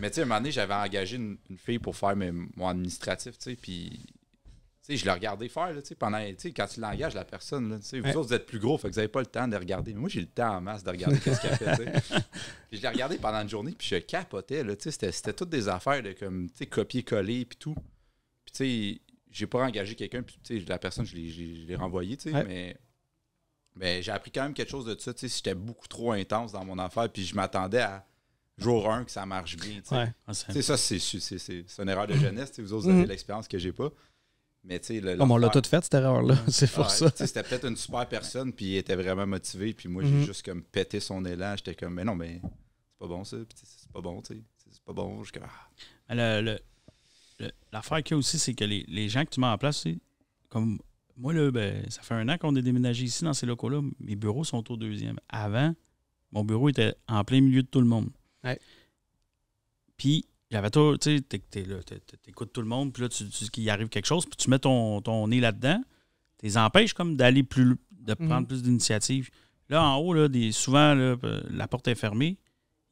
Mais à un moment donné, j'avais engagé une fille pour faire mon administratif, puis je l'ai regardé faire là, pendant. Quand tu l'engages, la personne, là, vous autres, vous êtes plus gros, fait que vous n'avez pas le temps de regarder. Mais moi, j'ai le temps en masse de regarder ce qu'elle fait. Puis je l'ai regardé pendant une journée, puis je capotais. Là, c'était toutes des affaires de comme copier-coller, puis tout. Puis, tu sais, j'ai pas engagé quelqu'un, puis la personne, je l'ai renvoyé, mais j'ai appris quand même quelque chose de ça. J'étais beaucoup trop intense dans mon affaire, puis je m'attendais à jour 1 que ça marche bien. Ça, c'est une erreur de jeunesse. Vous autres, vous avez l'expérience que j'ai pas. Mais on l'a tout fait, cette erreur-là. C'est pour ça. C'était peut-être une super personne, puis il était vraiment motivé, puis moi, j'ai juste comme pété son élan. J'étais comme, mais non, mais c'est pas bon ça, puis c'est pas bon, c'est pas bon. Je comme, l'affaire qu'il y a aussi, c'est que les gens que tu mets en place, comme moi, là, ça fait 1 an qu'on est déménagé ici dans ces locaux-là. Mes bureaux sont au 2e. Avant, mon bureau était en plein milieu de tout le monde. Ouais. Puis, j'avais tout, tu sais, t'écoutes tout le monde, puis là, tu dis qu'il arrive quelque chose, puis tu mets ton nez là-dedans, tu les empêches comme d'aller de prendre plus d'initiative. Là, en haut, là, souvent, là, la porte est fermée.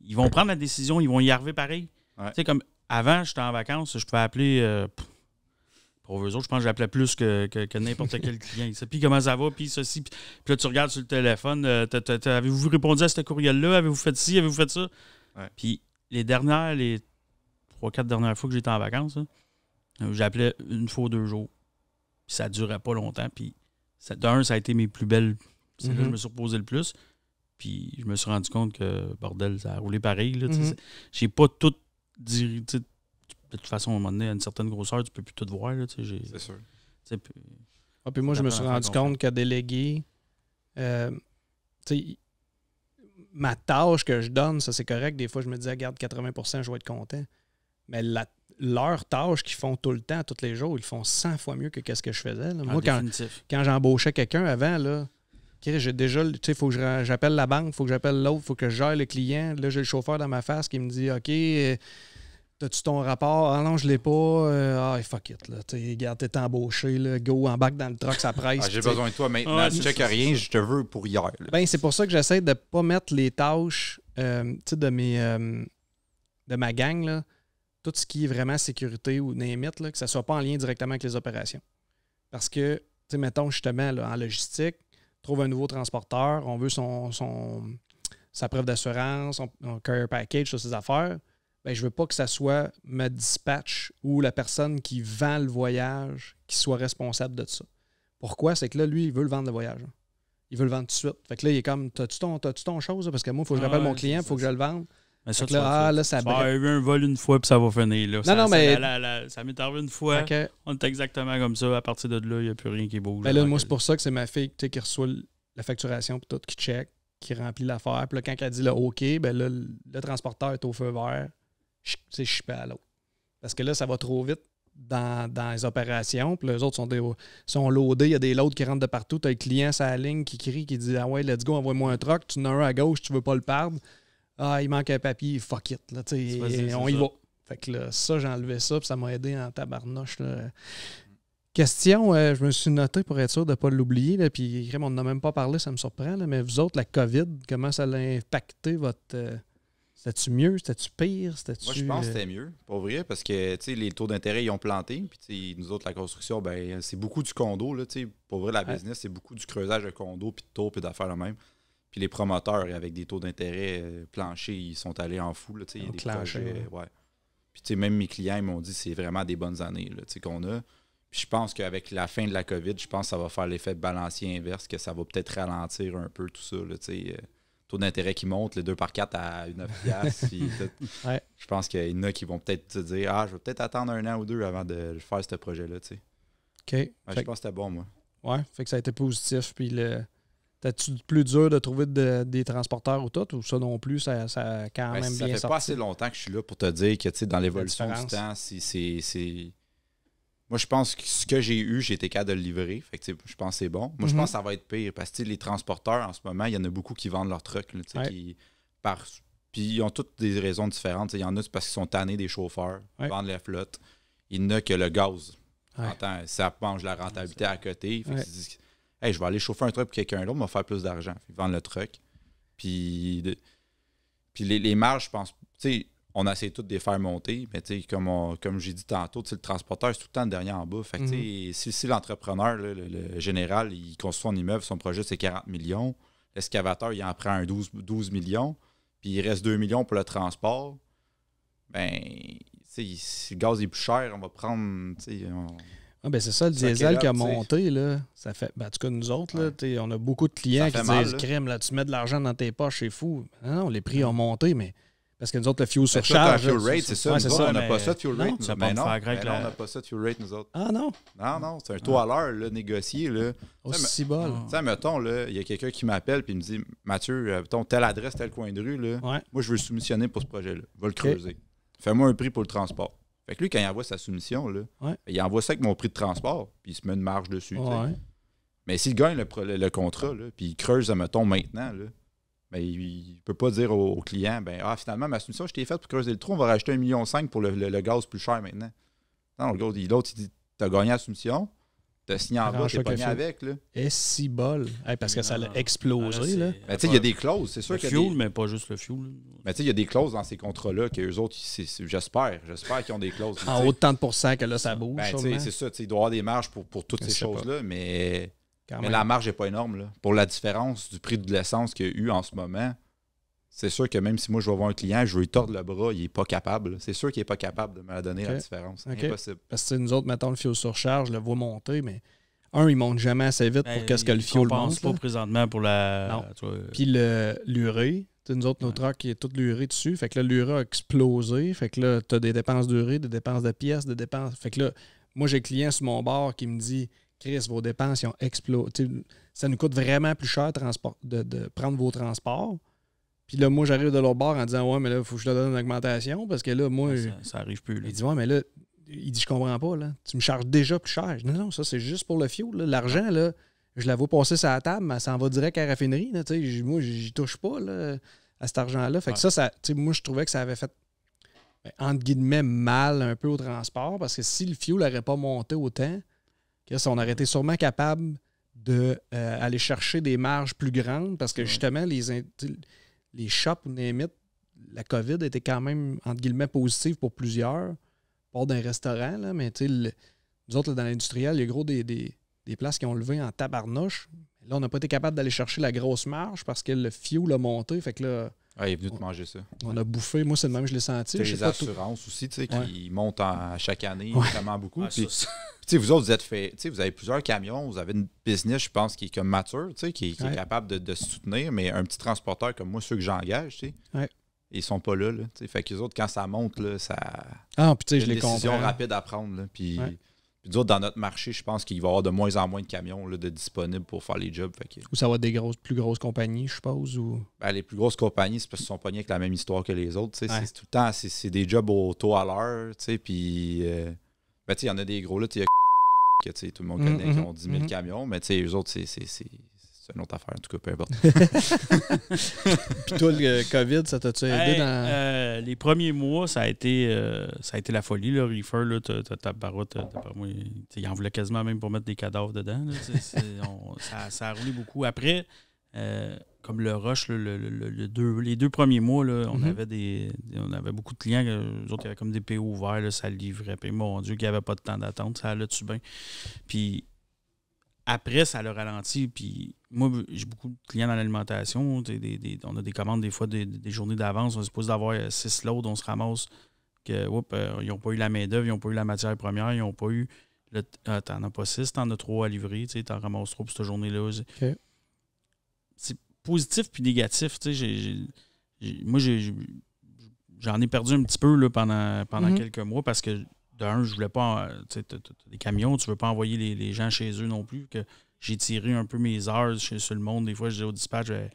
Ils vont prendre la décision, ils vont y arriver pareil. Tu sais, comme avant, j'étais en vacances, je pouvais appeler. Pour eux autres, je pense que j'appelais plus que n'importe quel client. Puis comment ça va, puis ceci. Puis là, tu regardes sur le téléphone, avez-vous répondu à ce courriel-là? Avez-vous fait ci? Avez-vous fait ça? Ouais. Puis les 3-4 dernières fois que j'étais en vacances, là, j'appelais 1 fois ou 2 jours. Puis ça ne durait pas longtemps. Puis ça a été mes plus belles. C'est là que je me suis reposé le plus. Puis je me suis rendu compte que, bordel, ça a roulé pareil. Là, j'ai pas tout dit. De toute façon, à un moment donné, à une certaine grosseur, tu peux plus tout voir. Là, c'est sûr. Puis moi, je me suis rendu compte qu'à déléguer, ma tâche que je donne, ça c'est correct. Des fois, je me dis, regarde, 80%, je vais être content. Mais leur tâche qu'ils font tout le temps, tous les jours, ils font 100 fois mieux que ce que je faisais. Là. Moi, quand j'embauchais quelqu'un avant, là, j'ai déjà, il faut que j'appelle la banque, il faut que j'appelle l'autre, il faut que je gère le client. Là, j'ai le chauffeur dans ma face qui me dit, OK, t'as-tu ton rapport? Ah non, je l'ai pas. Fuck it. Là. Regarde, t'es embauché. Là, go, embarque dans le truck, ça presse. J'ai besoin de toi maintenant. Tu check rien, je te veux pour hier. Ben, c'est pour ça que j'essaie de ne pas mettre les tâches de ma gang, là, tout ce qui est vraiment sécurité ou name-it, là, que ça ne soit pas en lien directement avec les opérations. Parce que, mettons justement, là, en logistique, trouve un nouveau transporteur, on veut sa preuve d'assurance, son carrier package, toutes ces affaires. ben, je veux pas que ça soit ma dispatch ou la personne qui vend le voyage qui soit responsable de ça. Pourquoi? C'est que là, lui, il veut le vendre le voyage. Hein. Il veut le vendre tout de suite. Fait que là, il est comme, t'as-tu ton chose? Là? Parce que moi, il faut que je rappelle mon client, il faut que je le vende. Mais ça, ça va arriver un vol une fois, puis ça va finir. Là. Ça m'est arrivé une fois. Okay. On est exactement comme ça. À partir de là, il n'y a plus rien qui bouge. Ben là, moi, c'est pour ça que c'est ma fille qui reçoit la facturation, puis tout, qui check, qui remplit l'affaire. Puis là, quand elle dit le OK, ben là, le transporteur est au feu vert. C'est chipé à l'autre. Parce que là, ça va trop vite dans les opérations. Puis les autres sont loadés. Il y a des loads qui rentrent de partout. Tu as le client sur la ligne qui crie, qui dit « Ah ouais, let's go, envoie-moi un truck. Tu en as un à gauche, tu veux pas le perdre. Ah, il manque un papier, fuck it. » Là, on y va. Fait que là, ça, j'ai enlevé ça, puis ça m'a aidé en tabarnouche. Là. Question, je me suis noté pour être sûr de ne pas l'oublier. Là, puis on n'en a même pas parlé, ça me surprend. Là, mais vous autres, la COVID, comment ça a impacté votre... C'était-tu mieux? C'était-tu pire? Moi, je pense que c'était mieux, pour vrai, parce que les taux d'intérêt, ils ont planté. Puis nous autres, la construction, ben c'est beaucoup du condo. Là, pour vrai, la business, c'est beaucoup du creusage de condo, puis de taux, puis d'affaires le même. Puis les promoteurs, avec des taux d'intérêt planchers, ils sont allés en fou. Là, il y a des projets. Ouais. Puis même mes clients, ils m'ont dit que c'est vraiment des bonnes années là, qu'on a. Puis je pense qu'avec la fin de la COVID, je pense que ça va faire l'effet balancier inverse, que ça va peut-être ralentir un peu tout ça. Là, taux d'intérêt qui monte, les 2x4 à 9$. Ouais. Je pense qu'il y en a qui vont peut-être se dire « Ah, je vais peut-être attendre 1 an ou 2 avant de faire ce projet-là. » OK. Ouais, je pense que c'était bon, moi. Ouais, fait que ça a été positif. Puis t'as-tu plus dur de trouver des transporteurs ou tout, ou ça non plus, ça a quand même bien sorti? Ça fait pas assez longtemps que je suis là pour te dire que dans l'évolution du temps, c'est... Moi, je pense que ce que j'ai eu, j'ai été capable de le livrer. Fait que, je pense que c'est bon. Moi, je pense que ça va être pire parce que les transporteurs, en ce moment, il y en a beaucoup qui vendent leurs trucks. Là, puis ils ont toutes des raisons différentes. Il y en a, c'est parce qu'ils sont tannés des chauffeurs, vendent la flotte. Il y en a que le gaz. Ça mange la rentabilité à côté. Fait qu'ils se disent hey, je vais aller chauffer un truck pour quelqu'un d'autre, on va faire plus d'argent. Ils vendent le truck. Puis les marges, je pense, on essaie toutes de les faire monter, mais comme j'ai dit tantôt, le transporteur, c'est tout le temps le dernier en bas. Fait que, si l'entrepreneur, là, le général, il construit un immeuble, son projet, c'est 40 millions. L'excavateur, il en prend un 12 millions, puis il reste 2 millions pour le transport. Ben, si le gaz est plus cher, on va prendre... ben c'est ça, le diesel qui a monté, là, ça fait. Ben, en tout cas, nous autres, là, on a beaucoup de clients qui disent crème, là, tu mets de l'argent dans tes poches, c'est fou. Non, les prix ont monté, mais parce que nous autres, le fuel surcharge. Le fuel rate, c'est ça. On n'a pas ça de fuel rate. On n'a pas ça de fuel rate, nous autres. Ah non? Non, c'est un taux à l'heure là, négocié. Là. Aussi bol. Tu sais, mettons, il y a quelqu'un qui m'appelle et me dit Mathieu, telle adresse, tel coin de rue, là, moi, je veux soumissionner pour ce projet-là. Va le creuser. Fais-moi un prix pour le transport. Fait que lui, quand il envoie sa soumission, là, il envoie ça avec mon prix de transport, puis il se met une marge dessus. Mais s'il gagne le contrat, là, puis il creuse, mettons, maintenant, là, ben, il ne peut pas dire au client finalement, ma soumission, je t'ai faite pour creuser le trou, on va rajouter 1,5 million pour le gaz plus cher maintenant. Non, l'autre, il dit t'as gagné la soumission, t'as signé en bas, t'es pogné avec. Là. Et si bol. Parce que ça a explosé. Là. Ben, il y a des clauses, c'est sûr qu'il y a. Le fuel, mais pas juste le fuel. Mais il y a des clauses dans ces contrats-là qu'eux autres, j'espère qu'ils ont des clauses. En haut de tant de pourcents que là, ça bouge. Ben, c'est ça, il doit y avoir des marges pour toutes ces choses-là, mais la marge n'est pas énorme. Là. Pour la différence du prix de l'essence qu'il y a eu en ce moment, c'est sûr que même si moi je vais voir un client, je veux lui tordre le bras, il n'est pas capable. C'est sûr qu'il n'est pas capable de me donner la différence. C'est impossible. Parce que nous autres, mettons le fuel surcharge, je le vois monter, mais il monte jamais assez vite pour qu'est-ce que le fuel monte. Je pense pas présentement pour la... Non. Puis l'urée, nous autres, nos trucks, il y a toute l'urée dessus. Fait que là, l'urée a explosé. Fait que là, tu as des dépenses d'urée, des dépenses de pièces, des dépenses... Fait que là, moi, j'ai un client sur mon bord qui me dit « Chris, vos dépenses, ils ont explosé. Ça nous coûte vraiment plus cher de prendre vos transports. » Puis là, moi, j'arrive de l'autre bord en disant « Ouais, mais là, il faut que je te donne une augmentation. » Parce que là, moi... Ça arrive plus. Là. Il dit « Ouais, mais là... » Il dit « Je comprends pas, là. Tu me charges déjà plus cher. » Je dis « Non, ça, c'est juste pour le fuel. Là. L'argent, là, je la vois passer sur la table, mais ça en va direct à la raffinerie. Là, moi, j'y touche pas là, à cet argent-là. » Fait que ça moi, je trouvais que ça avait fait, entre guillemets, mal un peu au transport. Parce que si le fuel n'aurait pas monté autant, on aurait été sûrement capable d'aller chercher des marges plus grandes. Parce que justement, les shops, la COVID était quand même, entre guillemets, positive pour plusieurs. Pas d'un restaurant, là, mais nous autres, là, dans l'industriel, il y a gros des places qui ont levé en tabarnouche. Là, on n'a pas été capable d'aller chercher la grosse marge parce que le fuel a monté. Fait que là, Ouais, il est venu te manger ça. On a bouffé. Moi, c'est le même, je l'ai senti. Tu sais, les assurances aussi, tu sais, qui montent à chaque année vraiment beaucoup. Ouais, puis, vous autres, vous avez plusieurs camions, vous avez une business, je pense, qui est comme mature, qui est capable de se soutenir, mais un petit transporteur comme moi, ceux que j'engage, tu sais, ils sont pas là. Fait que les autres, quand ça monte, là, ça. Ah, puis tu sais, je les comprends. C'est une décision rapide à prendre. Là, puis nous autres, dans notre marché, je pense qu'il va y avoir de moins en moins de camions là, de disponibles pour faire les jobs. Ou ça va être des plus grosses compagnies, je suppose? Ou... Ben, les plus grosses compagnies, c'est parce qu'ils sont pognés avec la même histoire que les autres. C'est tout le temps, c'est des jobs au taux à l'heure. Puis, ben, il y en a des gros là, que tout le monde connaît, qui ont 10 000 camions, mais eux autres, c'est une autre affaire, en tout cas, peu importe. Puis toi, le COVID, ça t'a-tu aidé dans... les premiers mois, ça a été la folie, le reefer. Là, ta barotte, il en voulait quasiment même pour mettre des cadavres dedans. Là, ça a roulé beaucoup. Après, comme le rush, les 2 premiers mois, là, on avait beaucoup de clients. Eux autres, il y avait comme des PO ouverts, là, ça livrait. Puis mon Dieu, qu'il n'y avait pas de temps d'attente, ça allait-tu bien. Puis après, ça l'a ralenti. Puis moi, j'ai beaucoup de clients dans l'alimentation. On a des commandes des fois des journées d'avance. On est supposé d'avoir 6 loads. On se ramasse que ils n'ont pas eu la main-d'œuvre, ils n'ont pas eu la matière première, ils n'ont pas eu. T'en as pas 6, t'en as 3 à livrer. T'en ramasses 3 pour cette journée-là. Okay. C'est positif puis négatif. Moi, j'en ai perdu un petit peu là, pendant quelques mois parce que d'un, je voulais pas. Tu sais, des camions, tu veux pas envoyer les gens chez eux non plus. Que j'ai tiré un peu mes heures sur le monde. Des fois, je dis au dispatch, je vais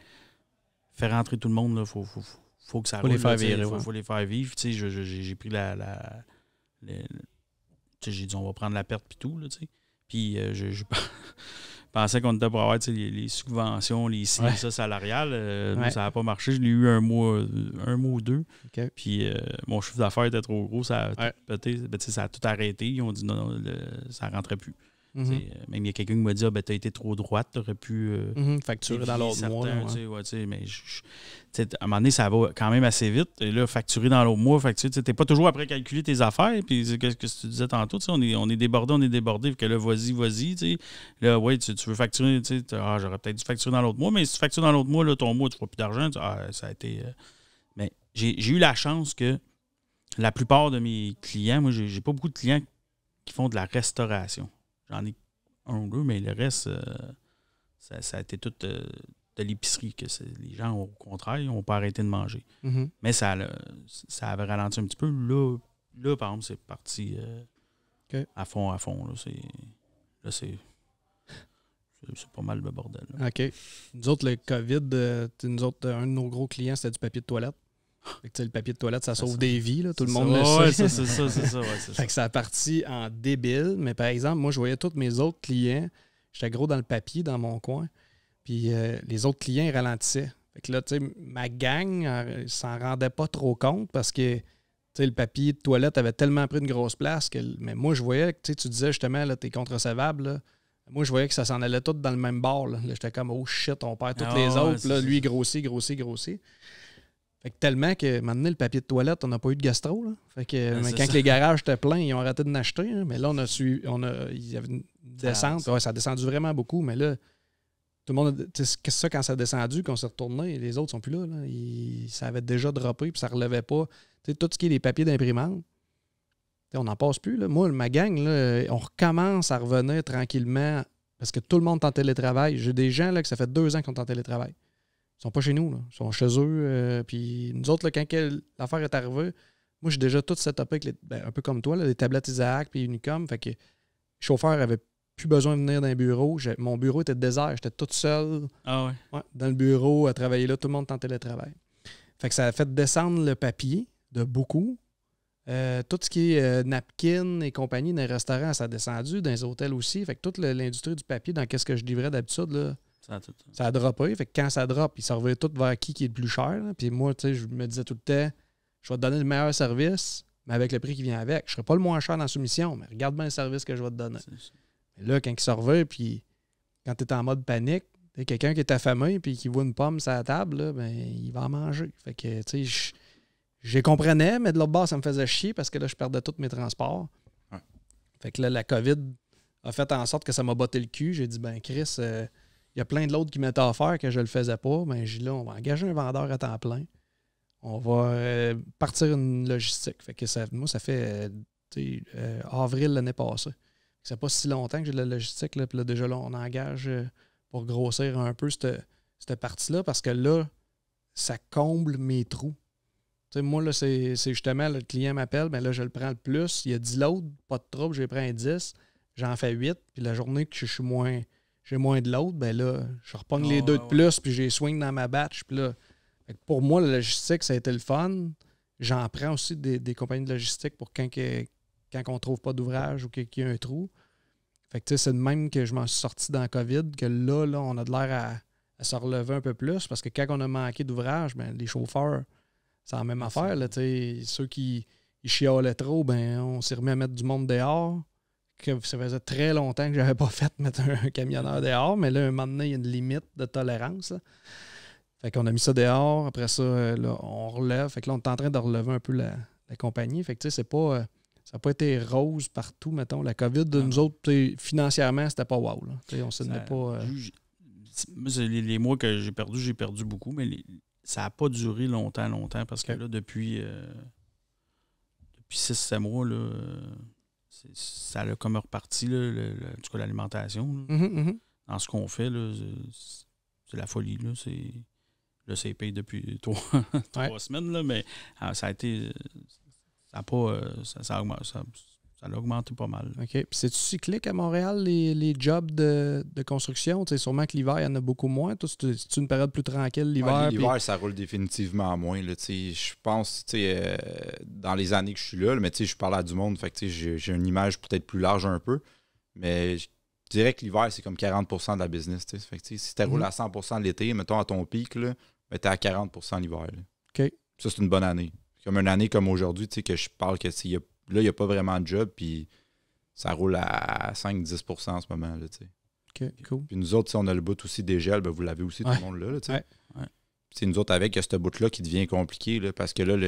faire rentrer tout le monde. Il faut que ça roule. Les faire vivre. Faut les faire vivre. Tu sais, j'ai pris j'ai dit, on va prendre la perte puis tout. Là, tu sais. Puis je pensais qu'on était pour avoir les subventions, les signes salariales. Ça n'a pas marché. Je l'ai eu un mois ou 2. Okay. Puis mon chiffre d'affaires était trop gros. Ça a tout pété. Ça a tout arrêté. Ils ont dit non, ça ne rentrait plus. Même il y a quelqu'un qui m'a dit tu as été trop droite, tu aurais pu facturer dans l'autre mois. Là, mais à un moment donné, ça va quand même assez vite. Et là, facturer dans l'autre mois, tu n'es pas toujours après calculer tes affaires. Puis ce que tu disais tantôt, on est débordé, Fait que là, vas-y. Là, ouais, tu veux facturer, j'aurais peut-être dû facturer dans l'autre mois, mais si tu factures dans l'autre mois, là, ton mois, tu ne feras plus d'argent. Ça a été. Mais j'ai eu la chance que la plupart de mes clients, moi, j'ai pas beaucoup de clients qui font de la restauration. J'en ai 1 ou 2, mais le reste, ça a été tout de l'épicerie. Que les gens, au contraire, ils n'ont pas arrêté de manger. Mais ça avait ralenti un petit peu. Là par exemple, c'est parti à fond. Là, c'est pas mal le bordel. Là. OK. Nous autres, le COVID, un de nos gros clients, c'était du papier de toilette. Fait que, le papier de toilette, ça sauve des vies, là, tout le monde le sait. C'est ça. Fait que ça a parti en débile. Mais par exemple, moi, je voyais tous mes autres clients. J'étais gros dans le papier dans mon coin. Puis les autres clients, ils ralentissaient. Fait que là, tu sais, ma gang s'en rendait pas trop compte parce que le papier de toilette avait tellement pris une grosse place que. Mais moi, je voyais que tu disais justement, là, t'es contre-recevable. Là. Moi, je voyais que ça s'en allait tout dans le même bord. Là, j'étais comme, oh shit, on perd toutes les autres. Là, lui, grossit. Fait que tellement que maintenant, le papier de toilette, on n'a pas eu de gastro. Là. Fait que mais quand les garages étaient pleins, ils ont arrêté de l'acheter. Hein. Mais là, il y avait une descente. Ouais, ça a descendu vraiment beaucoup. Mais là, tout le monde. C'est ça, quand ça a descendu, qu'on s'est retourné, les autres sont plus là. Ça avait déjà droppé puis ça ne relevait pas. T'sais, tout ce qui est les papiers d'imprimante, on n'en passe plus. Là. Moi, ma gang, là, on recommence à revenir tranquillement parce que tout le monde est en télétravail. J'ai des gens là, que ça fait 2 ans qu'ils sont en télétravail. Ils sont pas chez nous, là. Ils sont chez eux. Puis nous autres, là, quand l'affaire est arrivée, moi, j'ai déjà tout setupé avec un peu comme toi, là, les tablettes Isaac puis Unicom. Fait que le chauffeur avait plus besoin de venir dans un bureau. Mon bureau était désert. J'étais toute seule dans le bureau à travailler là. Tout le monde est en télétravail. Fait que ça a fait descendre le papier de beaucoup. Tout ce qui est napkin et compagnie dans les restaurants, ça a descendu. Dans les hôtels aussi. Fait que toute l'industrie du papier, dans qu'est-ce que je livrais d'habitude, là, ça a droppé. Fait que quand ça drop, il s'en revenait tout vers qui est le plus cher. Là. Puis moi, tu sais, je me disais tout le temps, je vais te donner le meilleur service, mais avec le prix qui vient avec. Je ne serai pas le moins cher dans la soumission, mais regarde bien le service que je vais te donner. Mais là, quand il s'en revient, puis quand tu es en mode panique, t'as quelqu'un qui est affamé puis qui voit une pomme sur la table, là, ben, il va en manger. Fait que, tu sais, je les comprenais, mais de l'autre bord, ça me faisait chier parce que là, je perdais tous mes transports. Ouais. Fait que là, la COVID a fait en sorte que ça m'a botté le cul. J'ai dit, ben Chris, il y a plein de l'autre qui m'étaient offerts que je le faisais pas. Ben, j'ai dit là, on va engager un vendeur à temps plein. on va partir une logistique. Fait que moi, ça fait avril l'année passée. C'est pas si longtemps que j'ai de la logistique. Là, puis là, déjà, là, on engage pour grossir un peu cette partie-là parce que là, ça comble mes trous. T'sais, moi, là, c'est justement, le client m'appelle, ben là, je le prends le plus. Il y a 10 loads, pas de trouble, j'ai pris un 10, j'en fais 8. Puis la journée que j'ai moins de loads, ben là, je repogne les 2 de plus, puis j'ai swing dans ma batch. Puis là, pour moi, la logistique, ça a été le fun. J'en prends aussi des compagnies de logistique pour quand on ne trouve pas d'ouvrage ou qu'il y a un trou. Fait que c'est de même que je m'en suis sorti dans la COVID, que là on a de l'air à se relever un peu plus, parce que quand on a manqué d'ouvrage, ben, les chauffeurs, c'est la même affaire. Là, ceux qui chialaient trop, ben, on s'est remis à mettre du monde dehors. Que ça faisait très longtemps que je n'avais pas fait mettre un camionneur dehors, mais là, un moment donné, il y a une limite de tolérance. Là. Fait qu'on a mis ça dehors. Après ça, là, on relève. Fait que là, on est en train de relever un peu la compagnie. Fait que c'est pas... ça n'a pas été rose partout, mettons. La COVID, de nous autres, financièrement, c'était pas wow. Là. On s'en est pas... Moi, les mois que j'ai perdu beaucoup, mais ça n'a pas duré longtemps, parce que là, depuis 6-7 mois, là, ça a comme reparti, là, en tout cas l'alimentation. Là. Dans ce qu'on fait, là, c'est la folie. Là, c'est payé depuis 3 semaines, là, mais ça a été... Ça a augmenté pas mal. OK. Puis c'est-tu cyclique à Montréal, les jobs de construction? T'sais, sûrement que l'hiver, il y en a beaucoup moins. C'est une période plus tranquille l'hiver? L'hiver, ça roule définitivement moins. Je pense, dans les années que je suis là, mais je parle à du monde, fait que j'ai une image peut-être plus large un peu. Mais je dirais que l'hiver, c'est comme 40% de la business. Fait que, si tu roules à 100% l'été, mettons à ton pic, tu es à 40% l'hiver. Là. OK. Ça, c'est une bonne année. Comme une année comme aujourd'hui, que je parle que il n'y a pas vraiment de job, puis ça roule à 5-10% en ce moment. Là, OK, cool. Puis nous autres, si on a le bout aussi des gels, ben, vous l'avez aussi, tout le monde là. C'est nous autres avec ce bout-là qui devient compliqué, là, parce que là,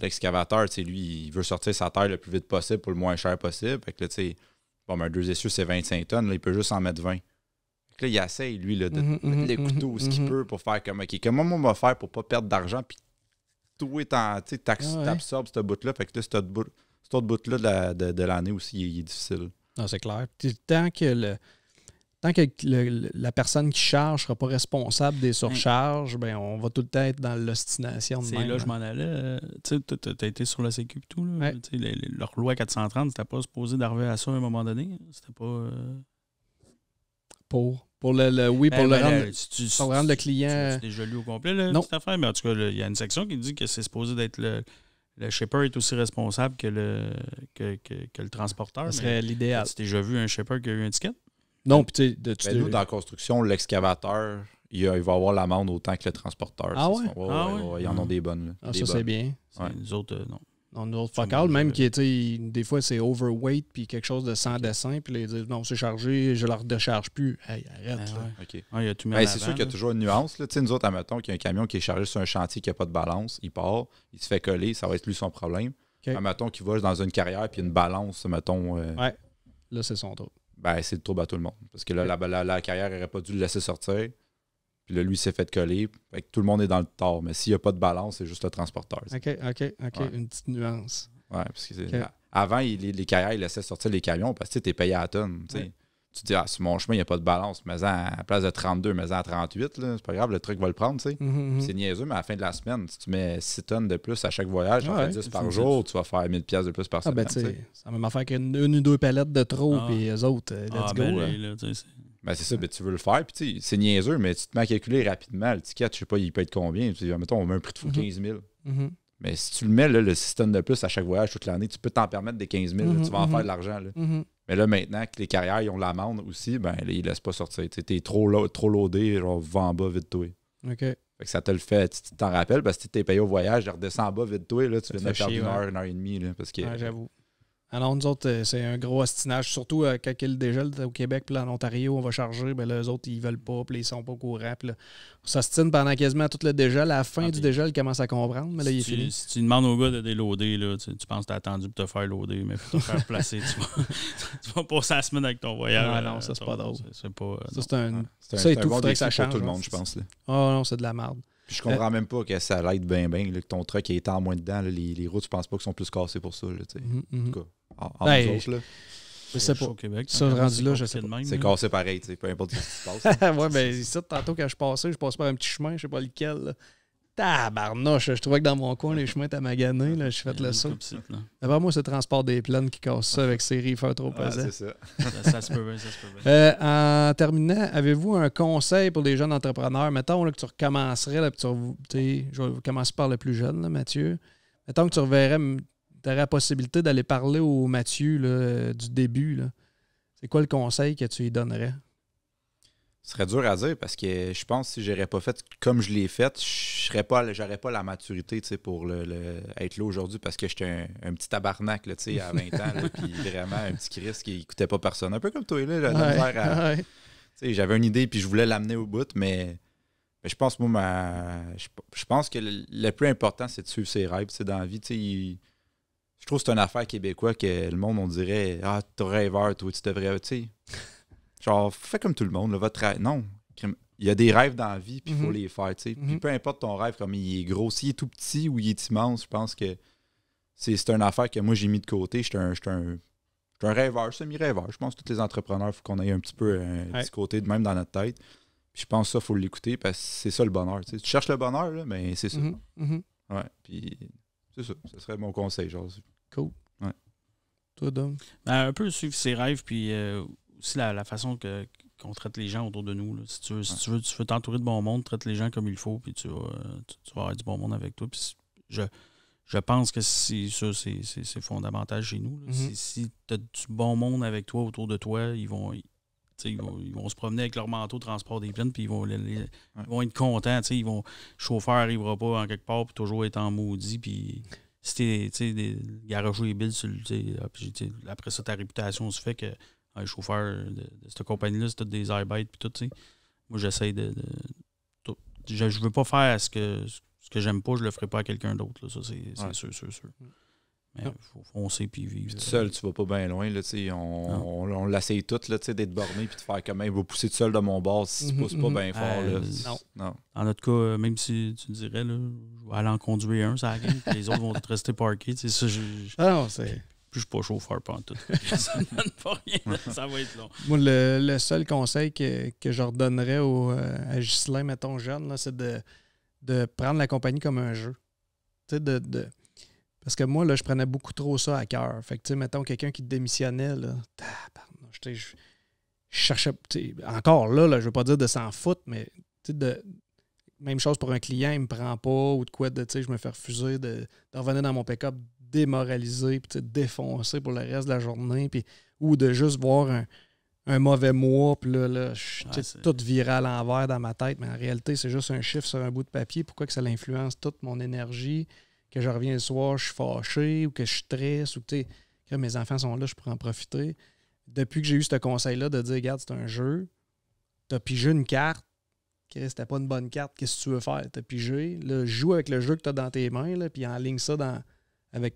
l'excavateur, lui, il veut sortir sa terre le plus vite possible pour le moins cher possible. Fait que là, un 2 essieux, c'est 25 tonnes, là, il peut juste en mettre 20. Fait que là, il essaye, lui, là, de mettre les couteaux ce qu'il peut pour faire comme, OK, comment on va faire pour pas perdre d'argent, puis tout est en, tu t'absorbes ce bout-là. Fait que là, cet autre bout-là de l'année aussi, il est difficile. Non, c'est clair. Tant que la personne qui charge ne sera pas responsable des surcharges, ben on va tout le temps être dans l'ostination. C'est là que je m'en allais. Tu as été sur la Sécu et tout. Là, leur loi 430, c'était pas supposé d'arriver à ça à un moment donné. C'était pas... Pour le rendre le client... Tu déjà lu au complet, là, non. Cette affaire? Mais en tout cas, il y a une section qui dit que c'est supposé d'être le shipper est aussi responsable que le transporteur. Ça serait l'idéal. Tu as déjà vu un shipper qui a eu un ticket? Non, puis nous, dans la construction, l'excavateur, il va avoir l'amende autant que le transporteur. Ah ouais? Ils en ont des bonnes. Là. Ça, c'est bien. Les autres, non. Nous autres, focal, même qui des fois, c'est overweight puis quelque chose de sans dessin, puis ils disent non, c'est chargé, je ne le redécharge plus. Hey, arrête. Okay. Il y a tout c'est sûr qu'il y a toujours une nuance. Là. Nous autres, admettons qu'il y a un camion qui est chargé sur un chantier qui n'a pas de balance, il part, il se fait coller, ça va être lui son problème. Okay. Admettons qu'il va dans une carrière puis une balance, mettons. Ouais, là, c'est son tour. C'est le trouble à tout le monde. Parce que là, la carrière n'aurait pas dû le laisser sortir. Puis là, lui, il s'est fait coller. Fait que tout le monde est dans le tort. Mais s'il n'y a pas de balance, c'est juste le transporteur. OK. Ouais. Une petite nuance. Oui, parce que avant, les carrières, ils laissaient sortir les camions parce que tu es payé à la tonne. Ouais. Tu te dis, sur mon chemin, il n'y a pas de balance. Mais à la place de 32, mais à 38, c'est pas grave, le truc va le prendre. C'est niaiseux, mais à la fin de la semaine, si tu mets 6 tonnes de plus à chaque voyage, tu en fais 10 par jour, tu vas faire 1000$ de plus par semaine. C'est la même affaire qu'une ou deux palettes de trop, puis eux autres, let's go. C'est ça, tu veux le faire, puis c'est niaiseux, mais tu te mets à calculer rapidement. Le ticket, je sais pas, il peut être combien. Mettons, on met un prix de fou 15 000. Mais si tu le mets, là, le 6 tonnes de plus à chaque voyage toute l'année, tu peux t'en permettre des 15 000. Tu vas en faire de l'argent. Là. Mais là, maintenant que les carrières ils ont l'amende aussi, là, ils ne laissent pas sortir. Tu es trop loadé, genre, va en bas vite toi. OK. Fait que ça te le fait. Tu t'en rappelles, parce que si tu es payé au voyage, je redescends en bas vite toi, là, tu viens de perdre une heure et demie. Là, parce que, j'avoue. Alors, nous autres, c'est un gros ostinage. Surtout quand il y a le dégel au Québec, puis en Ontario, on va charger. Ben là, eux autres, ils veulent pas, puis ils sont pas au courant. Puis là, on s'ostine pendant quasiment tout le dégel. À la fin du dégel, ils commencent à comprendre. Mais là, il est fini. Si tu demandes au gars de déloader, là, tu penses que tu as attendu pour te faire loader, mais pour te faire placer, tu vas passer la semaine avec ton voyage. Non, ça, c'est pas drôle. C'est pas. Ça, c'est un. C'est un bon faudrait que ça défi change. pour tout le monde, je pense. Oh non, c'est de la merde. Puis je comprends même pas que ça l'aide bien, que ton truck est en moins dedans. Là, les routes, je pense pas qu'ils sont plus cassées pour ça. Là, en tout cas, en nous autres, là. Je sais pas. Au Québec, ça, rendu là, je sais pas. C'est cassé pareil, peu importe ce qui se passe. Ouais, ben, ça, tantôt, quand je passais par un petit chemin, je sais pas lequel. Là. Tabarnouche, je trouvais que dans mon coin, les chemins étaient maganés. Là, j'ai fait le saut. D'abord, moi, c'est le transport des plaines qui casse ça avec ses reefers trop pesants. C'est ça. Ça se peut bien, ça se peut bien. En terminant, avez-vous un conseil pour les jeunes entrepreneurs? Mettons là, que tu recommencerais, là, je vais commencer par le plus jeune, là, Mathieu. Mettons que tu reverrais, tu aurais la possibilité d'aller parler au Mathieu là, du début. Là. C'est quoi le conseil que tu lui donnerais? Ce serait dur à dire parce que je pense que si j'aurais pas fait comme je l'ai fait, j'aurais pas la maturité pour être là aujourd'hui parce que j'étais un petit tabarnak là, à 20 ans, puis vraiment un petit Christ qui écoutait pas personne. Un peu comme toi, là, j'avais une idée puis je voulais l'amener au bout, mais je pense je pense que le plus important, c'est de suivre ses rêves dans la vie. Je trouve que c'est une affaire québécoise que le monde, on dirait « Ah, t'es rêveur, toi, tu devrais... » Genre, fais comme tout le monde. Là, non, il y a des rêves dans la vie, puis il faut les faire. Puis peu importe ton rêve, comme il est gros, s'il est tout petit ou il est immense, je pense que c'est une affaire que moi, j'ai mis de côté. Je suis un rêveur, semi-rêveur. Je pense que tous les entrepreneurs, il faut qu'on ait un petit peu un petit côté de même dans notre tête. Puis je pense que ça, il faut l'écouter parce que c'est ça le bonheur. Tu cherches le bonheur, là, mais c'est ça. Ouais, puis c'est ça. Ce serait mon conseil. Genre. Cool. Ouais. Toi, Dom? Un peu suivre ses rêves, puis aussi la façon qu'on traite les gens autour de nous. Là. Si tu veux t'entourer de bon monde, traite les gens comme il faut, puis tu vas avoir du bon monde avec toi. Puis je pense que c'est fondamental chez nous. Si tu as du bon monde avec toi autour de toi, ils vont se promener avec leur manteau de transport des plaines, puis ils vont être contents. Le chauffeur n'arrivera pas en quelque part pour toujours être en maudit, puis si t'es garocher les billes, après ça, ta réputation se fait que le chauffeur de cette compagnie-là, c'est tout des airbaits puis tout, moi, j'essaie de je veux pas faire ce que j'aime pas, je le ferai pas à quelqu'un d'autre. Là. Ça, c'est sûr. Mais il faut foncer puis vivre. Tout seul, tu vas pas bien loin. Là, on l'essaye tout d'être borné puis de faire comme il va pousser tout seul de mon bord si tu pousses pas bien fort. Là. Non. En notre cas, même si tu dirais, là, je vais aller en conduire un, ça la gang, puis les autres vont rester parkés. Ça, c'est... Puis je suis pas chauffeur pendant tout. Ça ne donne pas rien. Ça va être long. Moi, le seul conseil que je redonnerais à Ghislain, mettons jeune, là, c'est de prendre la compagnie comme un jeu. Parce que moi, là, je prenais beaucoup trop ça à cœur. Fait que, mettons, quelqu'un qui démissionnait, là, je cherchais... Encore là, je ne veux pas dire de s'en foutre, mais même chose pour un client, il ne me prend pas ou de quoi, je me fais refuser de revenir dans mon pick-up démoralisé, puis défoncé pour le reste de la journée, puis, ou de juste voir un mauvais mois, puis là tout viré à l'envers dans ma tête, mais en réalité, c'est juste un chiffre sur un bout de papier. Pourquoi que ça l'influence toute mon énergie, que je reviens le soir, je suis fâché, ou que je suis triste, ou que mes enfants sont là, je pourrais en profiter. Depuis que j'ai eu ce conseil-là de dire, regarde, c'est un jeu, t'as pigé une carte, c'était pas une bonne carte, qu'est-ce que tu veux faire? T'as pigé, là, joue avec le jeu que t'as dans tes mains, là, puis enligne ça avec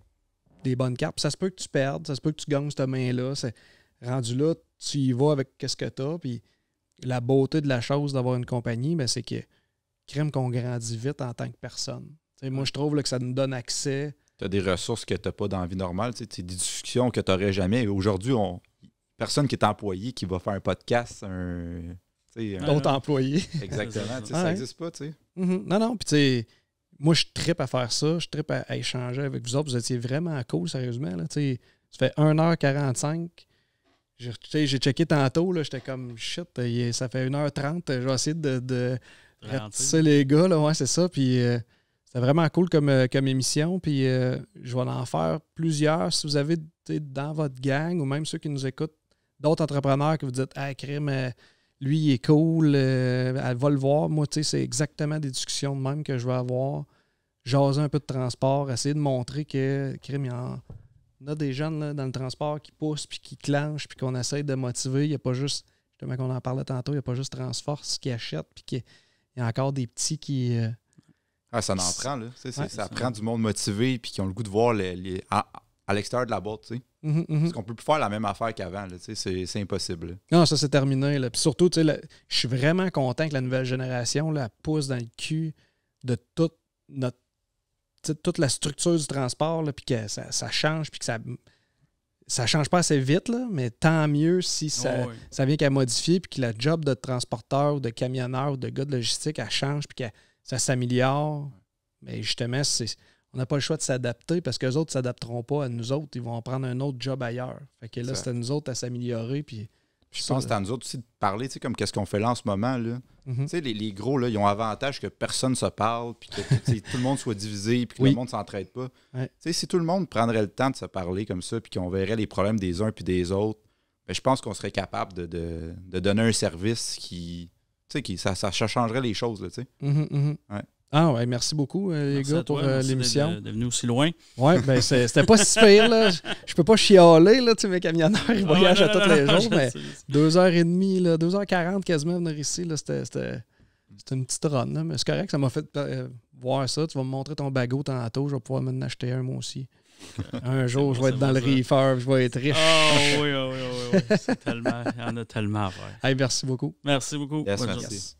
des bonnes cartes. Puis ça se peut que tu perdes, ça se peut que tu gagnes cette main-là. C'est rendu là, tu y vas avec ce que tu as. Puis la beauté de la chose d'avoir une compagnie, ben, c'est que crème qu'on grandit vite en tant que personne. Moi, je trouve là, que ça nous donne accès. Tu as des ressources que tu n'as pas dans la vie normale. Tu sais, des discussions que tu n'aurais jamais. Aujourd'hui, personne qui est employé qui va faire un podcast, d'autres employés. Exactement. Ça n'existe pas. Non. Puis tu sais, moi, je trippe à faire ça. Je trippe à échanger avec vous autres. Vous étiez vraiment cool, sérieusement. Là. Ça fait 1h45. J'ai checké tantôt. J'étais comme, shit, ça fait 1h30. Je vais essayer de ratisser les gars. Là. Ouais, c'est ça. Puis c'était vraiment cool comme émission. Puis je vais en faire plusieurs. Si vous avez dans votre gang ou même ceux qui nous écoutent, d'autres entrepreneurs que vous dites, ah, crime, lui, il est cool, elle va le voir. Moi, c'est exactement des discussions de même que je vais avoir. Jaser un peu de transport, essayer de montrer que, crime, il y en a des jeunes là, dans le transport qui poussent, puis qui clenchent, puis qu'on essaie de motiver. Il n'y a pas juste, justement, qu'on en parlait tantôt, il n'y a pas juste Transforce qui achète, puis il y a encore des petits qui... ça en prend, là. Ça prend du monde motivé, puis qui ont le goût de voir à l'extérieur de la boîte, tu sais. Parce qu'on peut plus faire la même affaire qu'avant, là, c'est impossible. Là. Non, ça c'est terminé. Là. Puis surtout, je suis vraiment content que la nouvelle génération là, pousse dans le cul de toute la structure du transport, puis que ça change, puis que ça change pas assez vite, là, mais tant mieux si ça vient qu'à modifier, puis que la job de transporteur ou de camionneur ou de gars de logistique, elle change, puis que ça s'améliore. Mais justement, on n'a pas le choix de s'adapter parce qu'eux autres ne s'adapteront pas à nous autres. Ils vont prendre un autre job ailleurs. Fait que là, c'est à nous autres à s'améliorer. Puis, je pense que c'est à nous autres aussi de parler, tu sais, comme qu'est-ce qu'on fait là en ce moment. Là. Tu sais, les gros, là, ils ont avantage que personne ne se parle, puis que tout le monde soit divisé, puis que le monde ne s'entraide pas. Ouais. Tu sais, si tout le monde prendrait le temps de se parler comme ça, puis qu'on verrait les problèmes des uns puis des autres, ben, je pense qu'on serait capable de donner un service qui ça changerait les choses. Là, tu sais. Ouais. Ah ouais, merci beaucoup les gars pour l'émission. De venir aussi loin. Ouais, ben c'était pas si pire là. Je peux pas chialer là, tu sais, mes camionneurs ils voyagent tous les jours, mais 2h30 là, 2h40 quasiment venir ici là, c'était une petite run là, mais c'est correct, ça m'a fait voir ça. Tu vas me montrer ton bagot tantôt, je vais pouvoir m'en acheter un moi aussi. Un jour, je vais être dans le reefer, je vais être riche. Oh oui. C'est tellement, il y en a tellement à faire. Hey, merci beaucoup. Merci beaucoup. Yes, merci.